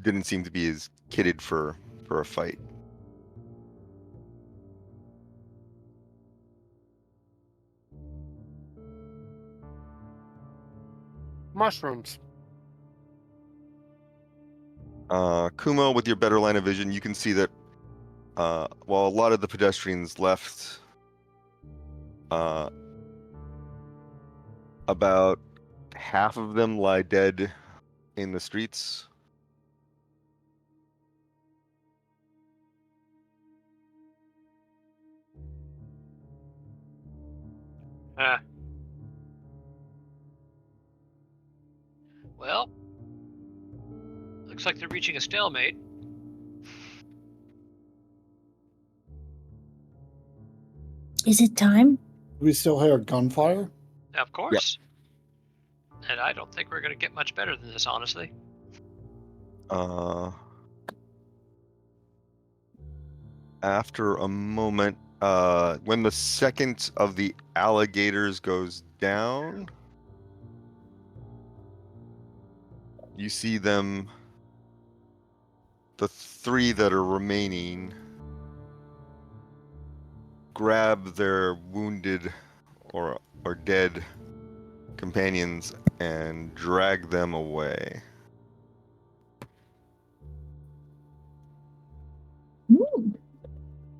didn't seem to be as kitted for a fight. Mushrooms. Kumo, with your better line of vision, you can see that while a lot of the pedestrians left, about half of them lie dead in the streets. Well, looks like they're reaching a stalemate. Is it time? We still hear gunfire? Of course. And I don't think we're going to get much better than this, honestly. After a moment, when the second of the alligators goes down, you see them, the 3 that are remaining, grab their wounded or dead companions and drag them away.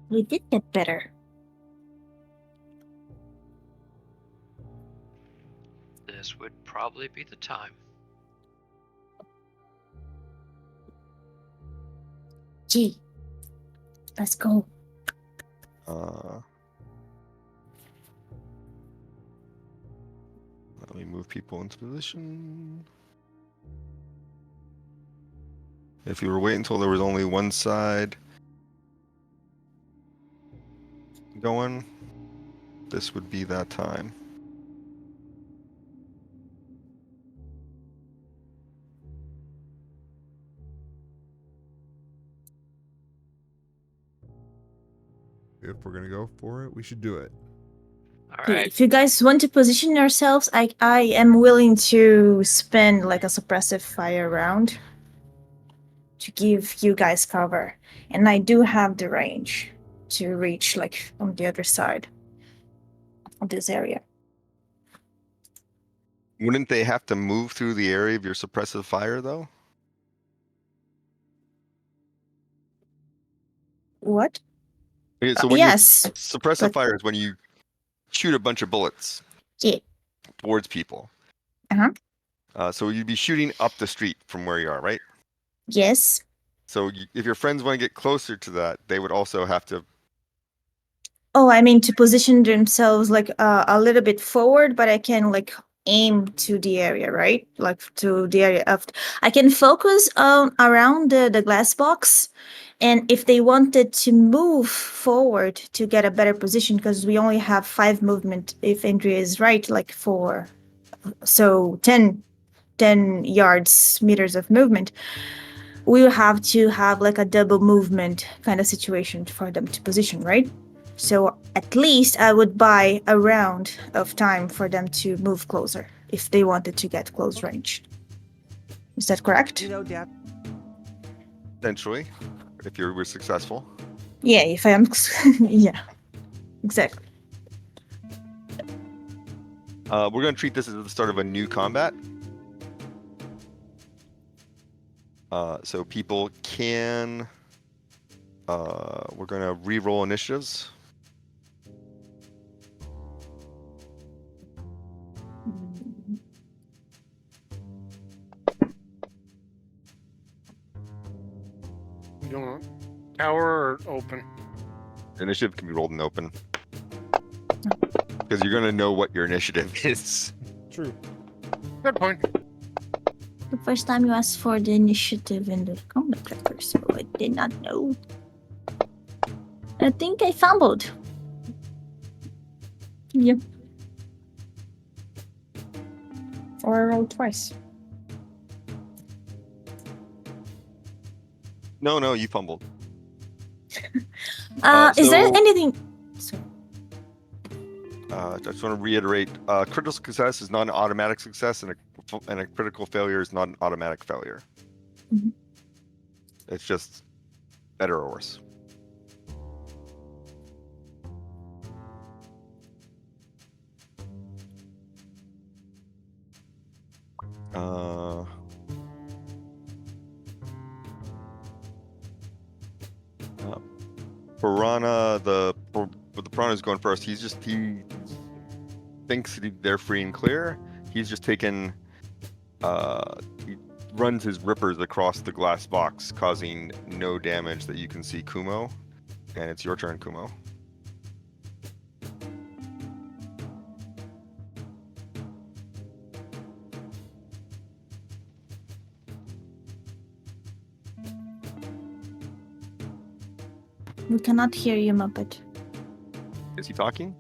We did get better. This would probably be the time. Gee, let's go. Let me move people into position. If you were waiting until there was only one side, going, this would be that time. If we're gonna go for it, we should do it. All Okay, right. if you guys want to position yourselves, I am willing to spend like a suppressive fire round to give you guys cover, and I do have the range to reach like on the other side of this area. Wouldn't they have to move through the area of your suppressive fire, though? What? Okay, so when Yes. suppressive but- fire is when you shoot a bunch of bullets Yeah. towards people. Uh-huh. So you'd be shooting up the street from where you are, right? Yes. So if your friends want to get closer to that, they would also have to. Oh, I mean to position themselves like a little bit forward, but I can like aim to the area, right? Like to the area of. I can focus around the glass box, and if they wanted to move forward to get a better position, because we only have 5 movement, if Andrea is right, like 4, so 10 yards meters of movement. We will have to have like a double movement kind of situation for them to position, right? So at least I would buy a round of time for them to move closer if they wanted to get close range. Is that correct? You know, Dad. Potentially, if you were successful. Yeah, if I am. Yeah, exactly. We're going to treat this as the start of a new combat. So people can. We're going to re-roll initiatives. You don't want tower or open? Initiative can be rolled in open. Because you're going to know what your initiative is. True. Good point. The first time you asked for the initiative in the combat tracker, so I did not know. I think I fumbled. Yep. Or I rolled twice. No, you fumbled. Is there so- anything? Sorry. I just want to reiterate: critical success is not an automatic success, and a critical failure is not an automatic failure. Mhm. It's just better or worse. Piranha, the Piranha's going first. He thinks they're free and clear. He's just taken. He runs his rippers across the glass box, causing no damage that you can see, Kumo. And it's your turn, Kumo. We cannot hear you, Muppet. Is he talking?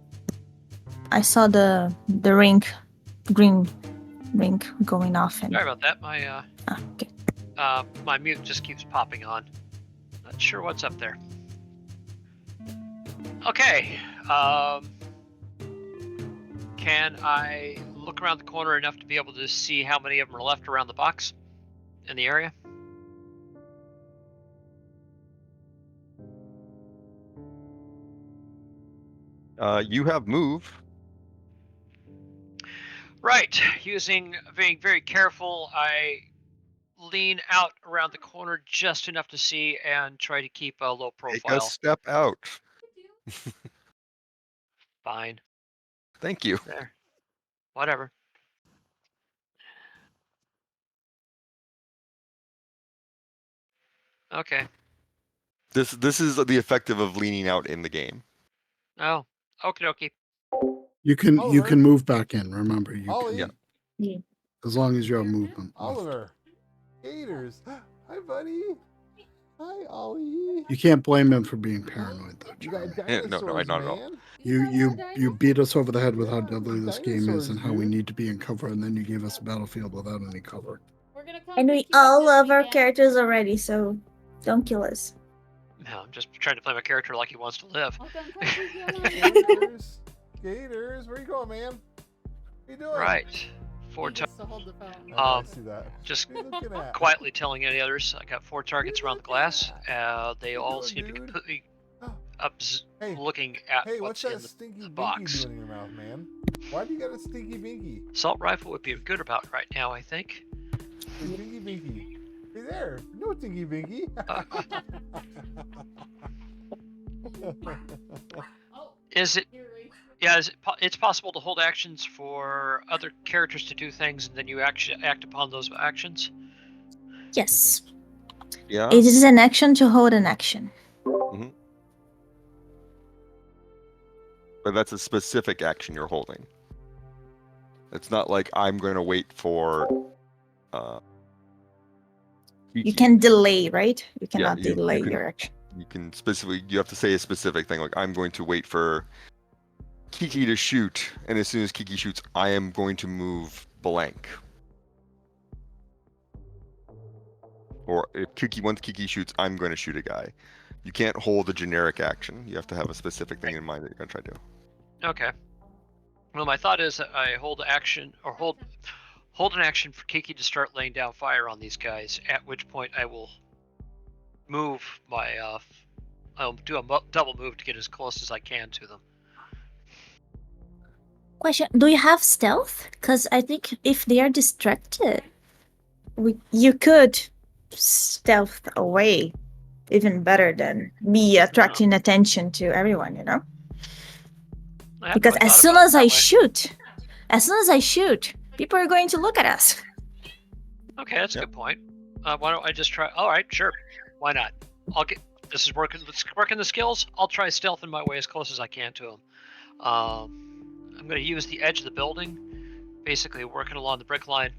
I saw the green ring going off and Sorry about that. My okay. my mute just keeps popping on. Not sure what's up there. Okay. Can I look around the corner enough to be able to see how many of them are left around the box in the area? You have move. Right. Being very careful, I lean out around the corner just enough to see and try to keep a low Take a profile. step out. Fine. Thank you. There. Whatever. Okay. This is the effective of leaning out in the game. Oh. Okie dokie. You can Oliver? move back in. Remember, you Ollie, can, Yeah. as long as you have movement. left. Oliver, Gators. Hi, buddy. Hi, Ollie. You can't blame him for being paranoid, though, You got Jeremy. Yeah, no, dinosaurs, not at all. man. You beat us over the head with how Yeah, deadly this game is dinosaurs, and how we dude. need to be in cover, and then you gave us a battlefield without any cover. And we all love our characters already, so don't kill us. No, I'm just trying to play my character like he wants to live. Gators. Gators, where you going, man? What you doing? Right. 4 targets. I see that. Just What are you looking at? quietly telling any others, I got 4 targets around the glass. They all doing, seem to be dude? completely Hey, looking at Hey, what's what's that in stinky the binky box. doing in your mouth, man? Why do you got a stinky binky? Assault rifle would be good about right now, I think. Hey, binky binky. Hey there. No stinky binky. Is it? Yeah, it's possible to hold actions for other characters to do things, and then you actually act upon those actions. Yes. Yeah. It is an action to hold an action. But that's a specific action you're holding. It's not like I'm going to wait for. You can delay, right? You cannot you delay can- your action. You can specifically. You have to say a specific thing, like I'm going to wait for Kiki to shoot, and as soon as Kiki shoots, I am going to move blank. Or if once Kiki shoots, I'm going to shoot a guy. You can't hold a generic action. You have to have a specific thing in mind that you're going to try to do. Okay. Well, my thought is that I hold action or hold an action for Kiki to start laying down fire on these guys. At which point I will move my I'll do a double move to get as close as I can to them. Question: do you have stealth? Because I think if they are distracted, you could stealth away even better than me attracting attention to everyone, you know? Because as soon as I shoot, people are going to look at us. Okay, that's a good point. Why don't I just try? All right, sure. Why not? This is working. Let's work in the skills. I'll try stealthing my way as close as I can to them. I'm going to use the edge of the building, basically working along the brick line.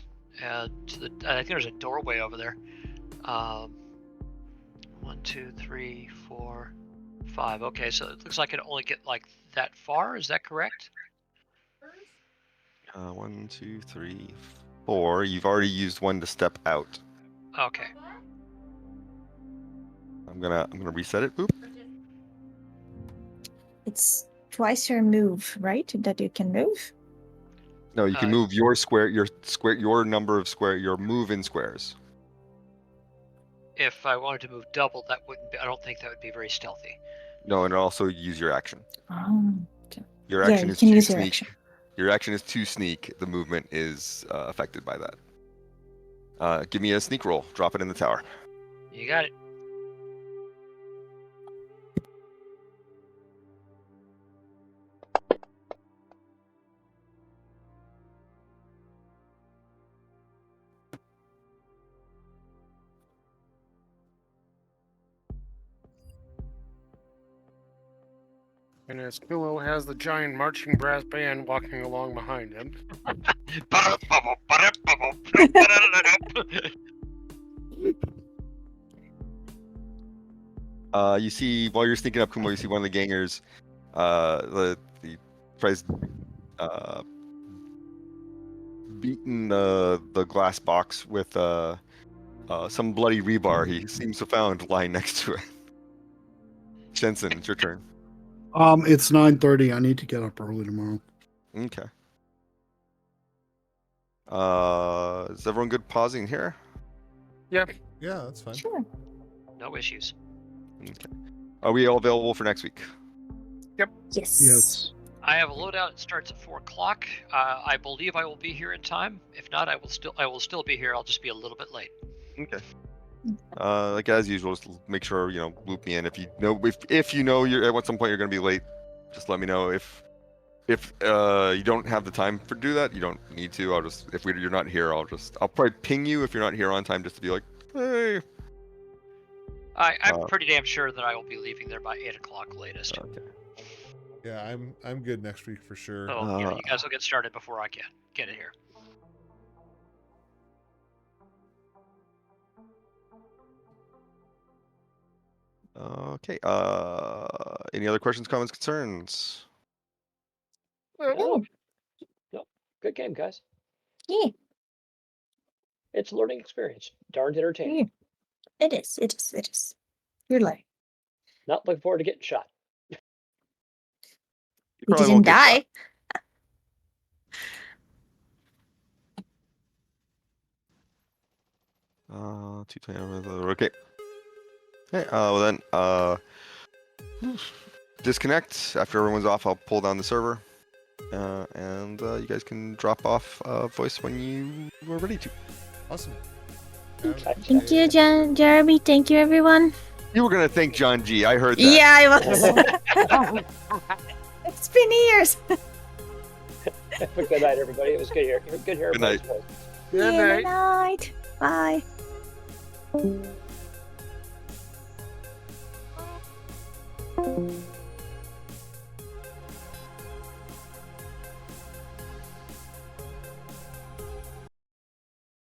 I think there's a doorway over there. 1, 2, 3, 4, 5. Okay, so it looks like I can only get like that far. Is that correct? 1, 2, 3, 4. You've already used one to step out. Okay. I'm gonna reset it. Boop. It's twice your move, right? That you can move. No, you can move your number of your move in squares. If I wanted to move double, that wouldn't be. I don't think that would be very stealthy. No, and also use your action. Oh, okay. Your action you is can to use your sneak. action. Your action is to sneak. The movement is affected by that. Give me a sneak roll. Drop it in the tower. You got it. And his pillow has the giant marching brass band walking along behind him. You see, while you're sneaking up, Kumo, you see one of the gangers. He tries beating the glass box with some bloody rebar he seems to found lying next to it. Jensen, it's your turn. It's 9:30. I need to get up early tomorrow. Okay. Is everyone good pausing here? Yep. Yeah, that's fine. Sure. No issues. Okay. Are we all available for next week? Yes. Yes. I have a loadout. It starts at 4 o'clock. I believe I will be here in time. If not, I will still be here. I'll just be a little bit late. Okay. Like as usual, just make sure loop me in if you know you're at some point you're gonna be late. Just let me know. If you don't have the time to do that, you don't need to. You're not here, I'll probably ping you if you're not here on time, just to be like, hey. I'm pretty damn sure that I will be leaving there by 8 o'clock latest. Okay. Yeah, I'm good next week for sure. So yeah, you guys will get started before I get it here. Okay. Any other questions, comments, concerns? Oh, no, good game, guys. Yeah, It's a learning experience. Darned entertaining. it is. It is. It is. You're like, Not looking forward to getting shot. You we probably didn't won't get shot. die. Okay. Okay. Well then, disconnect after everyone's off. I'll pull down the server, and you guys can drop off voice when you are ready to. Awesome. Thank you, Jeremy. Thank you, everyone. You were gonna thank John G. I heard that. Yeah, I was. It's been years. Have a good night, everybody. It was good here. Good here. Good night. Good Yeah, night. Bye. Bye.